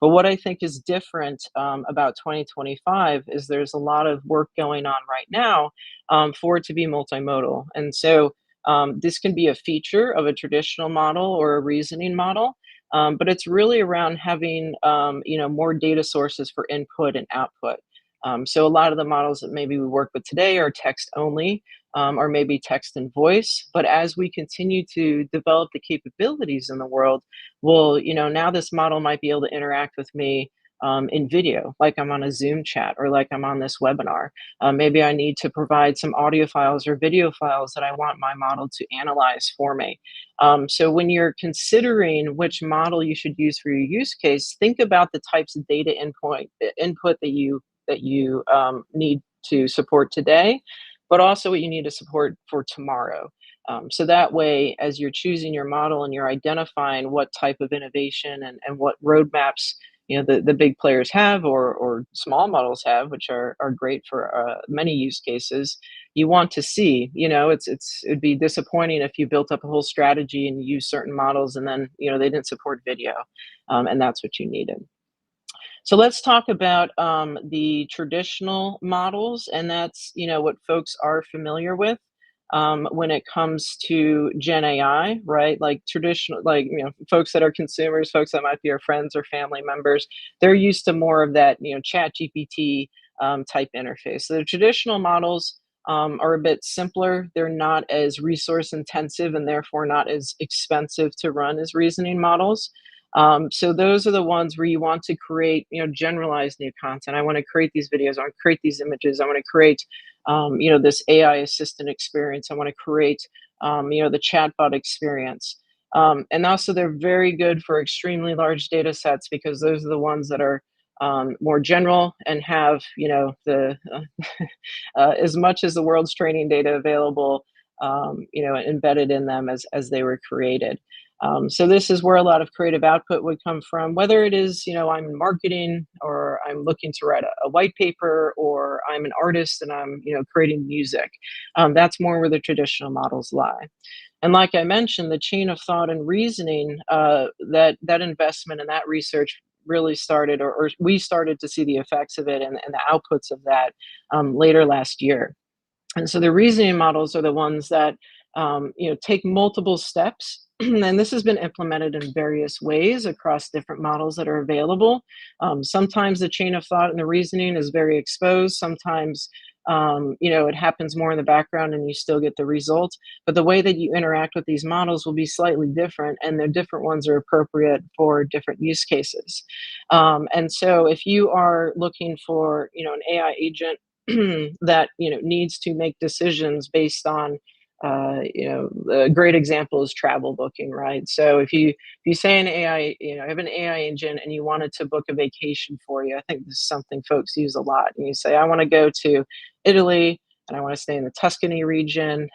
But what I think is different about 2025 is there's a lot of work going on right now for it to be multimodal. And so this can be a feature of a traditional model or a reasoning model, but it's really around having more data sources for input and output. So a lot of the models that maybe we work with today are text only, or maybe text and voice. But as we continue to develop the capabilities in the world, well, now this model might be able to interact with me in video, like I'm on a Zoom chat or like I'm on this webinar. Maybe I need to provide some audio files or video files that I want my model to analyze for me. So when you're considering which model you should use for your use case, think about the types of data input that you need to support today, but also what you need to support for tomorrow. So that way, as you're choosing your model and you're identifying what type of innovation and what roadmaps the big players have or small models have, which are great for many use cases, you want to see. It'd be disappointing if you built up a whole strategy and you use certain models and then they didn't support video, and that's what you needed. So let's talk about the traditional models, and that's what folks are familiar with when it comes to Gen AI, right? Like traditional, folks that are consumers, folks that might be our friends or family members, they're used to more of that Chat GPT type interface. So the traditional models are a bit simpler. They're not as resource intensive and therefore not as expensive to run as reasoning models. So those are the ones where you want to create, generalized new content. I want to create these videos. I want to create these images. I want to create, this AI assistant experience. I want to create, the chatbot experience. And also they're very good for extremely large data sets, because those are the ones that are more general and have, the as much as the world's training data available, embedded in them as they were created. So this is where a lot of creative output would come from, whether it is, I'm in marketing, or I'm looking to write a white paper, or I'm an artist and I'm, creating music. That's more where the traditional models lie. And like I mentioned, the chain of thought and reasoning, that investment and that research really started, or we started to see the effects of it and the outputs of that later last year. And so the reasoning models are the ones that take multiple steps. And this has been implemented in various ways across different models that are available. Sometimes the chain of thought and the reasoning is very exposed. Sometimes it happens more in the background and you still get the results. But the way that you interact with these models will be slightly different, and the different ones are appropriate for different use cases. And so if you are looking for, an AI agent that, needs to make decisions based on, a great example is travel booking, right? So if you say an AI, I have an AI engine and you wanted to book a vacation for you, I think this is something folks use a lot. And you say, I want to go to Italy and I want to stay in the Tuscany region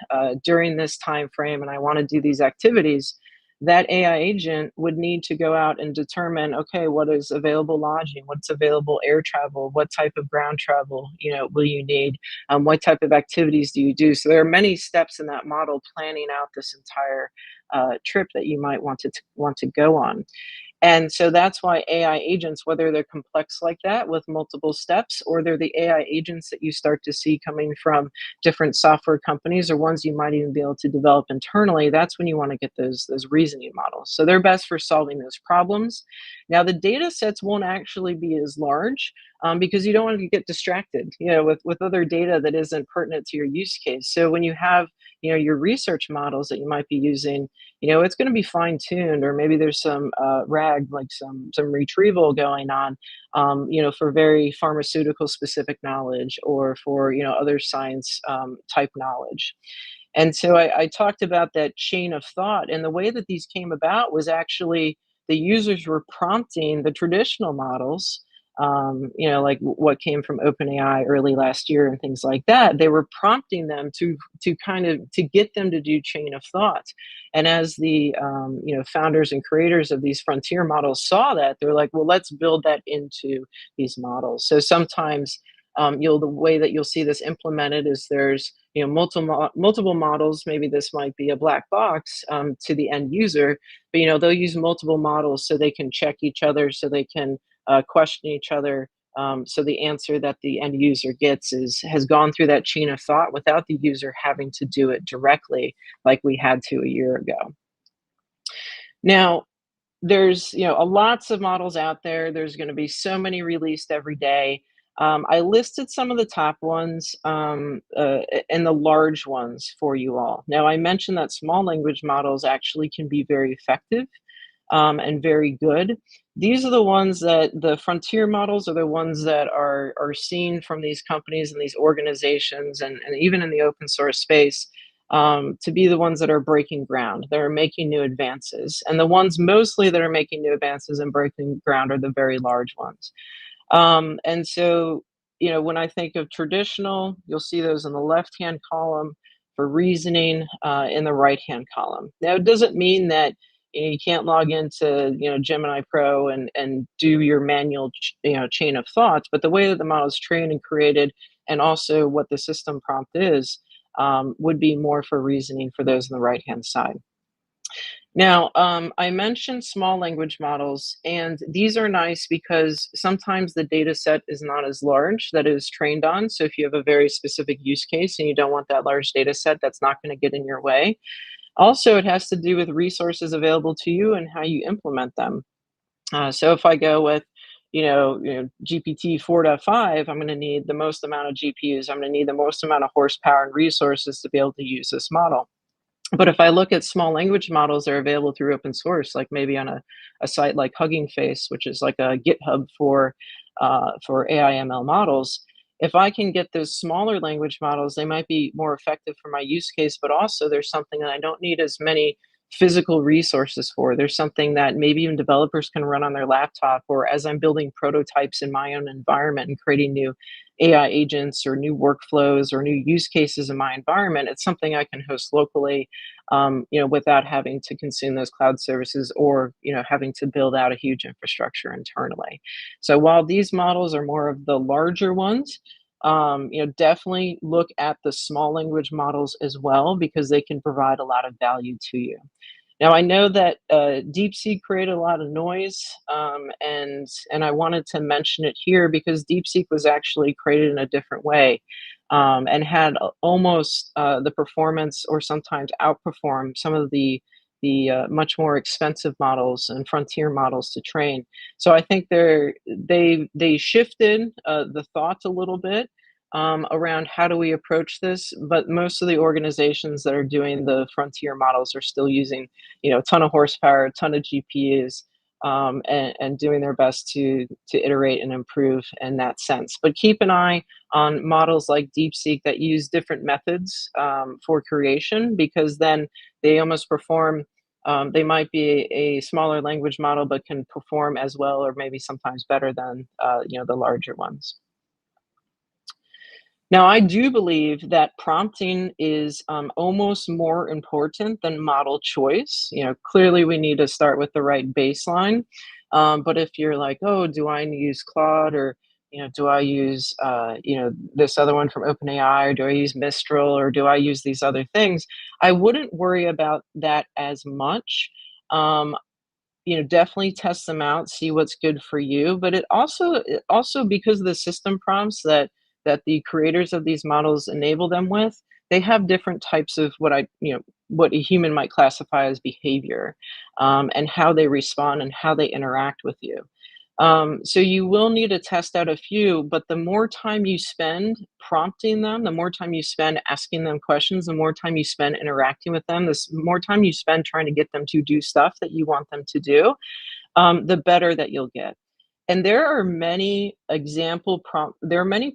during this time frame, and I want to do these activities. That AI agent would need to go out and determine, okay, what is available lodging, what's available air travel, what type of ground travel, will you need, what type of activities do you do? So there are many steps in that model planning out this entire trip that you might want to go on. And so that's why AI agents, whether they're complex like that with multiple steps, or they're the AI agents that you start to see coming from different software companies or ones you might even be able to develop internally, that's when you want to get those reasoning models. So they're best for solving those problems. Now, the data sets won't actually be as large because you don't want to get distracted, with other data that isn't pertinent to your use case. So when you have, your research models that you might be using, it's going to be fine tuned, or maybe there's some RAG, like some retrieval going on, for very pharmaceutical specific knowledge, or for, other science type knowledge. And so I talked about that chain of thought, and the way that these came about was actually the users were prompting the traditional models, like what came from OpenAI early last year and things like that. They were prompting them to kind of to get them to do chain of thought. And as the founders and creators of these frontier models saw that, they're like, well, let's build that into these models. So sometimes the way that you'll see this implemented is there's multiple models. Maybe this might be a black box to the end user, but they'll use multiple models so they can check each other, so they can question each other. So the answer that the end user gets has gone through that chain of thought without the user having to do it directly like we had to a year ago. Now, there's lots of models out there. There's going to be so many released every day. I listed some of the top ones and the large ones for you all. Now, I mentioned that small language models actually can be very effective and very good. These are the ones that the frontier models are the ones that are seen from these companies and these organizations, and even in the open source space, to be the ones that are breaking ground. They're making new advances. And the ones mostly that are making new advances and breaking ground are the very large ones. And so, when I think of traditional, you'll see those in the left-hand column, for reasoning in the right-hand column. Now, it doesn't mean that you can't log into Gemini Pro and do your manual chain of thoughts, but the way that the model is trained and created, and also what the system prompt is, would be more for reasoning for those on the right-hand side. Now, I mentioned small language models, and these are nice because sometimes the data set is not as large that it is trained on. So if you have a very specific use case and you don't want that large data set, that's not going to get in your way. Also, it has to do with resources available to you and how you implement them. So if I go with, GPT 4.5, I'm going to need the most amount of GPUs. I'm going to need the most amount of horsepower and resources to be able to use this model. But if I look at small language models that are available through open source, like maybe on a site like Hugging Face, which is like a GitHub for AI ML models, if I can get those smaller language models, they might be more effective for my use case, but also there's something that I don't need as many physical resources for. There's something that maybe even developers can run on their laptop, or as I'm building prototypes in my own environment and creating new AI agents or new workflows or new use cases in my environment, it's something I can host locally, without having to consume those cloud services, or, having to build out a huge infrastructure internally. So while these models are more of the larger ones, definitely look at the small language models as well, because they can provide a lot of value to you. Now, I know that DeepSeek created a lot of noise, and I wanted to mention it here because DeepSeek was actually created in a different way, and had almost the performance, or sometimes outperform some of the much more expensive models and frontier models to train. So I think they shifted the thought a little bit. around how do we approach this, but most of the organizations that are doing the frontier models are still using, a ton of horsepower, a ton of GPUs, and doing their best to iterate and improve in that sense. But keep an eye on models like DeepSeek that use different methods for creation, because then they almost perform. They might be a smaller language model, but can perform as well, or maybe sometimes better than the larger ones. Now, I do believe that prompting is almost more important than model choice. Clearly we need to start with the right baseline. But if you're like, oh, do I use Claude, or do I use this other one from OpenAI, or do I use Mistral, or do I use these other things? I wouldn't worry about that as much. Definitely test them out, see what's good for you. But it also because of the system prompts that the creators of these models enable them with, they have different types of what a human might classify as behavior, and how they respond and how they interact with you. So you will need to test out a few, but the more time you spend prompting them, the more time you spend asking them questions, the more time you spend interacting with them, the more time you spend trying to get them to do stuff that you want them to do, the better that you'll get. And there are many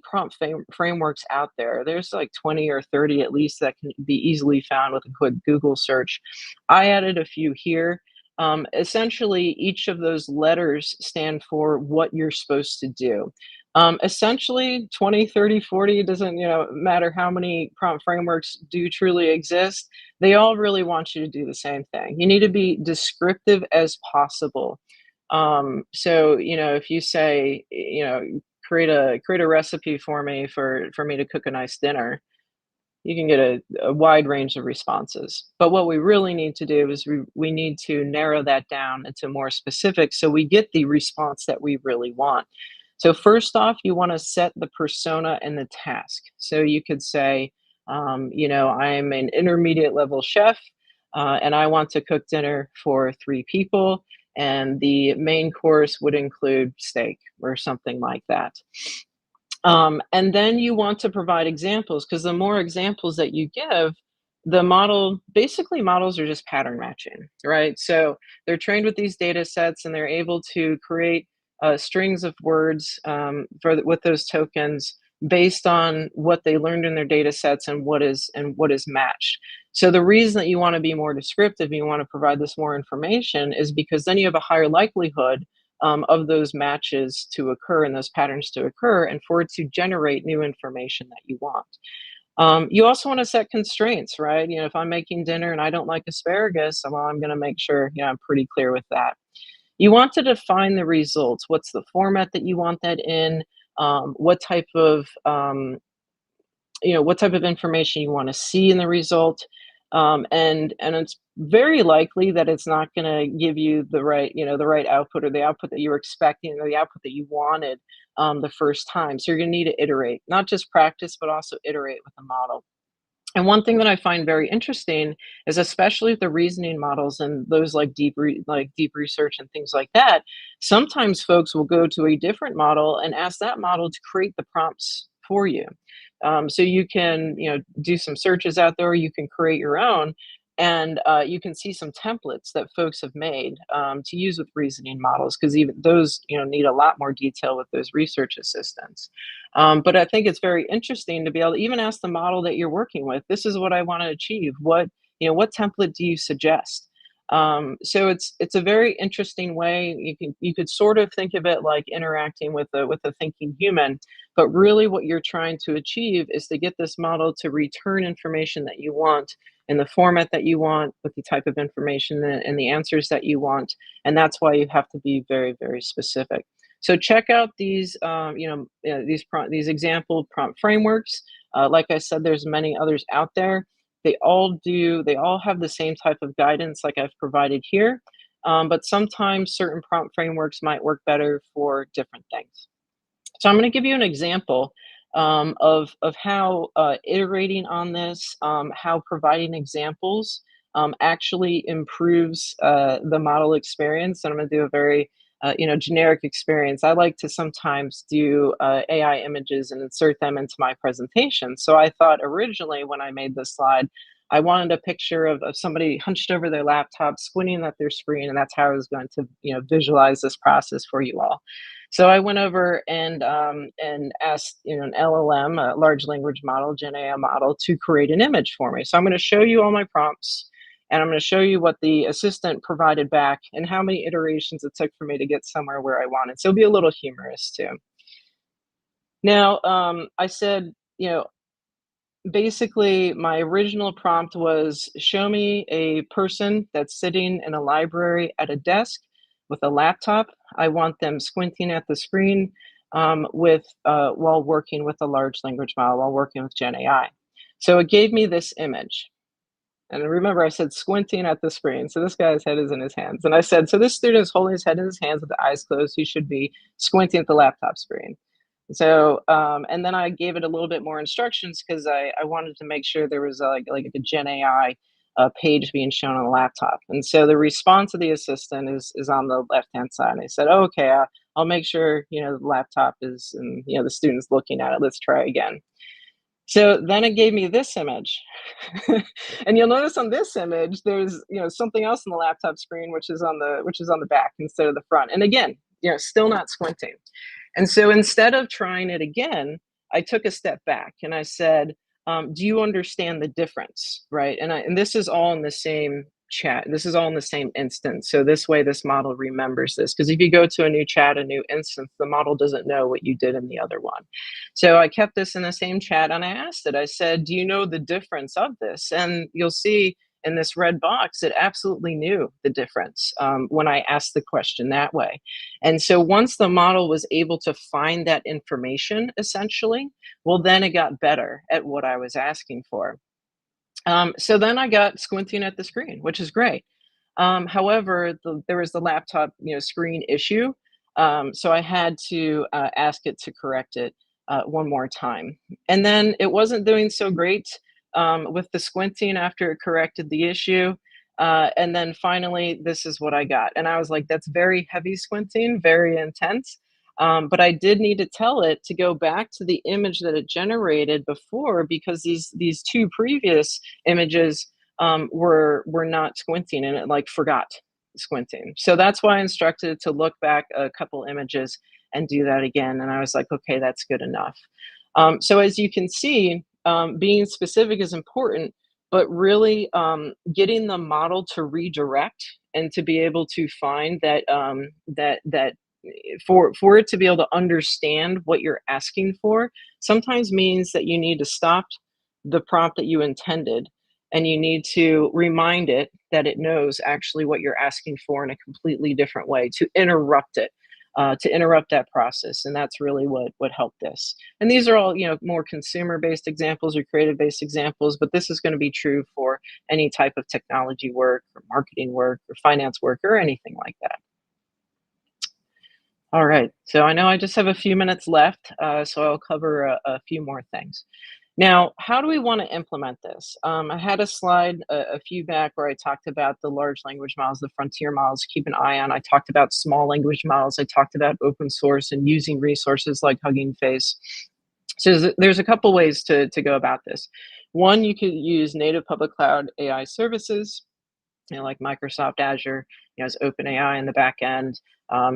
prompt frameworks out there. There's like 20 or 30 at least that can be easily found with a quick Google search. I added a few here. Essentially, each of those letters stand for what you're supposed to do. Essentially, 20, 30, 40, it doesn't matter how many prompt frameworks do truly exist. They all really want you to do the same thing. You need to be descriptive as possible. So if you say, create a recipe for me to cook a nice dinner, you can get a wide range of responses. But what we really need to do is we need to narrow that down into more specific, so we get the response that we really want. So first off, you want to set the persona and the task. So you could say, I'm an intermediate level chef, and I want to cook dinner for 3 people. And the main course would include steak or something like that. And then you want to provide examples, because the more examples that you give, models are just pattern matching, right? So they're trained with these data sets, and they're able to create strings of words with those tokens based on what they learned in their data sets and what is matched. So the reason that you want to be more descriptive, you want to provide this more information, is because then you have a higher likelihood of those matches to occur and those patterns to occur, and for it to generate new information that you want. You also want to set constraints, right? If I'm making dinner and I don't like asparagus, well, I'm going to make sure I'm pretty clear with that. You want to define the results. What's the format that you want that in? What type of information you want to see in the result, and it's very likely that it's not going to give you the right output, or the output that you were expecting, or the output that you wanted the first time. So you're going to need to iterate, not just practice, but also iterate with the model. And one thing that I find very interesting is, especially with the reasoning models and those like deep research and things like that, sometimes folks will go to a different model and ask that model to create the prompts for you. So you can do some searches out there, or you can create your own, and you can see some templates that folks have made to use with reasoning models, because even those need a lot more detail with those research assistants. But I think it's very interesting to be able to even ask the model that you're working with, this is what I want to achieve. What template do you suggest? So it's a very interesting way. You could sort of think of it like interacting with a thinking human, but really what you're trying to achieve is to get this model to return information that you want in the format that you want, with the type of information and the answers that you want. And that's why you have to be very, very specific. So check out these these example prompt frameworks. Like I said, there's many others out there. They all have the same type of guidance like I've provided here, but sometimes certain prompt frameworks might work better for different things. So I'm going to give you an example of how iterating on this, how providing examples actually improves the model experience. And I'm going to do a very generic experience, I like to sometimes do AI images and insert them into my presentation. So I thought originally when I made this slide, I wanted a picture of somebody hunched over their laptop, squinting at their screen, and that's how I was going to, visualize this process for you all. So I went over and asked, an LLM, a large language model, Gen AI model, to create an image for me. So I'm going to show you all my prompts, and I'm going to show you what the assistant provided back and how many iterations it took for me to get somewhere where I wanted. So it'll be a little humorous too. Now, I said, basically my original prompt was, show me a person that's sitting in a library at a desk with a laptop. I want them squinting at the screen while working with a large language model, while working with Gen AI. So it gave me this image. And remember, I said squinting at the screen. So this guy's head is in his hands. And I said, so this student is holding his head in his hands with the eyes closed. He should be squinting at the laptop screen. So, and then I gave it a little bit more instructions because I wanted to make sure there was like a Gen AI page being shown on the laptop. And so the response of the assistant is on the left-hand side. And I said, oh, okay, I'll make sure, the laptop is, and, the student's looking at it. Let's try again. So then it gave me this image. And you'll notice on this image, there's, something else on the laptop screen, which is on the back instead of the front. And again, still not squinting. And so instead of trying it again, I took a step back and I said, do you understand the difference, right? And this is all in the same chat. This is all in the same instance. So this way, this model remembers this. Because if you go to a new chat, a new instance, the model doesn't know what you did in the other one. So I kept this in the same chat and I asked it, I said, do you know the difference of this? And you'll see in this red box, it absolutely knew the difference when I asked the question that way. And so once the model was able to find that information, essentially, well, then it got better at what I was asking for. So then I got squinting at the screen, which is great. However, there was the laptop screen issue. So I had to ask it to correct it one more time. And then it wasn't doing so great with the squinting after it corrected the issue. And then finally, this is what I got. And I was like, that's very heavy squinting, very intense. But I did need to tell it to go back to the image that it generated before, because these two previous images were not squinting, and it forgot squinting. So that's why I instructed it to look back a couple images and do that again. And I was like, okay, that's good enough. So as you can see, being specific is important, but really getting the model to redirect and to be able to find that for it to be able to understand what you're asking for sometimes means that you need to stop the prompt that you intended, and you need to remind it that it knows actually what you're asking for in a completely different way, to interrupt it, to interrupt that process. And that's really what helped this. And these are all more consumer-based examples or creative-based examples, but this is going to be true for any type of technology work or marketing work or finance work or anything like that. All right, so I know I just have a few minutes left, so I'll cover a few more things. Now, how do we want to implement this? I had a slide a few back where I talked about the large language models, the frontier models, keep an eye on. I talked about small language models. I talked about open source and using resources like Hugging Face. So there's a couple ways to go about this. One, you could use native public cloud AI services, like Microsoft Azure, has OpenAI in the back end.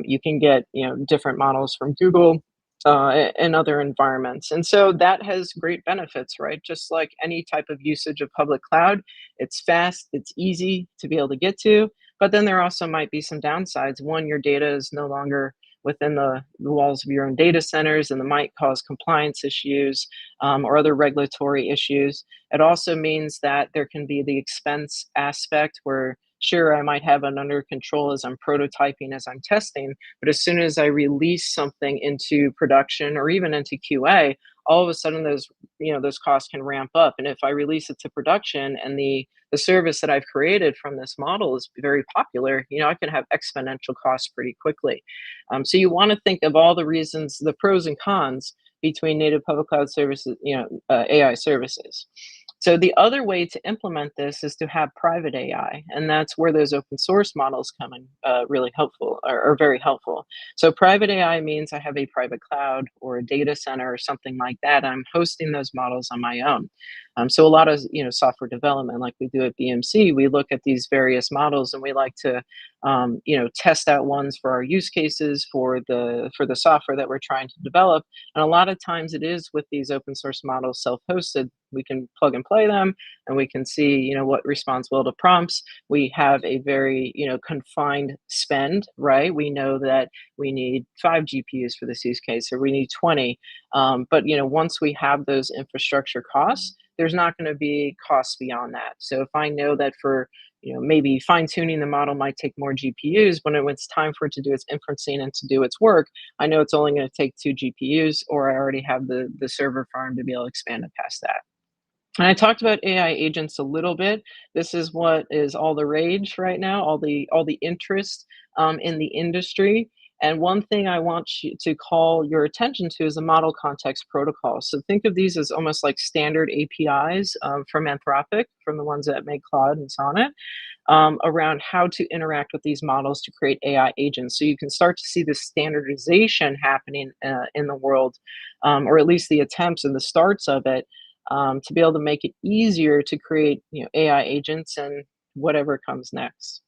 You can get different models from Google and other environments. And so that has great benefits, right? Just like any type of usage of public cloud, it's fast, it's easy to be able to get to, but then there also might be some downsides. One, your data is no longer within the walls of your own data centers, and it might cause compliance issues or other regulatory issues. It also means that there can be the expense aspect where, sure, I might have it under control as I'm prototyping, as I'm testing, but as soon as I release something into production or even into QA, all of a sudden those costs can ramp up. And if I release it to production and the service that I've created from this model is very popular, I can have exponential costs pretty quickly. So you want to think of all the reasons, the pros and cons between native public cloud services, AI services. So the other way to implement this is to have private AI, and that's where those open source models come in really helpful, or very helpful. So private AI means I have a private cloud or a data center or something like that. I'm hosting those models on my own. So a lot of software development, like we do at BMC, we look at these various models and we like to test out ones for our use cases for the software that we're trying to develop. And a lot of times it is with these open source models self-hosted. We can plug and play them and we can see what responds well to prompts. We have a very confined spend, right? We know that we need 5 GPUs for this use case, or we need 20. But once we have those infrastructure costs, there's not going to be costs beyond that. So if I know that for maybe fine-tuning the model might take more GPUs, but when it's time for it to do its inferencing and to do its work, I know it's only going to take 2 GPUs, or I already have the server farm to be able to expand it past that. And I talked about AI agents a little bit. This is what is all the rage right now, all the interest in the industry. And one thing I want you to call your attention to is the model context protocol. So think of these as almost like standard APIs from Anthropic, from the ones that make Claude and Sonnet, around how to interact with these models to create AI agents. So you can start to see the standardization happening in the world, or at least the attempts and the starts of it, to be able to make it easier to create AI agents and whatever comes next.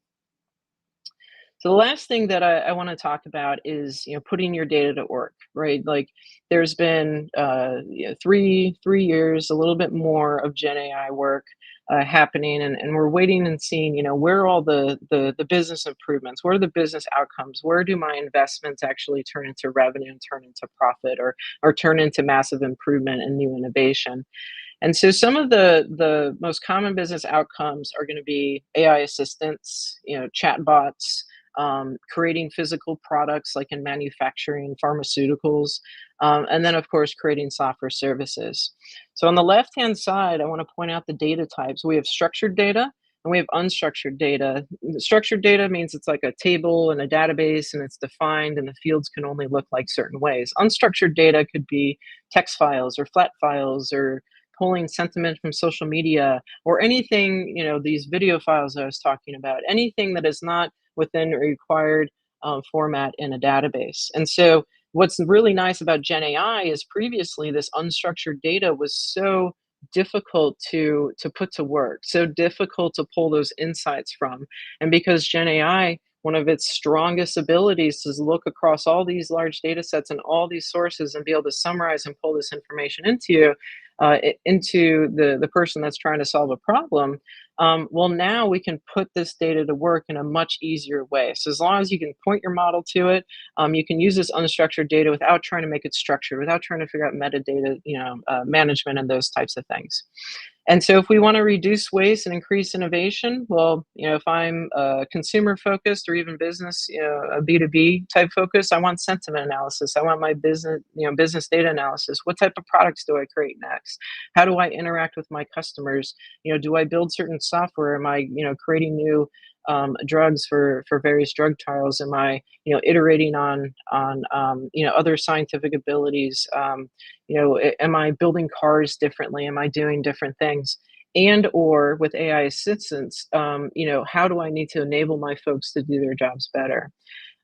So the last thing that I want to talk about is putting your data to work, right? Like there's been 3 years, a little bit more of Gen AI work happening, and we're waiting and seeing where are all the business improvements, what are the business outcomes, where do my investments actually turn into revenue and turn into profit, or turn into massive improvement and new innovation. And so some of the most common business outcomes are going to be AI assistants, chatbots, creating physical products like in manufacturing, pharmaceuticals, and then of course creating software services. So on the left-hand side, I want to point out the data types. We have structured data and we have unstructured data. Structured data means it's like a table and a database, and it's defined and the fields can only look like certain ways. Unstructured data could be text files or flat files, or pulling sentiment from social media, or anything, these video files I was talking about, anything that is not within a required format in a database. And so what's really nice about Gen AI is previously this unstructured data was so difficult to put to work, so difficult to pull those insights from. And because Gen AI, one of its strongest abilities is look across all these large data sets and all these sources and be able to summarize and pull this information into the person that's trying to solve a problem. Well, now we can put this data to work in a much easier way. So as long as you can point your model to it, you can use this unstructured data without trying to make it structured, without trying to figure out metadata, management and those types of things. And so if we want to reduce waste and increase innovation, well, if I'm consumer focused or even business, a B2B type focus, I want sentiment analysis. I want my business, business data analysis. What type of products do I create next? How do I interact with my customers? Do I build certain software? Am I, creating new drugs for various drug trials? Am I, iterating on other scientific abilities? Am I building cars differently? Am I doing different things? And or with AI assistance, how do I need to enable my folks to do their jobs better?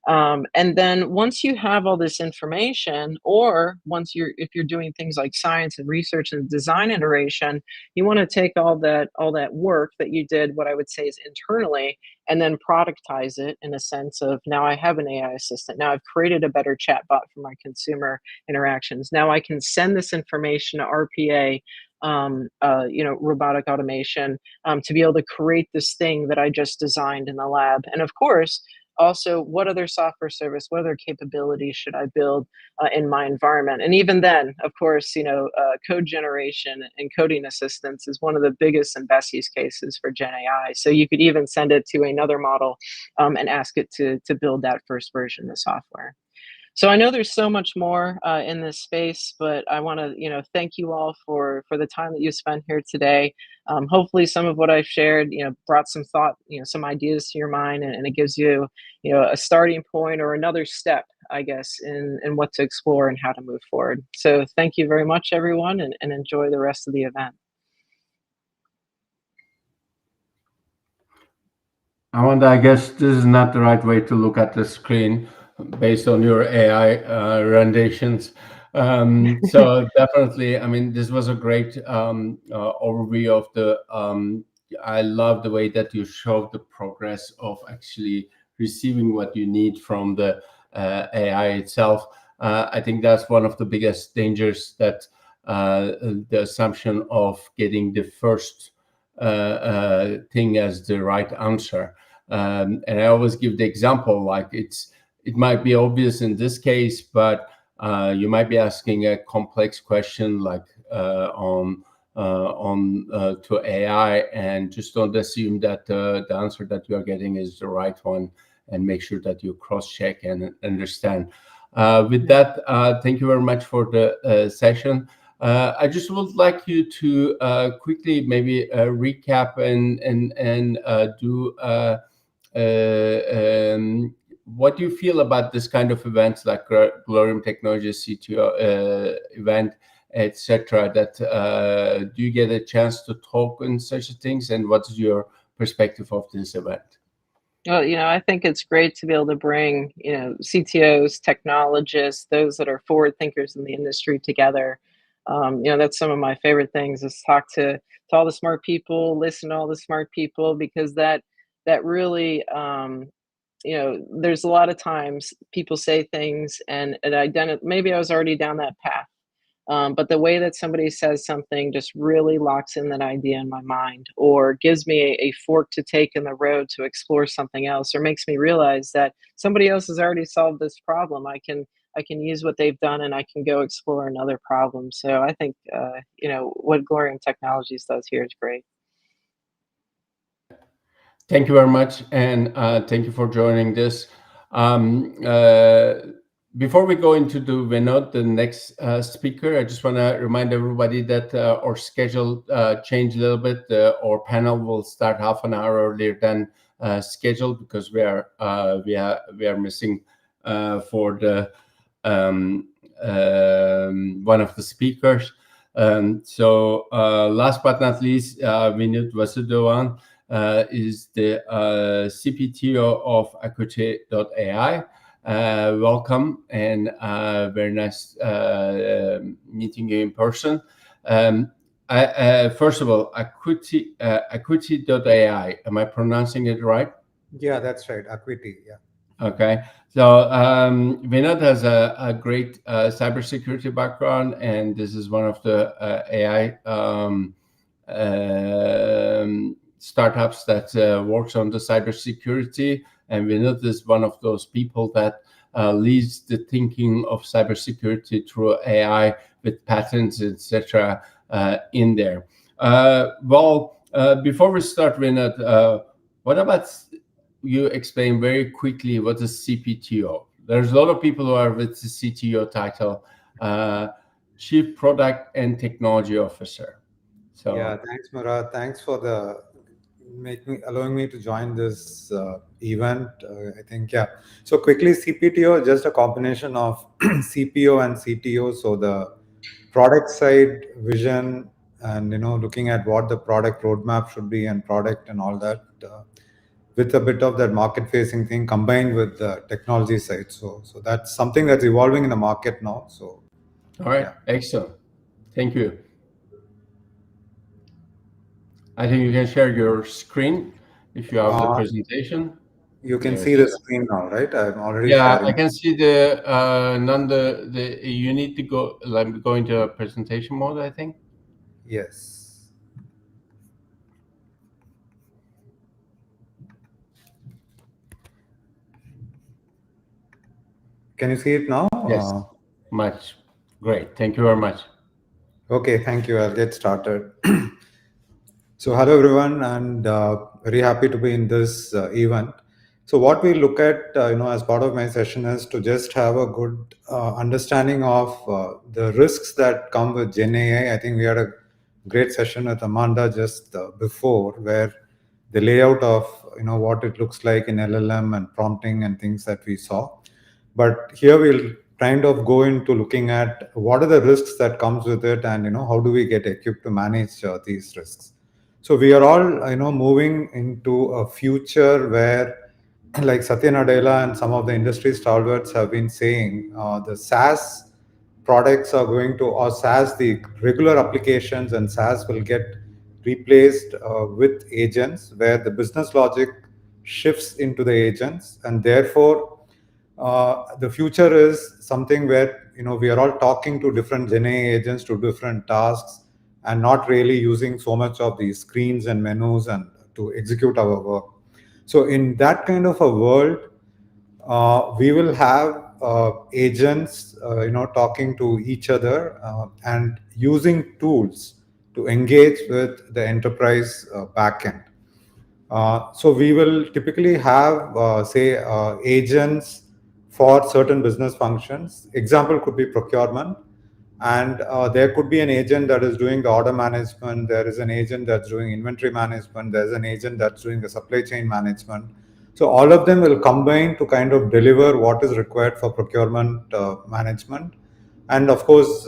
And then once you have all this information, or if you're doing things like science and research and design iteration, you want to take all that work that you did, what I would say is internally, and then productize it in a sense of, now I have an AI assistant. Now I've created a better chatbot for my consumer interactions. Now I can send this information to RPA, robotic automation, to be able to create this thing that I just designed in the lab. And of course, also, what other software service, what other capabilities should I build in my environment? And even then, of course, code generation and coding assistance is one of the biggest and best use cases for Gen AI. So you could even send it to another model and ask it to build that first version of software. So I know there's so much more in this space, but I want to, thank you all for the time that you spent here today. Hopefully, some of what I've shared, brought some thought, some ideas to your mind, and it gives you, a starting point or another step, I guess, in what to explore and how to move forward. So thank you very much, everyone, and enjoy the rest of the event. Amanda, I guess this is not the right way to look at the screen based on your AI renditions. So definitely, I mean, this was a great overview of the. I love the way that you showed the progress of actually receiving what you need from the AI itself. I think that's one of the biggest dangers, that the assumption of getting the first thing as the right answer. And I always give the example, like it might be obvious in this case, but you might be asking a complex question like to AI, and just don't assume that the answer that you are getting is the right one, and make sure that you cross-check and understand. With that, thank you very much for the session. I just would like you to quickly maybe recap and do what do you feel about this kind of events like Glorium Technologies CTO event, etc. That do you get a chance to talk on such things, and what is your perspective of this event? Well, I think it's great to be able to bring, CTOs, technologists, those that are forward thinkers in the industry together. That's some of my favorite things, is talk to all the smart people, listen to all the smart people, because that really, there's a lot of times people say things and maybe I was already down that path. But the way that somebody says something just really locks in that idea in my mind, or gives me a fork to take in the road to explore something else, or makes me realize that somebody else has already solved this problem. I can use what they've done, and I can go explore another problem. So I think what Glorium Technologies does here is great. Thank you very much, and thank you for joining this. Before we go into the Vinod, the next speaker, I just want to remind everybody that our schedule changed a little bit. Our panel will start half an hour earlier than scheduled, because we are missing for the one of the speakers. So last but not least, Vinod Vasudevan is the CPTO of Ackuity.ai. Welcome, and very nice meeting you in person. First of all, Ackuity.ai, am I pronouncing it right? Yeah, that's right. Ackuity, yeah. Okay, so Vinod has a great cybersecurity background, and this is one of the AI startups that works on the cybersecurity. And Vinod is one of those people that leads the thinking of cybersecurity through AI with patents, etc. In there. Before we start, Vinod, what about you explain very quickly what is CPTO? There's a lot of people who are with the CTO title, Chief Product and Technology Officer. So yeah, thanks, Murad. Thanks for allowing me to join this event. I think, yeah. So quickly, CPTO, just a combination of CPO and CTO. So the product side vision, and looking at what the product roadmap should be, and product and all that, with a bit of that market facing thing combined with the technology side. So that's something that's evolving in the market now. So all right, yeah. Excellent. Thank you. I think you can share your screen if you have the presentation. You can see the screen now, right? I'm already sharing. I can see you need to go into a presentation mode, I think. Yes. Can you see it now? Yes. Much. Great. Thank you very much. Okay, thank you. I'll get started. So hello everyone, and very happy to be in this event. So what we look at, as part of my session, is to just have a good understanding of the risks that come with Gen AI. I think we had a great session with Amanda just before, where the layout of what it looks like in LLM and prompting and things that we saw. But here we'll kind of go into looking at what are the risks that comes with it, and how do we get equipped to manage these risks. So we are all, moving into a future where, like Satya Nadella and some of the industry stalwarts have been saying, the SaaS products are going to, or SaaS, the regular applications and SaaS will get replaced with agents, where the business logic shifts into the agents, and therefore the future is something where we are all talking to different Gen AI agents to different tasks, and not really using so much of these screens and menus and to execute our work. So in that kind of a world, we will have agents, talking to each other and using tools to engage with the enterprise backend. So we will typically have, say, agents for certain business functions. Example could be procurement, and there could be an agent that is doing the order management. There is an agent that's doing inventory management. There's an agent that's doing the supply chain management. So all of them will combine to kind of deliver what is required for procurement management. And of course,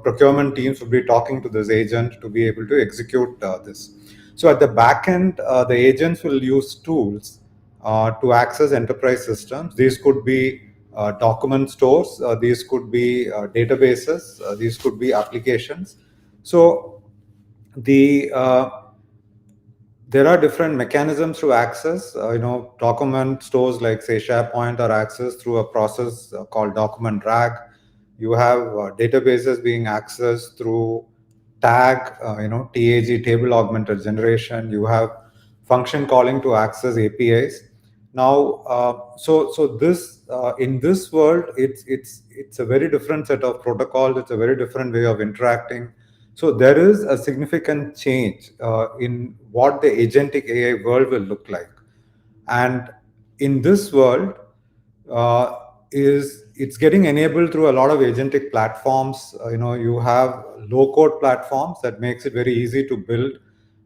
procurement teams will be talking to this agent to be able to execute this. So at the back end, the agents will use tools to access enterprise systems. These could be document stores, these could be databases, these could be applications. So there are different mechanisms to access. Document stores like, say, SharePoint are accessed through a process called document drag. You have databases being accessed through tag, TAG, table augmented generation. You have function calling to access APIs. Now, so this in this world, it's a very different set of protocols. It's a very different way of interacting. So there is a significant change in what the agentic AI world will look like. And in this world, it's getting enabled through a lot of agentic platforms. You have low-code platforms that makes it very easy to build.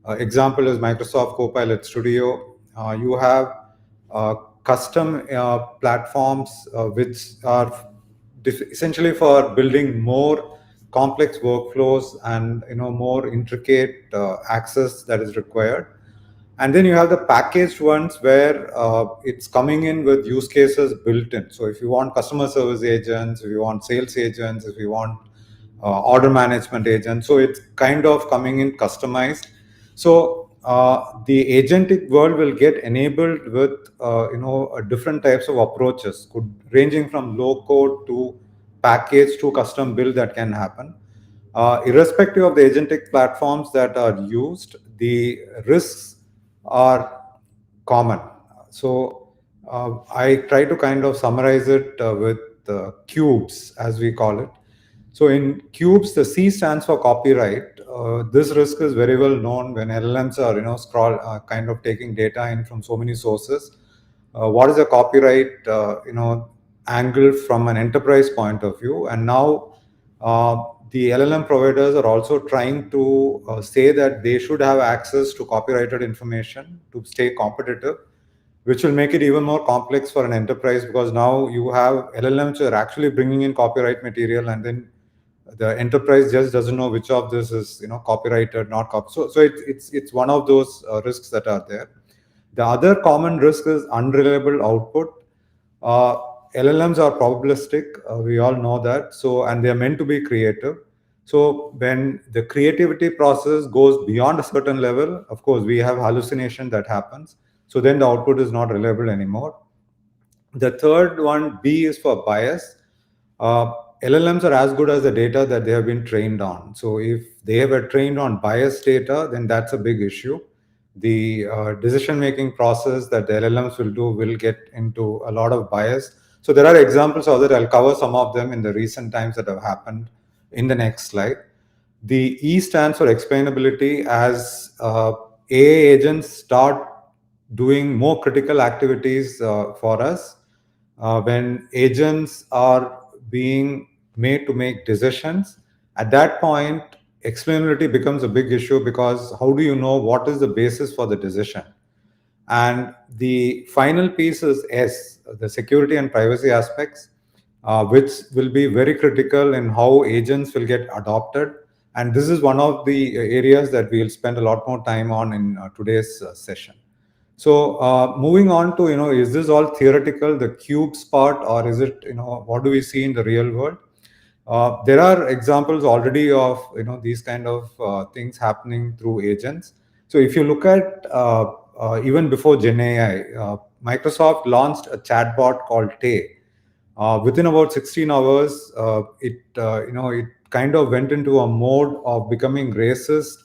Example is Microsoft Copilot Studio. You have custom platforms which are essentially for building more complex workflows and more intricate access that is required. And then you have the packaged ones where it's coming in with use cases built in. So if you want customer service agents, if you want sales agents, if you want order management agents, so it's kind of coming in customized. So the agentic world will get enabled with different types of approaches, ranging from low code to package to custom build that can happen. Irrespective of the agentic platforms that are used, the risks are common. So I try to kind of summarize it with cubes, as we call it. So in cubes, the C stands for copyright. This risk is very well known when LLMs are kind of taking data in from so many sources. What is a copyright angle from an enterprise point of view? And now the LLM providers are also trying to say that they should have access to copyrighted information to stay competitive, which will make it even more complex for an enterprise, because now you have LLMs which are actually bringing in copyright material, and then the enterprise just doesn't know which of this is copyrighted, not copyrighted. So it's one of those risks that are there. The other common risk is unreliable output. LLMs are probabilistic. We all know that. So, and they are meant to be creative. So when the creativity process goes beyond a certain level, of course, we have hallucination that happens. So then the output is not reliable anymore. The third one, B, is for bias. LLMs are as good as the data that they have been trained on. So if they were trained on biased data, then that's a big issue. The decision-making process that the LLMs will do will get into a lot of bias. So there are examples of that. I'll cover some of them in the recent times that have happened in the next slide. The E stands for explainability. As AI agents start doing more critical activities for us, when agents are being made to make decisions, at that point, explainability becomes a big issue, because how do you know what is the basis for the decision? And the final piece is S, the security and privacy aspects, which will be very critical in how agents will get adopted And this is one of the areas that we'll spend a lot more time on in today's session. So moving on to, is this all theoretical, the cubes part, or is it, what do we see in the real world? There are examples already of, these kind of things happening through agents. So if you look at even before GenAI, Microsoft launched a chatbot called Tay. Within about 16 hours, it kind of went into a mode of becoming racist,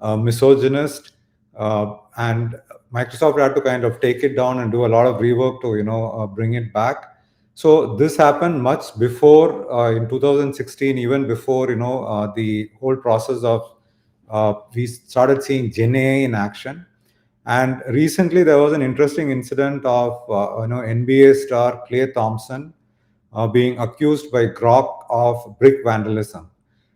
misogynist, and Microsoft had to kind of take it down and do a lot of rework to bring it back. So this happened much before in 2016, even before the whole process of we started seeing GenAI in action. And recently there was an interesting incident of NBA star Klay Thompson being accused by Grok of brick vandalism.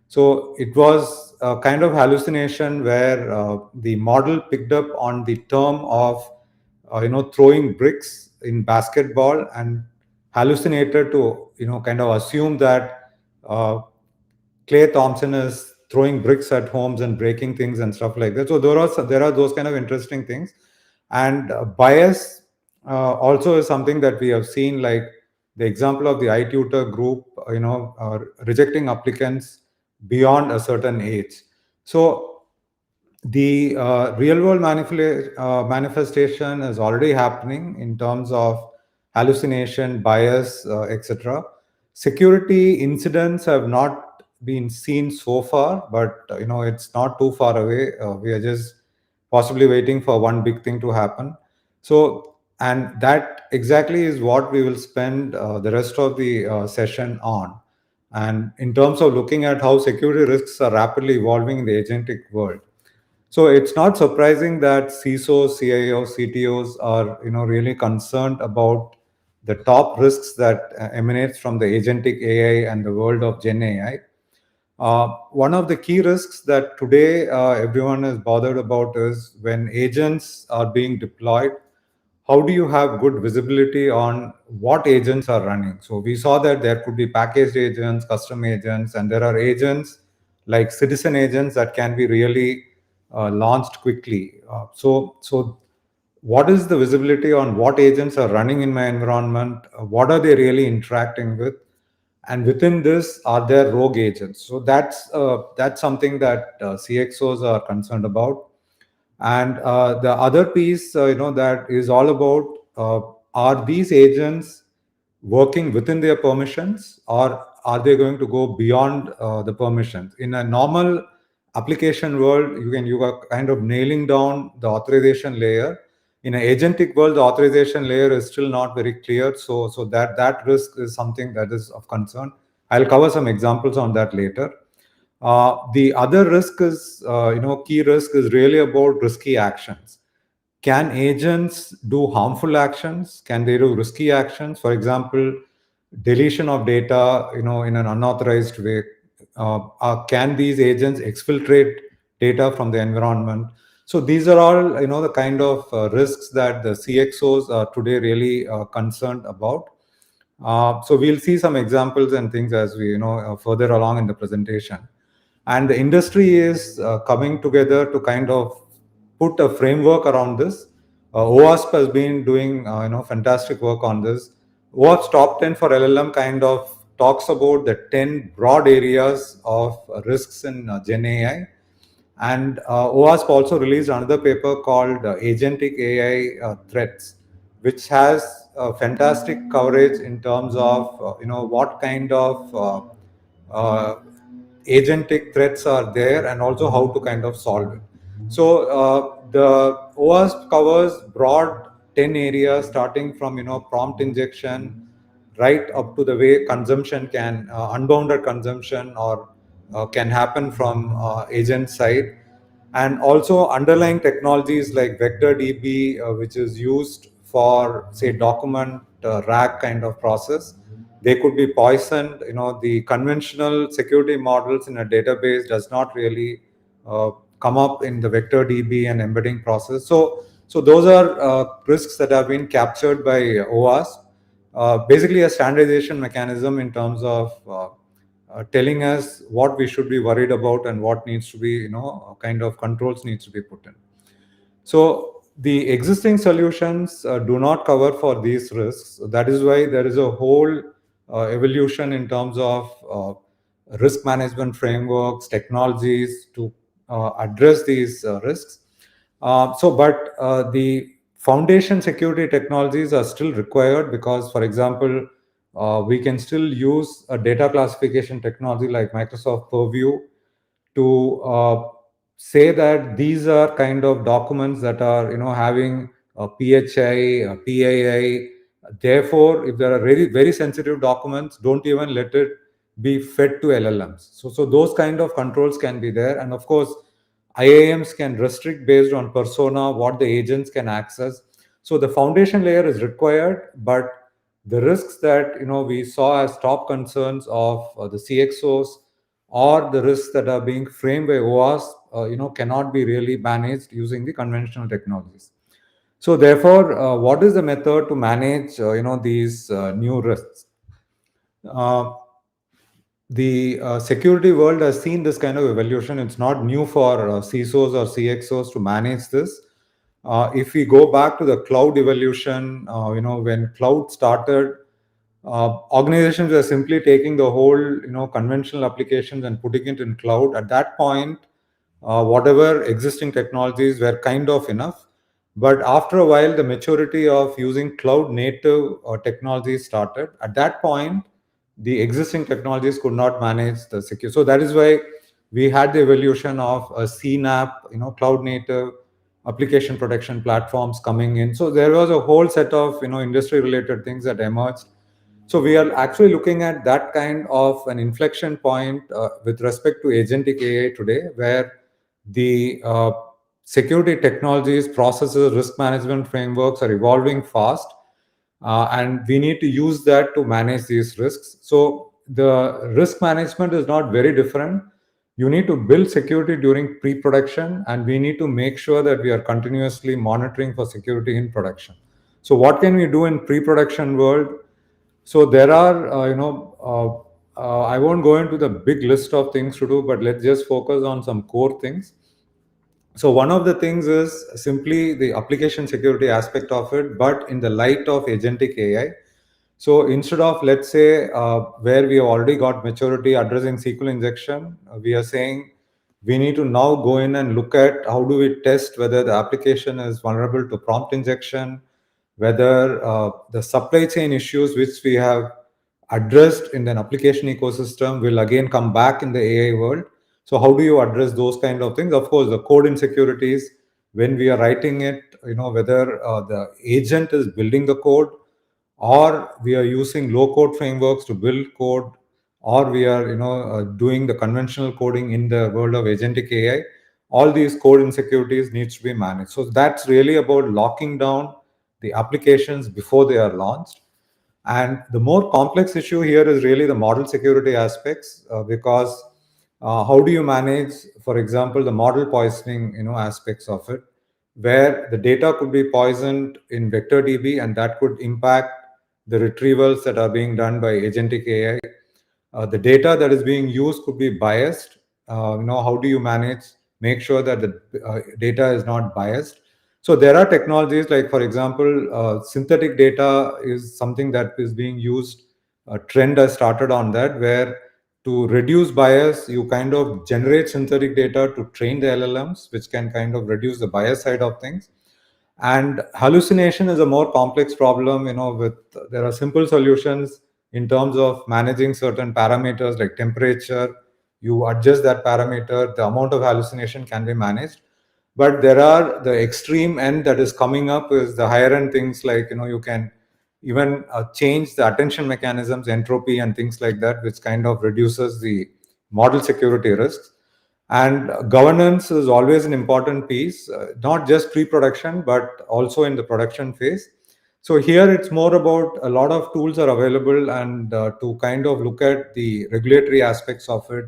So it was a kind of hallucination where the model picked up on the term of throwing bricks in basketball and hallucinated to kind of assume that Klay Thompson is throwing bricks at homes and breaking things and stuff like that. So there are those kind of interesting things. And bias also is something that we have seen, like the example of the iTutor group, rejecting applicants beyond a certain age. So the real world manifestation is already happening in terms of hallucination, bias, etc. Security incidents have not been seen so far, but it's not too far away. We are just possibly waiting for one big thing to happen. So, and that exactly is what we will spend the rest of the session on. And in terms of looking at how security risks are rapidly evolving in the agentic world. So it's not surprising that CISOs, CIOs, CTOs are really concerned about the top risks that emanates from the agentic AI and the world of Gen AI. One of the key risks that today everyone is bothered about is when agents are being deployed, how do you have good visibility on what agents are running? So we saw that there could be packaged agents, custom agents, and there are agents like citizen agents that can be really launched quickly. So what is the visibility on what agents are running in my environment? What are they really interacting with? And within this, are there rogue agents? So that's something that CXOs are concerned about. And the other piece, that is all about, are these agents working within their permissions, or are they going to go beyond the permissions? In a normal application world, you are kind of nailing down the authorization layer. In an agentic world, the authorization layer is still not very clear. So that risk is something that is of concern. I'll cover some examples on that later. The other risk is, key risk is really about risky actions. Can agents do harmful actions? Can they do risky actions? For example, deletion of data, in an unauthorized way. Can these agents exfiltrate data from the environment? So these are all, the kind of risks that the CXOs are today really concerned about. So we'll see some examples and things as we, further along in the presentation. And the industry is coming together to kind of put a framework around this. OWASP has been doing fantastic work on this. OWASP Top 10 for LLM kind of talks about the 10 broad areas of risks in Gen AI. And OWASP also released another paper called Agentic AI Threats, which has fantastic coverage in terms of what kind of agentic threats are there and also how to kind of solve it. So the OWASP covers broad 10 areas, starting from prompt injection right up to the way consumption can unbounded consumption or can happen from agent side, and also underlying technologies like vector DB, which is used for say document RAG kind of process. They could be poisoned. The conventional security models in a database does not really come up in the vector DB and embedding process. So those are risks that have been captured by OWASP. Basically a standardization mechanism in terms of telling us what we should be worried about and what needs to be, kind of controls needs to be put in. So the existing solutions do not cover for these risks. That is why there is a whole evolution in terms of risk management frameworks, technologies to address these risks. But the foundation security technologies are still required because, for example, we can still use a data classification technology like Microsoft Purview to say that these are kind of documents that are having a PHI, a PAI. Therefore, if there are very very sensitive documents, don't even let it be fed to LLMs. So those kind of controls can be there, and of course IAMs can restrict based on persona what the agents can access. So the foundation layer is required, but the risks that we saw as top concerns of the CXOs or the risks that are being framed by OAS, cannot be really managed using the conventional technologies. So therefore, what is the method to manage, these new risks? The security world has seen this kind of evolution. It's not new for CISOs or CXOs to manage this. If we go back to the cloud evolution, when cloud started, organizations were simply taking the whole conventional applications and putting it in cloud. At that point, whatever existing technologies were kind of enough, but after a while the maturity of using cloud native technologies started. At that point, the existing technologies could not manage the security. So that is why we had the evolution of a CNAP, cloud native application protection platforms coming in. So there was a whole set of industry related things that emerged. So we are actually looking at that kind of an inflection point with respect to agentic AI today, where the security technologies, processes, risk management frameworks are evolving fast, and we need to use that to manage these risks. So the risk management is not very different. You need to build security during pre-production, and we need to make sure that we are continuously monitoring for security in production. So what can we do in pre-production world? So there are, I won't go into the big list of things to do, but let's just focus on some core things. So one of the things is simply the application security aspect of it, but in the light of agentic AI. So instead of, let's say, where we have already got maturity addressing SQL injection, we are saying we need to now go in and look at how do we test whether the application is vulnerable to prompt injection, whether the supply chain issues which we have addressed in an application ecosystem will again come back in the AI world. So how do you address those kind of things? Of course, the code insecurities, when we are writing it, whether the agent is building the code, or we are using low code frameworks to build code, or we are doing the conventional coding in the world of agentic AI. All these code insecurities needs to be managed. So that's really about locking down the applications before they are launched. And the more complex issue here is really the model security aspects, because how do you manage, for example, the model poisoning aspects of it, where the data could be poisoned in vector DB, and that could impact the retrievals that are being done by agentic AI. The data that is being used could be biased. How do you make sure that the data is not biased? So there are technologies like, for example, synthetic data is something that is being used. A trend has started on that, where to reduce bias, you kind of generate synthetic data to train the LLMs, which can kind of reduce the bias side of things. And hallucination is a more complex problem. There are simple solutions in terms of managing certain parameters like temperature. You adjust that parameter, the amount of hallucination can be managed. But there are the extreme end that is coming up is the higher end things like, you can even change the attention mechanisms, entropy and things like that, which kind of reduces the model security risks. And governance is always an important piece, not just pre-production, but also in the production phase. So here it's more about a lot of tools are available, and to kind of look at the regulatory aspects of it,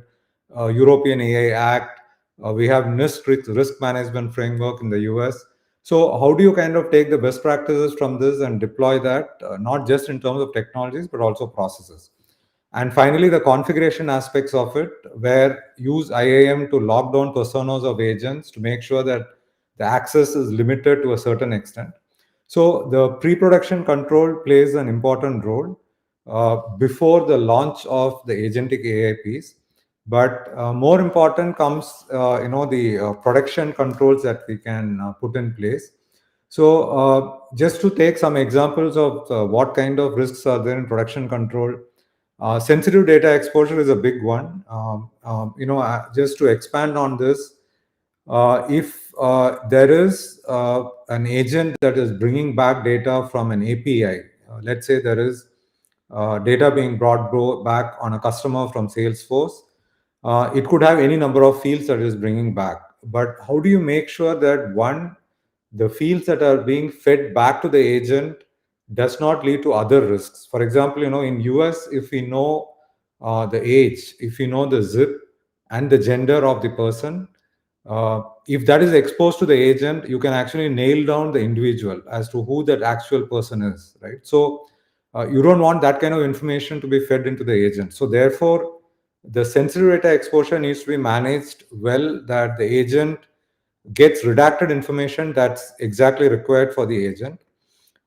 European AI Act, we have NIST risk management framework in the US. So how do you kind of take the best practices from this and deploy that, not just in terms of technologies, but also processes? And finally, the configuration aspects of it, where use IAM to lock down personas of agents to make sure that the access is limited to a certain extent. So the pre-production control plays an important role before the launch of the agentic AI piece. But more important comes, the production controls that we can put in place. So just to take some examples of what kind of risks are there in production control, sensitive data exposure is a big one. Just to expand on this, if there is an agent that is bringing back data from an API, let's say there is data being brought back on a customer from Salesforce, it could have any number of fields that it is bringing back. But how do you make sure that one, the fields that are being fed back to the agent does not lead to other risks? For example, in US, if we know the age, if we know the zip and the gender of the person, if that is exposed to the agent, you can actually nail down the individual as to who that actual person is, right? So you don't want that kind of information to be fed into the agent. So therefore, the sensitive data exposure needs to be managed well, that the agent gets redacted information that's exactly required for the agent.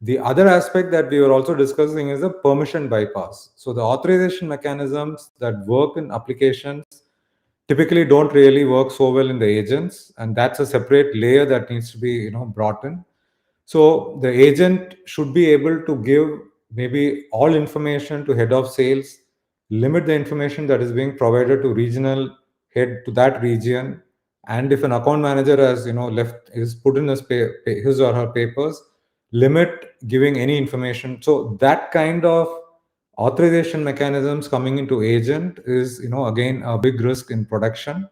The other aspect that we were also discussing is the permission bypass. So the authorization mechanisms that work in applications typically don't really work so well in the agents, and that's a separate layer that needs to be brought in. So the agent should be able to give maybe all information to head of sales, limit the information that is being provided to regional head to that region, and if an account manager has left is put in his or her papers, limit giving any information. So that kind of authorization mechanisms coming into agent is again a big risk in production.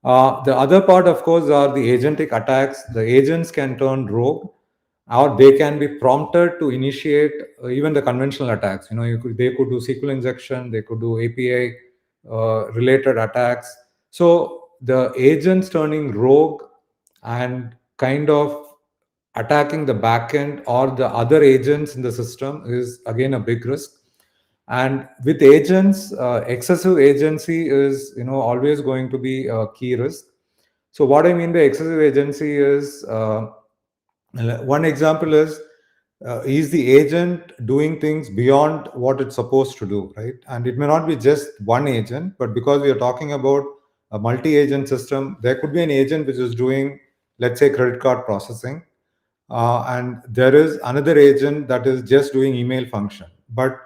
The other part, of course, are the agentic attacks. The agents can turn rogue, or they can be prompted to initiate even the conventional attacks. They could do SQL injection, they could do API related attacks. So the agents turning rogue and kind of attacking the backend or the other agents in the system is again a big risk. And with agents, excessive agency is always going to be a key risk. So what I mean by excessive agency is, one example is the agent doing things beyond what it's supposed to do, right? And it may not be just one agent, but because we are talking about a multi-agent system, there could be an agent which is doing, let's say, credit card processing, and there is another agent that is just doing email function. But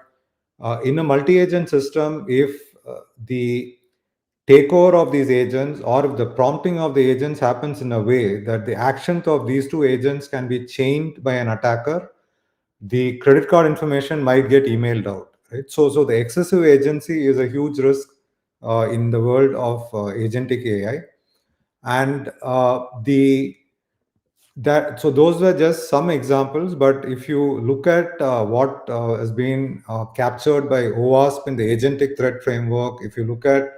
in a multi-agent system, if the takeover of these agents or if the prompting of the agents happens in a way that the actions of these two agents can be chained by an attacker, the credit card information might get emailed out, right? So the excessive agency is a huge risk in the world of agentic AI. And so those were just some examples, but if you look at what has been captured by OWASP in the agentic threat framework, if you look at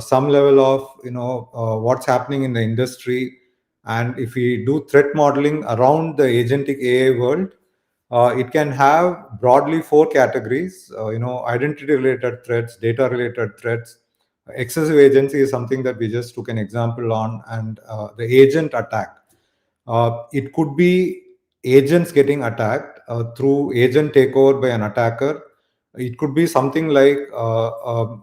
some level of what's happening in the industry, and if we do threat modeling around the agentic AI world, it can have broadly 4 categories. Identity related threats, data related threats. Excessive agency is something that we just took an example on, and the agent attack. It could be agents getting attacked through agent takeover by an attacker. It could be something like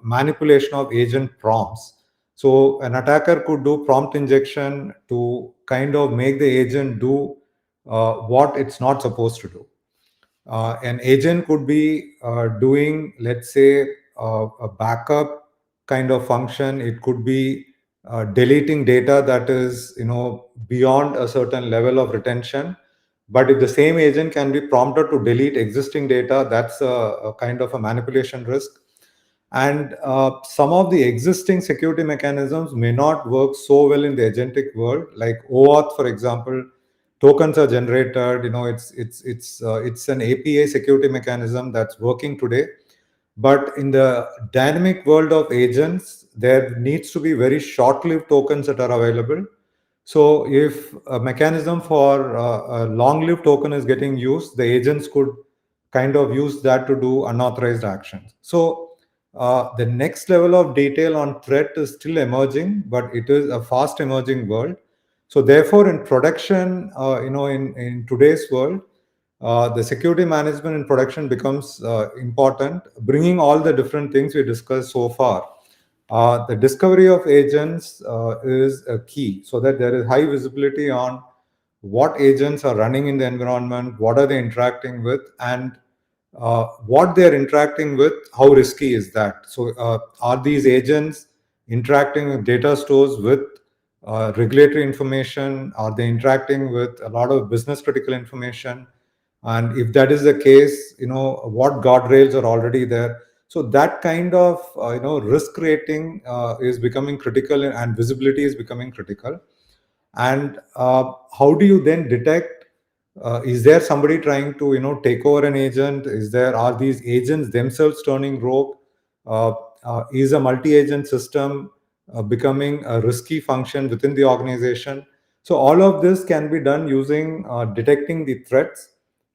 manipulation of agent prompts. So an attacker could do prompt injection to kind of make the agent do what it's not supposed to do. An agent could be doing, let's say, a backup kind of function. It could be deleting data that is beyond a certain level of retention. But if the same agent can be prompted to delete existing data, that's a kind of a manipulation risk. And some of the existing security mechanisms may not work so well in the agentic world, like OAuth, for example. Tokens are generated. It's an API security mechanism that's working today. But in the dynamic world of agents, there needs to be very short-lived tokens that are available. So if a mechanism for a long-lived token is getting used, the agents could kind of use that to do unauthorized actions. So The next level of detail on threat is still emerging, but it is a fast emerging world. So therefore, in production, in today's world, the security management in production becomes important, bringing all the different things we discussed so far. The discovery of agents is a key, so that there is high visibility on what agents are running in the environment, what are they interacting with, and what they're interacting with, how risky is that? So are these agents interacting with data stores with regulatory information? Are they interacting with a lot of business critical information? And if that is the case, what guardrails are already there? So that kind of risk rating is becoming critical, and visibility is becoming critical. And how do you then detect, is there somebody trying to take over an agent? Are these agents themselves turning rogue? Is a multi-agent system becoming a risky function within the organization? So all of this can be done using detecting the threats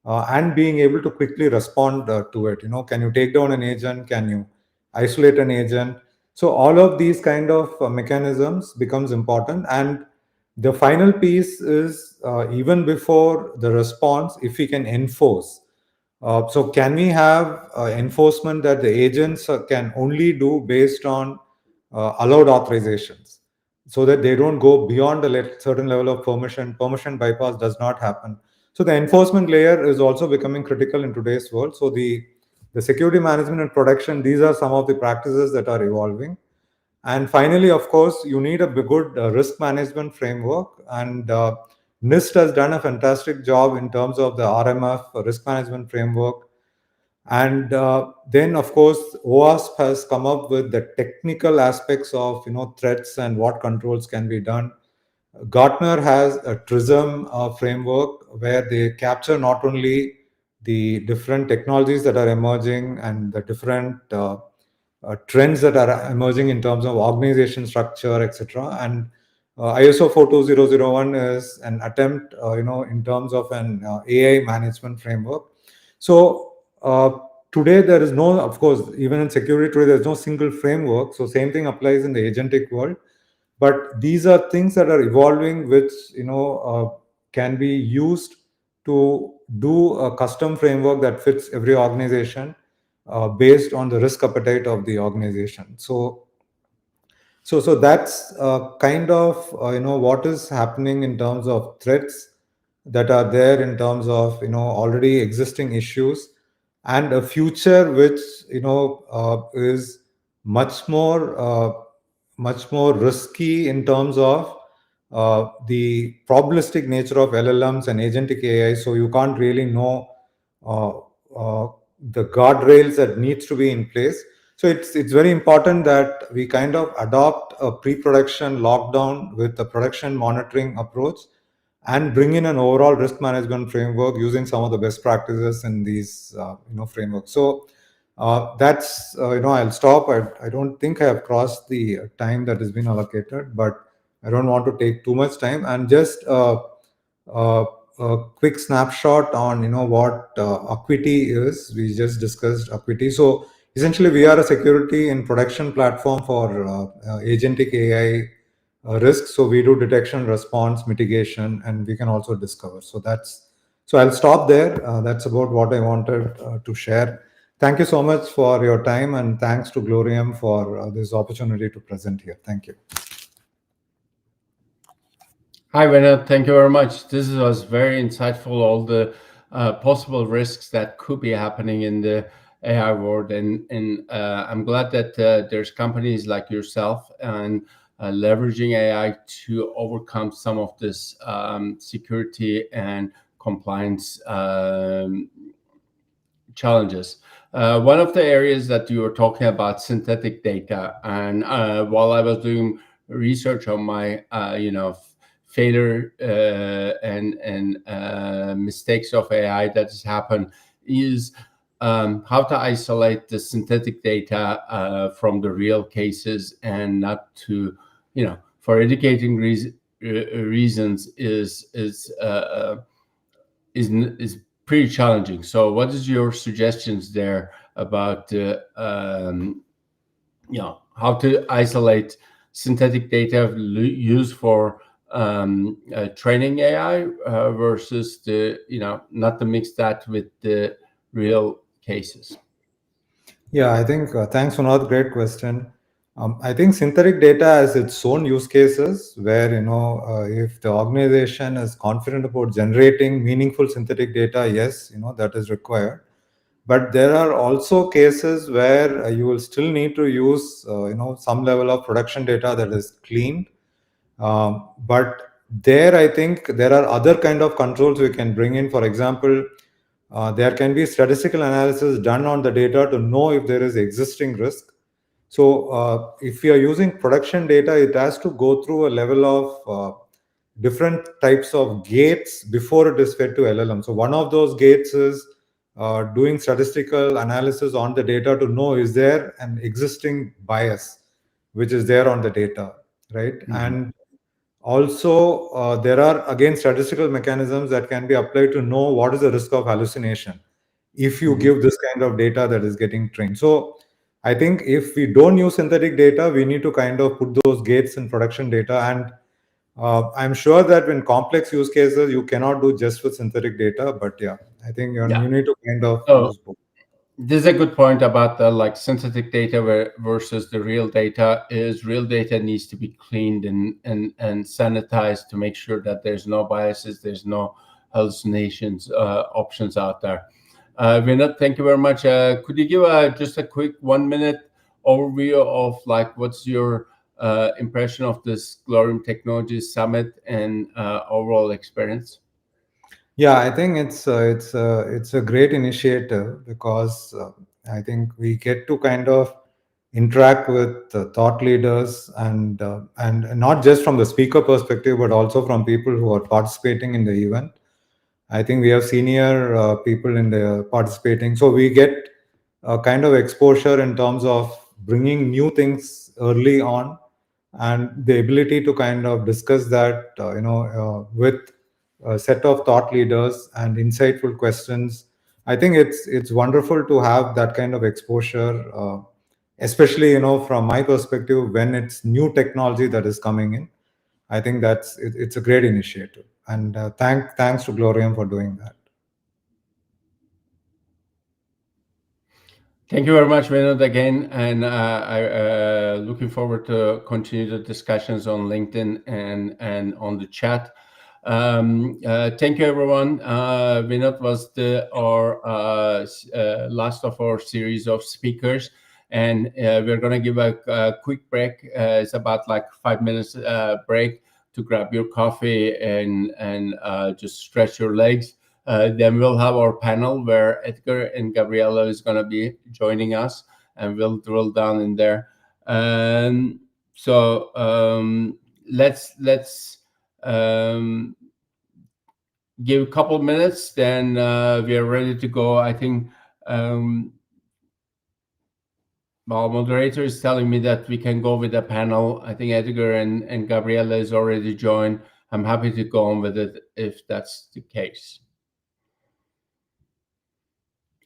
and being able to quickly respond to it. Can you take down an agent? Can you isolate an agent? So all of these kind of mechanisms becomes important. And the final piece is, even before the response, if we can enforce. So can we have enforcement that the agents can only do based on allowed authorizations, so that they don't go beyond a certain level of permission? Permission bypass does not happen. So the enforcement layer is also becoming critical in today's world. So the security management and production, these are some of the practices that are evolving. And finally, of course, you need a good risk management framework. And NIST has done a fantastic job in terms of the RMF risk management framework. And then, of course, OWASP has come up with the technical aspects of threats and what controls can be done. Gartner has a TRISM framework where they capture not only the different technologies that are emerging and the different trends that are emerging in terms of organization structure, etc. And ISO 42001 is an attempt, in terms of an AI management framework. So today there is no, of course, even in security today, there is no single framework. So same thing applies in the agentic world. But these are things that are evolving, which can be used to do a custom framework that fits every organization based on the risk appetite of the organization. So that's kind of what is happening in terms of threats that are there, in terms of already existing issues, and a future which is much more risky in terms of the probabilistic nature of LLMs and agentic AI. So you can't really know uh, the guardrails that needs to be in place. So it's very important that we kind of adopt a pre-production lockdown with a production monitoring approach, and bring in an overall risk management framework using some of the best practices in these frameworks. So that's I'll stop. I don't think I have crossed the time that has been allocated, but I don't want to take too much time. And just a quick snapshot on what Ackuity is. We just discussed Ackuity. So essentially, we are a security and production platform for agentic AI risks. So we do detection, response, mitigation, and we can also discover. So I'll stop there. That's about what I wanted to share. Thank you so much for your time, and thanks to Glorium for this opportunity to present here. Thank you. Hi, Vinod. Thank you very much. This was very insightful, all the possible risks that could be happening in the AI world. And I'm glad that there's companies like yourself and leveraging AI to overcome some of this security and compliance challenges. One of the areas that you were talking about, synthetic data, and while I was doing research on my, failure and mistakes of AI that has happened, is how to isolate the synthetic data from the real cases, and not to, for educating reasons is pretty challenging. So what is your suggestions there about how to isolate synthetic data used for training AI versus the, not to mix that with the real cases. Yeah, I think thanks, Vinod. Great question. I think synthetic data has its own use cases where, if the organization is confident about generating meaningful synthetic data, yes, that is required. But there are also cases where you will still need to use, some level of production data that is cleaned. But there, I think there are other kind of controls we can bring in. For example, there can be statistical analysis done on the data to know if there is existing risk. So if you are using production data, it has to go through a level of different types of gates before it is fed to LLM. So one of those gates is doing statistical analysis on the data to know is there an existing bias which is there on the data, right? And also there are again statistical mechanisms that can be applied to know what is the risk of hallucination if you give this kind of data that is getting trained. So I think if we don't use synthetic data, we need to kind of put those gates in production data. And I'm sure that in complex use cases, you cannot do just with synthetic data. But yeah, I think you need to kind of use both. This is a good point about the synthetic data versus the real data. Is real data needs to be cleaned and sanitized to make sure that there's no biases, there's no hallucinations options out there. Vinod, thank you very much. Could you give just a quick 1-minute overview of what's your impression of this Glorium Technologies Summit and overall experience? Yeah, I think it's a great initiative because I think we get to kind of interact with thought leaders and not just from the speaker perspective, but also from people who are participating in the event. I think we have senior people in the participating, so we get a kind of exposure in terms of bringing new things early on, and the ability to kind of discuss that, with a set of thought leaders and insightful questions. I think it's wonderful to have that kind of exposure, especially from my perspective when it's new technology that is coming in. I think it's a great initiative, and thanks to Glorium for doing that. Thank you very much, Vinod, again, and looking forward to continue the discussions on LinkedIn and on the chat. Thank you, everyone. Vinod was our last of our series of speakers, and we're going to give a quick break. It's about 5 minutes break to grab your coffee and just stretch your legs. Then we'll have our panel where Edgar and Gabriella is going to be joining us, and we'll drill down in there. So let's give a couple minutes, then we are ready to go. I think our moderator is telling me that we can go with the panel. I think Edgar and Gabriella is already joined. I'm happy to go on with it if that's the case.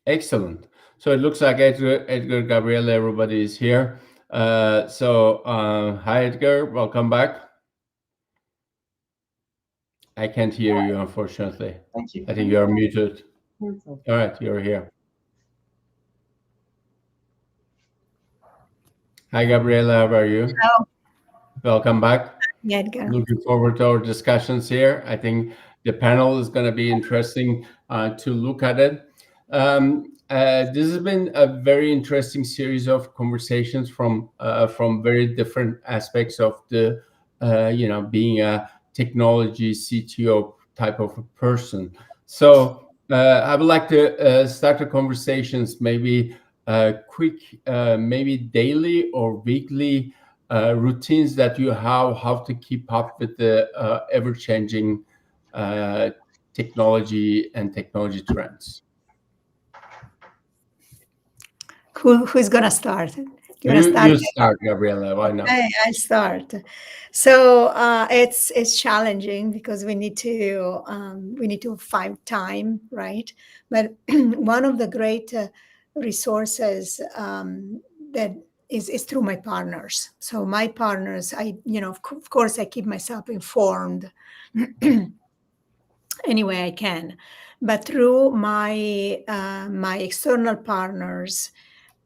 Excellent. So it looks like Edgar, Gabriella, everybody is here. Hi, Edgar. Welcome back. I can't hear you, unfortunately. Thank you. I think you are muted. All right, you're here. Hi, Gabriella. How are you? Hello. Welcome back. Yeah, Edgar. Looking forward to our discussions here. I think the panel is going to be interesting to look at it. This has been a very interesting series of conversations from very different aspects of the, being a technology CTO type of a person. So I would like to start the conversations maybe quick, maybe daily or weekly routines that you have, how to keep up with the ever-changing technology and technology trends. Who's gonna start? You start, Gabriella. Why not? I start. So it's challenging because we need to find time, right? But one of the great resources that is through my partners. So my partners, of course, I keep myself informed any way I can, but through my my external partners,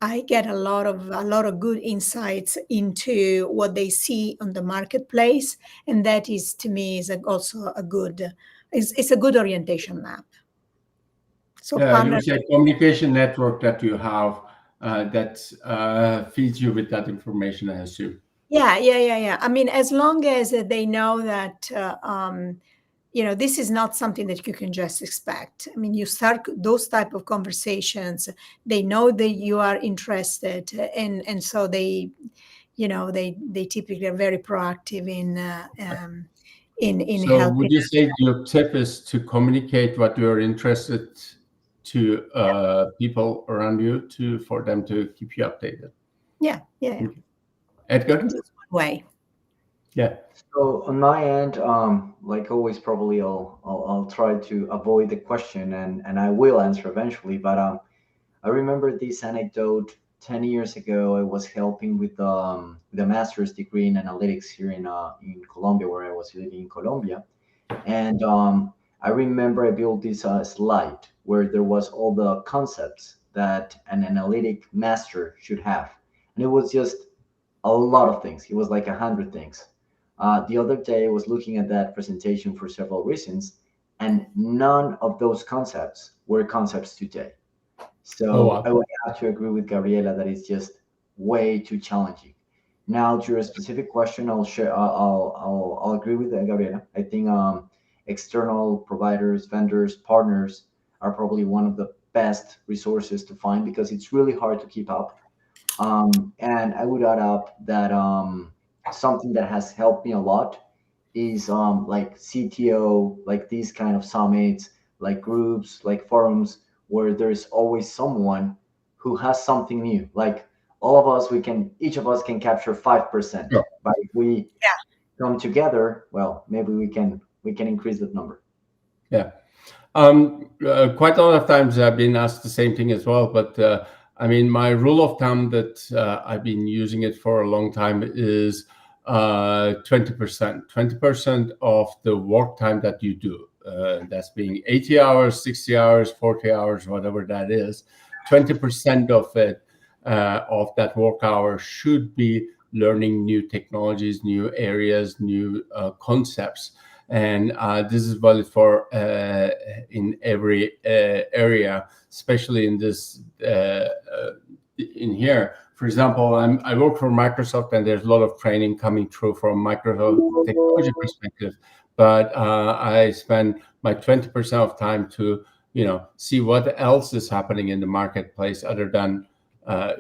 I get a lot of good insights into what they see on the marketplace, and that is, to me, is also a good it's a good orientation map. So It's a communication network that you have that feeds you with that information, I assume. Yeah. I mean, as long as they know that this is not something that you can just expect. I mean, you start those type of conversations, they know that you are interested, and so they typically are very proactive in So helping. would you say your tip is to communicate what you're interested to people around you for them to keep you updated? Yeah. Edgar? Just one way. Yeah. So on my end, like always, probably I'll try to avoid the question, and I will answer eventually. But I remember this anecdote 10 years ago. I was helping with the master's degree in analytics here in Colombia, where I was living in Colombia, and I remember I built this slide where there was all the concepts that an analytic master should have, and it was just a lot of things. It was like 100 things. The other day I was looking at that presentation for several reasons, and none of those concepts were concepts today. So wow. I would have to agree with Gabriella that it's just way too challenging. Now, to your specific question, I'll share. I'll agree with Gabriella. I think external providers, vendors, partners are probably one of the best resources to find because it's really hard to keep up. And I would add up that something that has helped me a lot is like CTO, like these kind of summits, like groups, like forums, where there's always someone who has something new. Like all of us, each of us can capture 5%. Sure. But if we come together, well, maybe we can increase that number. Yeah. Quite a lot of times I've been asked the same thing as well, but I mean, my rule of thumb that I've been using it for a long time is 20%. 20% of the work time that you do, that's being 80 hours, 60 hours, 40 hours, whatever that is, 20% of it, of that work hour should be learning new technologies, new areas, new concepts. And this is valid for in every area, especially in this in here. For example, I work for Microsoft, and there's a lot of training coming through from Microsoft technology perspective. But I spend my 20% of time to see what else is happening in the marketplace other than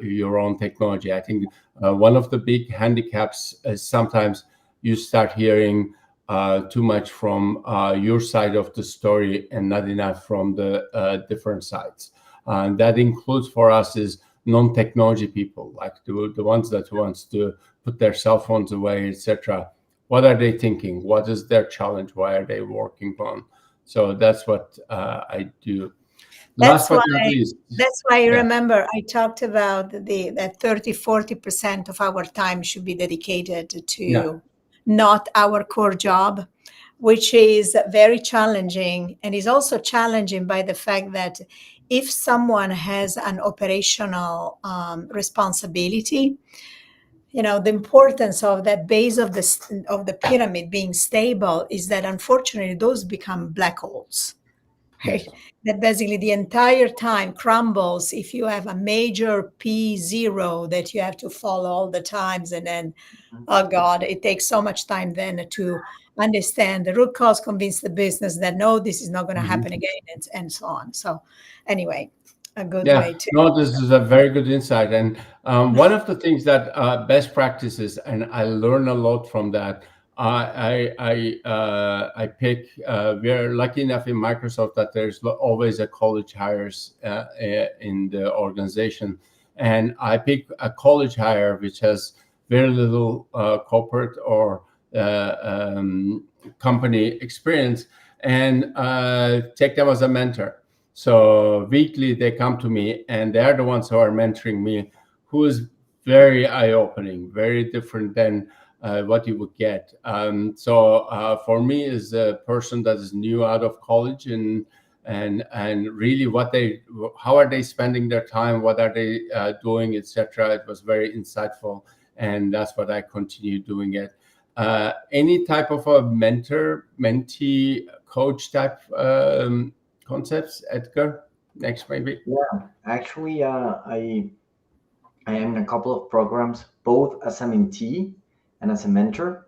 your own technology. I think one of the big handicaps is sometimes you start hearing too much from your side of the story and not enough from the different sides. And that includes for us is non-technology people, like the ones that wants to put their cell phones away, etc. What are they thinking? What is their challenge? Why are they working on? So that's what I do. That's why Yeah. remember I talked about that 30-40% of our time should be dedicated to not our core job, which is very challenging, and is also challenging by the fact that if someone has an operational responsibility, the importance of that base of the pyramid being stable is that unfortunately those become black holes. Right? Yes. That basically the entire time crumbles if you have a major P0 that you have to follow all the times, and then, oh God, it takes so much time then to understand the root cause, convince the business that no, this is not going to happen again, and so on. So anyway, a good way to. No, this is a very good insight. And one of the things that best practices, and I learn a lot from that, I pick. We're lucky enough in Microsoft that there's always a college hires in the organization, and I pick a college hire which has very little corporate or company experience, and take them as a mentor. So weekly they come to me, and they're the ones who are mentoring me, who is very eye-opening, very different than what you would get. So for me, as a person that is new out of college and really how are they spending their time, what are they doing, etc. It was very insightful, and that's what I continue doing it. Any type of a mentor, mentee, coach type concepts, Edgar? Next, maybe. Yeah, actually, I am in a couple of programs, both as a mentee and as a mentor,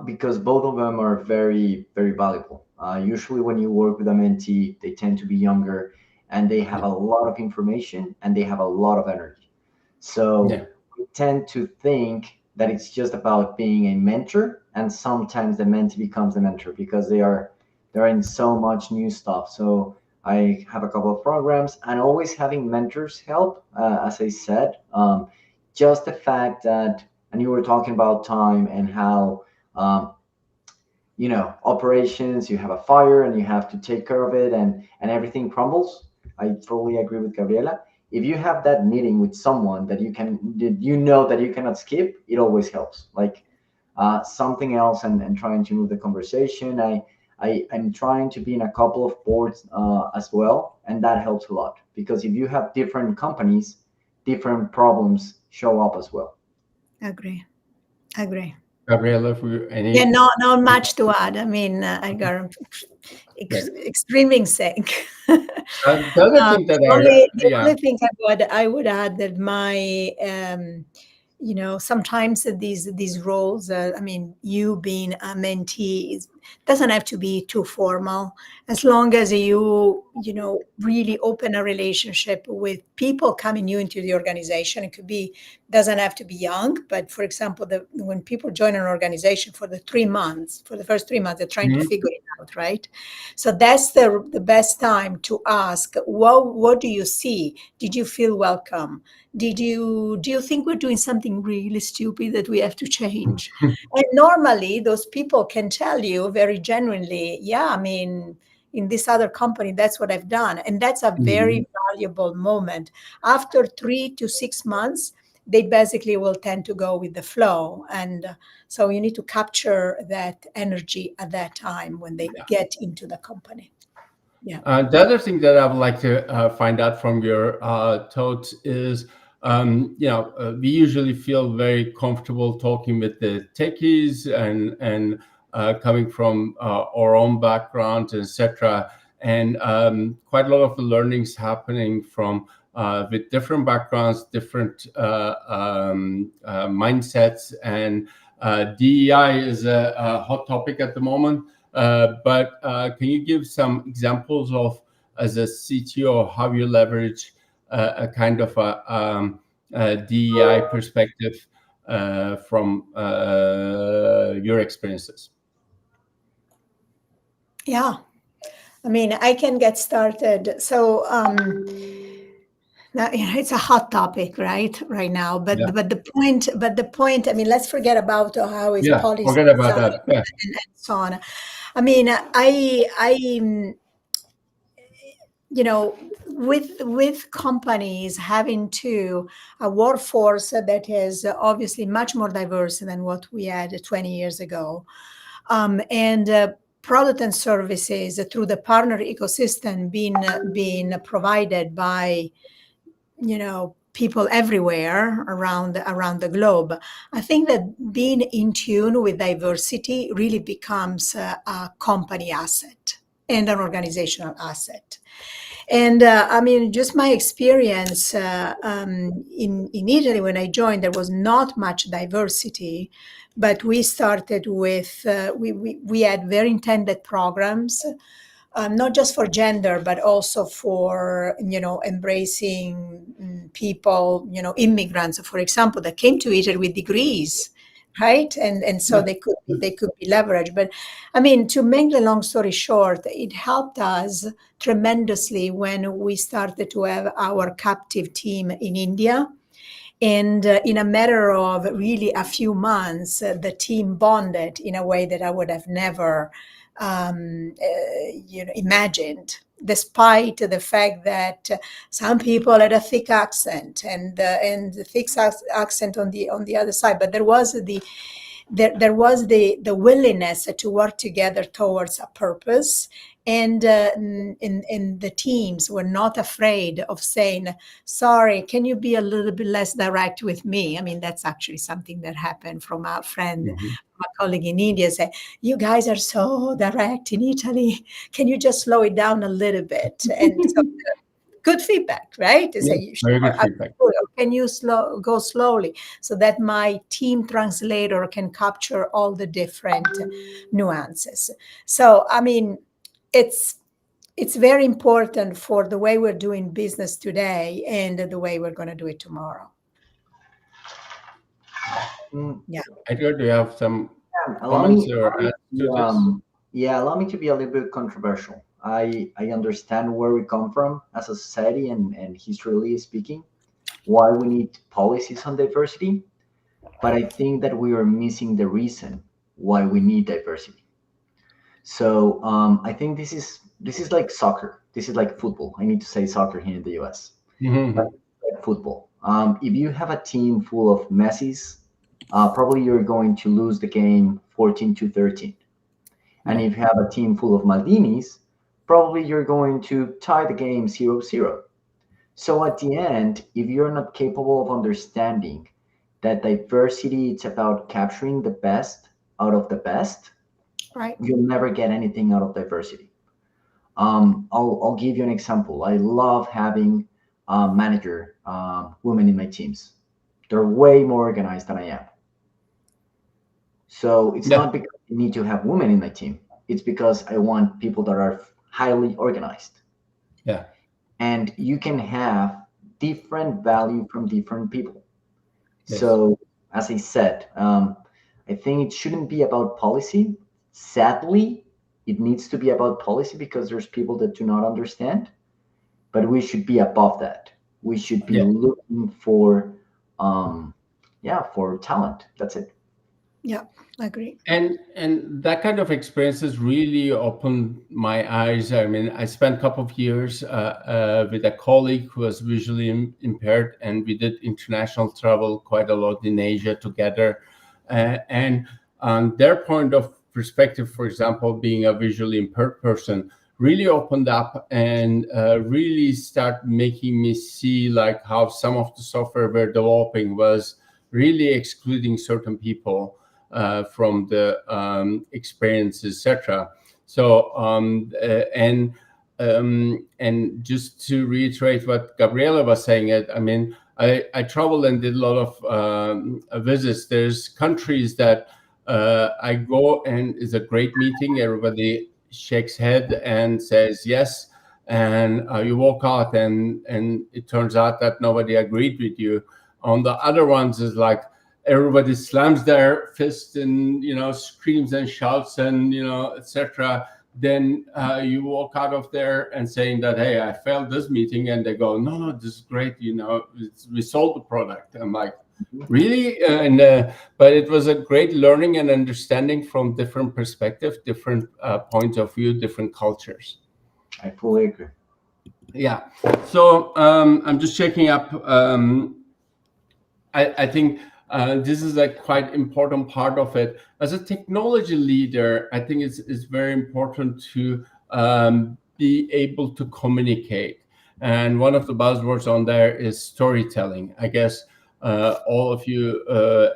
because both of them are very, very valuable. Usually, when you work with a mentee, they tend to be younger and they have a lot of information and they have a lot of energy. So we tend to think that it's just about being a mentor, and sometimes the mentee becomes the mentor because they're in so much new stuff. So I have a couple of programs, and always having mentors help. As I said, just the fact that, and you were talking about time and how, operations, you have a fire and you have to take care of it, and everything crumbles. I totally agree with Gabriella. If you have that meeting with someone that you cannot skip, it always helps. Like something else, and trying to move the conversation. I'm trying to be in a couple of boards as well, and that helps a lot, because if you have different companies, different problems show up as well. Agree. Gabriella, for any? Yeah, not much to add. I mean, I got extremely sync. The other thing that only thing I would add that my sometimes these roles, I mean, you being a mentee doesn't have to be too formal, as long as you really open a relationship with people coming new into the organization. It doesn't have to be young, but for example, when people join an organization for the first 3 months, they're trying to figure it out, right? So that's the best time to ask, what do you see? Did you feel welcome? Do you think we're doing something really stupid that we have to change? And normally those people can tell you very genuinely, yeah, I mean, in this other company, that's what I've done. And that's a very valuable moment. After 3 to 6 months, they basically will tend to go with the flow. And so you need to capture that energy at that time when they get into the company. Yeah. The other thing that I would like to find out from your thoughts is, we usually feel very comfortable talking with the techies and coming from our own background, etc. And quite a lot of the learnings happening from with different backgrounds, different mindsets, and DEI is a hot topic at the moment. But can you give some examples of, as a CTO, how you leverage a kind of a DEI perspective from your experiences? Yeah, I mean, I can get started. So now, it's a hot topic, right now. But the point. I mean, let's forget about how it's policy. Forget about that. Yeah. And so on. I mean, with companies having a workforce that is obviously much more diverse than what we had 20 years ago, and product and services through the partner ecosystem being provided by people everywhere around the globe. I think that being in tune with diversity really becomes a company asset and an organizational asset. And I mean, just my experience in Italy when I joined, there was not much diversity, but we started with we had very intended programs. Not just for gender, but also for embracing people, immigrants, for example, that came to Italy with degrees, right? And so they could be leveraged. But I mean, to make the long story short, it helped us tremendously when we started to have our captive team in India. And in a matter of really a few months, the team bonded in a way that I would have never imagined. despite the fact that some people had a thick accent and the thick accent on the other side, but there was the willingness to work together towards a purpose. And the teams were not afraid of saying, sorry, can you be a little bit less direct with me? I mean, that's actually something that happened from our friend, my colleague in India, say, you guys are so direct in Italy. Can you just slow it down a little bit? And so good feedback, right? To say, very good feedback. Can you go slowly so that my team translator can capture all the different nuances? So, I mean, it's very important for the way we're doing business today and the way we're going to do it tomorrow. Yeah. Edgar, do you have some allow me to be a little bit controversial. I understand where we come from as a society and historically speaking, why we need policies on diversity, but I think that we are missing the reason why we need diversity. So I think this is like soccer. This is like football. I need to say soccer here in the US. Like football. If you have a team full of Messis, probably you're going to lose the game 14-13. And if you have a team full of Maldinis, probably you're going to tie the game 0-0. So at the end, if you're not capable of understanding that diversity, it's about capturing the best out of the best, right, you'll never get anything out of diversity. I'll give you an example. I love having manager women in my teams. They're way more organized than I am. So it's not because I need to have women in my team. It's because I want people that are highly organized. Yeah. And you can have different value from different people. Yes. So as I said, I think it shouldn't be about policy. Sadly, it needs to be about policy because there's people that do not understand, but we should be above that. We should be looking for, for talent. That's it. Yeah, I agree. And that kind of experiences really opened my eyes. I mean, I spent a couple of years with a colleague who was visually impaired, and we did international travel quite a lot in Asia together. And their point of perspective, for example, being a visually impaired person, really opened up and really start making me see like how some of the software we're developing was really excluding certain people from the experience, etc. So and just to reiterate what Gabriella was saying, I mean, I traveled and did a lot of visits. There's countries that I go and it's a great meeting. Everybody shakes head and says yes, and you walk out and it turns out that nobody agreed with you. On the other ones is like everybody slams their fist and screams and shouts and etc. Then you walk out of there and saying that, hey, I failed this meeting, and they go, no, this is great, we sold the product. I'm like, really? But it was a great learning and understanding from different perspectives, different points of view, different cultures. I fully agree. Yeah. So I'm just checking up. I think this is a quite important part of it. As a technology leader, I think it's very important to be able to communicate. And one of the buzzwords on there is storytelling. I guess all of you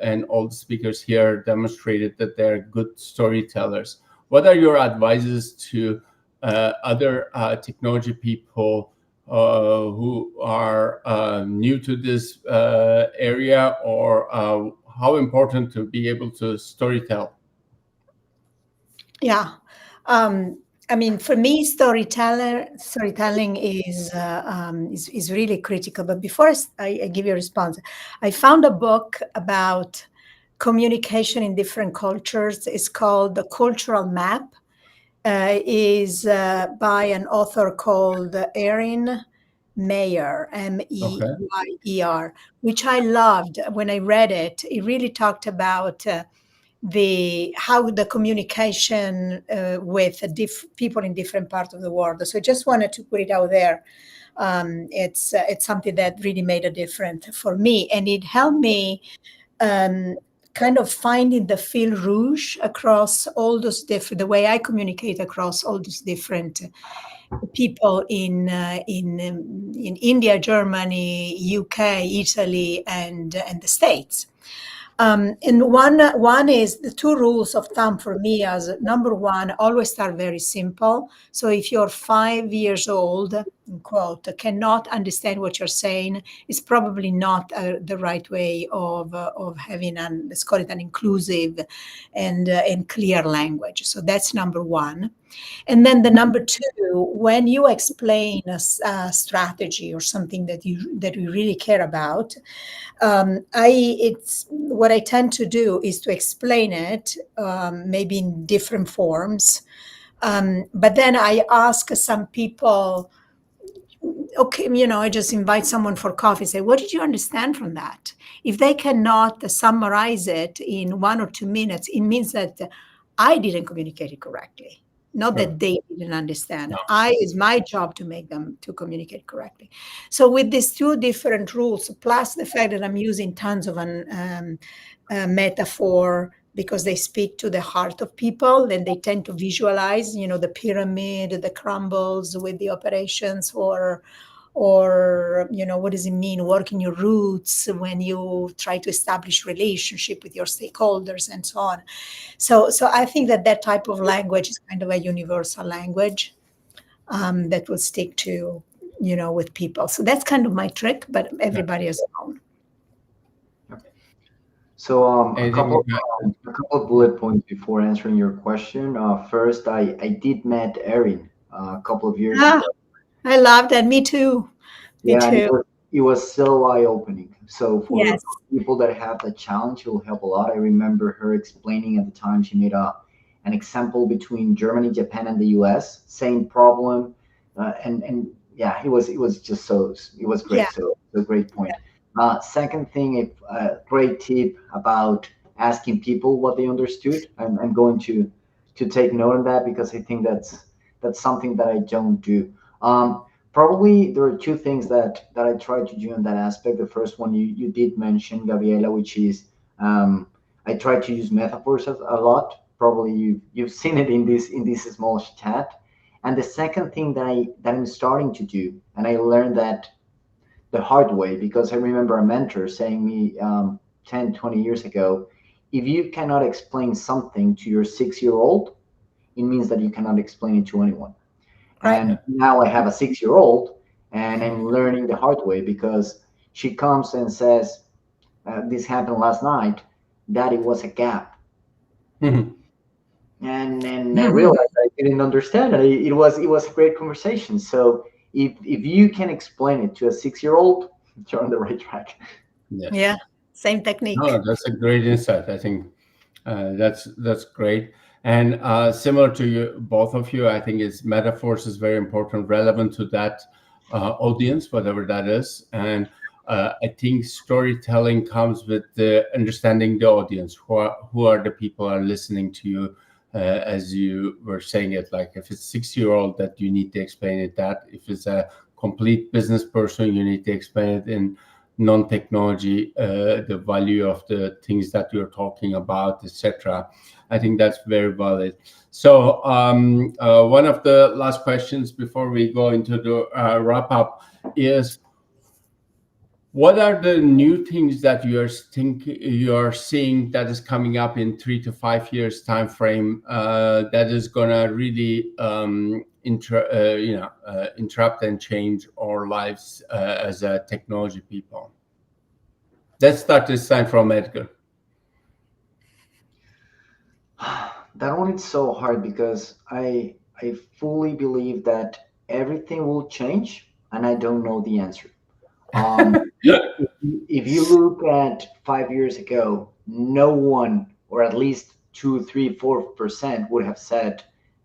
and all the speakers here demonstrated that they're good storytellers. What are your advices to other technology people who are new to this area, or how important to be able to storytell? Yeah. I mean, for me, storytelling is really critical. But before I give you a response, I found a book about communication in different cultures. It's called The Cultural Map. Is by an author called Erin Meyer, Meyer, which I loved when I read it. It really talked about how the communication with people in different parts of the world. So I just wanted to put it out there. It's something that really made a difference for me, and it helped me kind of finding the fil rouge across all those different, the way I communicate across all those different people in India, Germany, UK, Italy, and the States. And one is the two rules of thumb for me as number one, always start very simple. So if you're 5 years old, quote, cannot understand what you're saying, it's probably not the right way of having let's call it an inclusive and clear language. So that's number one. And then the number two, when you explain a strategy or something that you really care about, it's what I tend to do is to explain it maybe in different forms, but then I ask some people, okay, I just invite someone for coffee, say, what did you understand from that? If they cannot summarize it in 1 or 2 minutes, it means that I didn't communicate it correctly. Not that they didn't understand. It's my job to make them to communicate correctly. So with these two different rules, plus the fact that I'm using tons of metaphor because they speak to the heart of people, and they tend to visualize, the pyramid, the crumbles with the operations, or what does it mean working your roots when you try to establish relationship with your stakeholders and so on. So I think that type of language is kind of a universal language that will stick to, with people. So that's kind of my trick, but everybody has their own. So a couple of bullet points before answering your question. First, I did met Erin a couple of years ago. I love that. Me too. It was so eye-opening. So for people that have the challenge, it will help a lot. I remember her explaining at the time, she made an example between Germany, Japan, and the US, same problem, and yeah, it was just it was great. Yeah. So a great point. Second thing, great tip about asking people what they understood. I'm going to take note of that, because I think that's something that I don't do. Probably there are two things that I try to do in that aspect. The first one you did mention, Gabriella, which is I try to use metaphors a lot. Probably you've seen it in this small chat. And the second thing that I'm starting to do, and I learned that the hard way, because I remember a mentor saying me 10, 20 years ago, if you cannot explain something to your 6-year-old, it means that you cannot explain it to anyone. And now I have a 6-year-old, and I'm learning the hard way, because she comes and says, this happened last night, that it was a gap. Mm-hmm. And I realized I didn't understand it. It was a great conversation. So if you can explain it to a 6-year-old, you're on the right track. Yeah, same technique. No, that's a great insight. I think that's great. And similar to you, both of you, I think metaphors is very important, relevant to that audience, whatever that is. And I think storytelling comes with understanding the audience. Who are the people who are listening to you, as you were saying it. Like if it's 6-year-old, that you need to explain it that. If it's a complete business person, you need to explain it in non-technology, the value of the things that you're talking about, etc. I think that's very valid. So one of the last questions before we go into the wrap up is, what are the new things that you are seeing that is coming up in 3 to 5 years time frame that is gonna really interrupt and change our lives as a technology people? Let's start this time from Edgar. That one is so hard, because I fully believe that everything will change, and I don't know the answer. If you look at 5 years ago, no one, or at least 2, 3, 4% would have said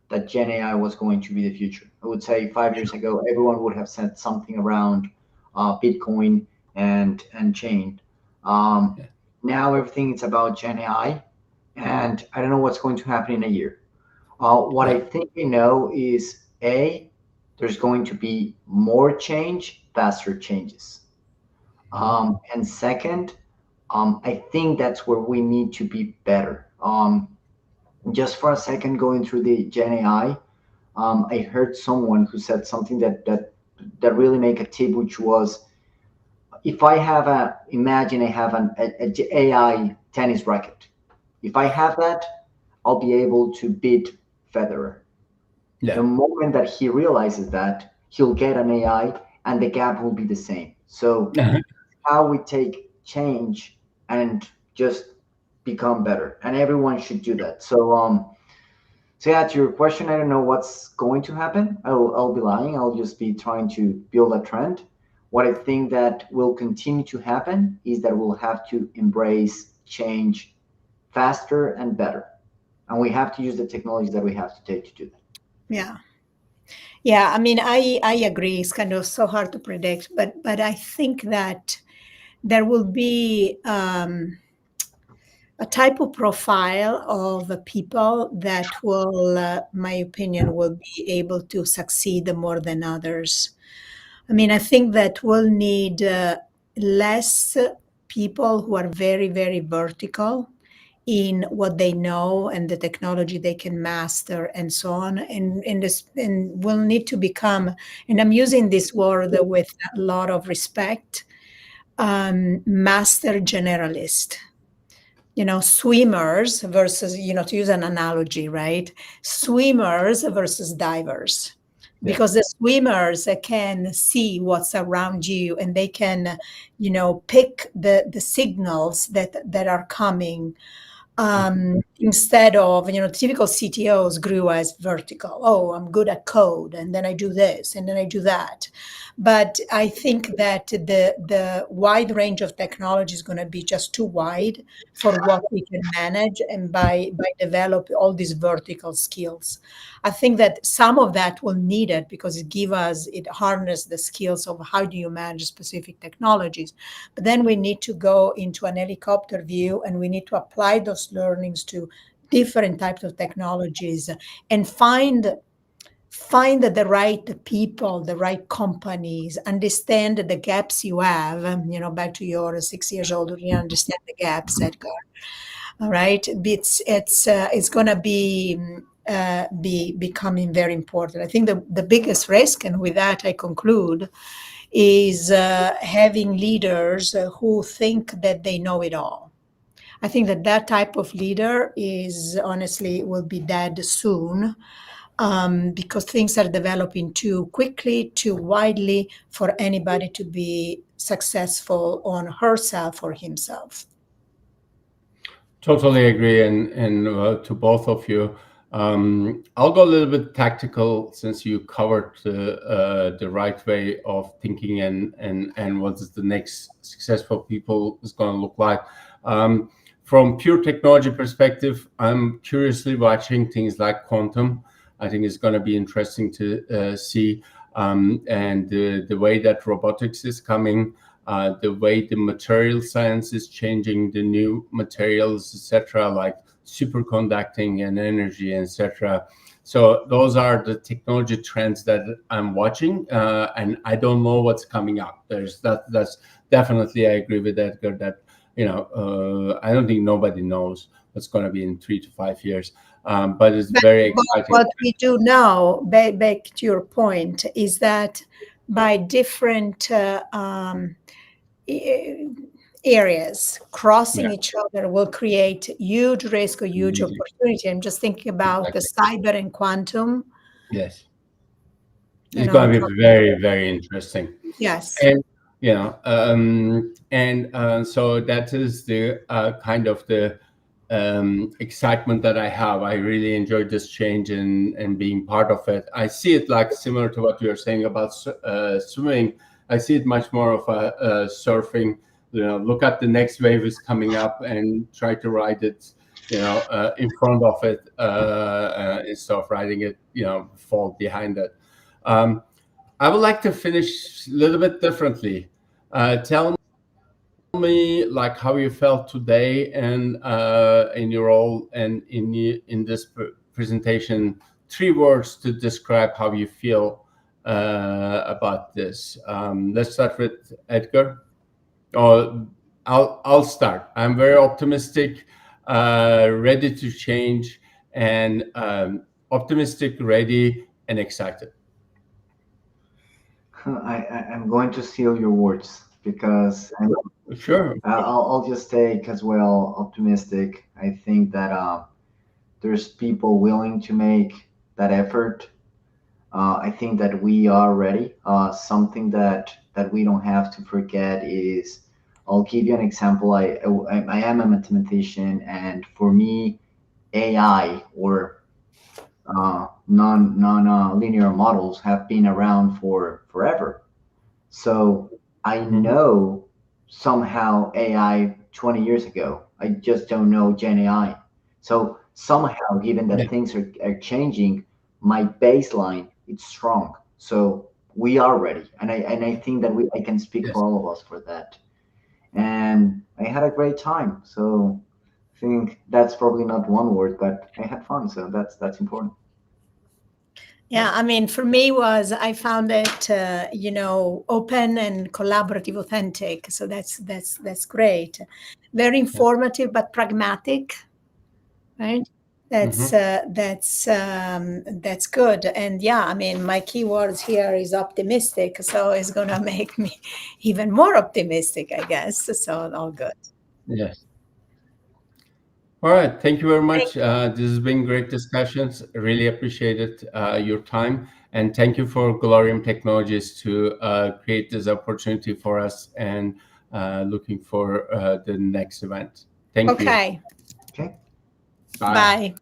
that Gen AI was going to be the future. I would say 5 years ago, everyone would have said something around Bitcoin and chain. Now everything is about Gen AI. and I don't know what's going to happen in a year. What I think we know is there's going to be more change, faster changes. And second, I think that's where we need to be better. Just for a second, going through the Gen AI, I heard someone who said something that really make a tip, which was, if I have imagine I have an AI tennis racket. If I have that, I'll be able to beat Federer. Yeah. The moment that he realizes that, he'll get an AI and the gap will be the same. So how we take change and just become better, and everyone should do that. So yeah, to your question, I don't know what's going to happen. I'll be lying. I'll just be trying to build a trend. What I think that will continue to happen is that we'll have to embrace change faster and better, and we have to use the technology that we have to take to do that. Yeah, I mean, I agree. It's kind of so hard to predict, but I think that there will be a type of profile of people that will, my opinion, will be able to succeed more than others. I mean, I think that we'll need less people who are very, very vertical in what they know and the technology they can master and so on. And we'll need to become, and I'm using this word with a lot of respect, master generalist. Swimmers versus, to use an analogy, right? Swimmers versus divers. Because the swimmers can see what's around you, and they can, pick the signals that are coming. Instead of, typical CTOs grew as vertical. Oh, I'm good at code, and then I do this, and then I do that. But I think that the wide range of technology is going to be just too wide for what we can manage, and by develop all these vertical skills. I think that some of that will need it because it harness the skills of how do you manage specific technologies. But then we need to go into an helicopter view, and we need to apply those learnings to different types of technologies and find the right people, the right companies, understand the gaps you have. Back to your 6 years old, you understand the gaps, Edgar. All right, it's going to be becoming very important. I think the biggest risk, and with that I conclude, is having leaders who think that they know it all. I think that type of leader will be dead soon, because things are developing too quickly, too widely for anybody to be successful on herself or himself. Totally agree, and to both of you. I'll go a little bit tactical since you covered the right way of thinking and what is the next successful people is going to look like. From pure technology perspective, I'm curiously watching things like quantum. I think it's going to be interesting to see, and the way that robotics is coming. The way the material science is changing, the new materials, etc., like superconducting and energy, etc. So those are the technology trends that I'm watching, and I don't know what's coming up. That's definitely, I agree with Edgar that I don't think nobody knows what's going to be in 3 to 5 years, but it's very exciting. What we do know, back to your point, is that by different areas crossing each other will create huge risk or huge opportunity. I'm just thinking about the cyber and quantum. Yes, it's going to be very, very interesting. Yes. And so that is the kind of the excitement that I have. I really enjoyed this change and being part of it. I see it like similar to what you were saying about swimming. I see it much more of a surfing. Look at the next wave is coming up and try to ride it. In front of it instead of riding it. Fall behind it. I would like to finish a little bit differently. Tell me like how you felt today and in your role and in this presentation. 3 words to describe how you feel about this. Let's start with Edgar. Or I'll start. I'm very optimistic, ready to change, and optimistic, ready, and excited. I'm going to steal your words because Sure. I'll just take as well optimistic. I think that there's people willing to make that effort. I think that we are ready. Something that we don't have to forget is, I'll give you an example. I am a mathematician, and for me, AI or non-linear models have been around for forever. So I know somehow AI 20 years ago. I just don't know Gen AI. So somehow, given that things are changing, my baseline is strong. So we are ready, and I think that I can speak for all of us for that. And I had a great time. So I think that's probably not one word, but I had fun. So that's important. Yeah, I mean, for me I found it, open and collaborative, authentic. So that's great. Very informative, but pragmatic, right? That's good. And yeah, I mean, my keywords here is optimistic. So it's going to make me even more optimistic, I guess. So all good. Yes. All right. Thank you very much. This has been great discussions. Really appreciated your time. And thank you for Glorium Technologies to create this opportunity for us, and looking for the next event. Thank you. Okay. Okay. Bye. Bye.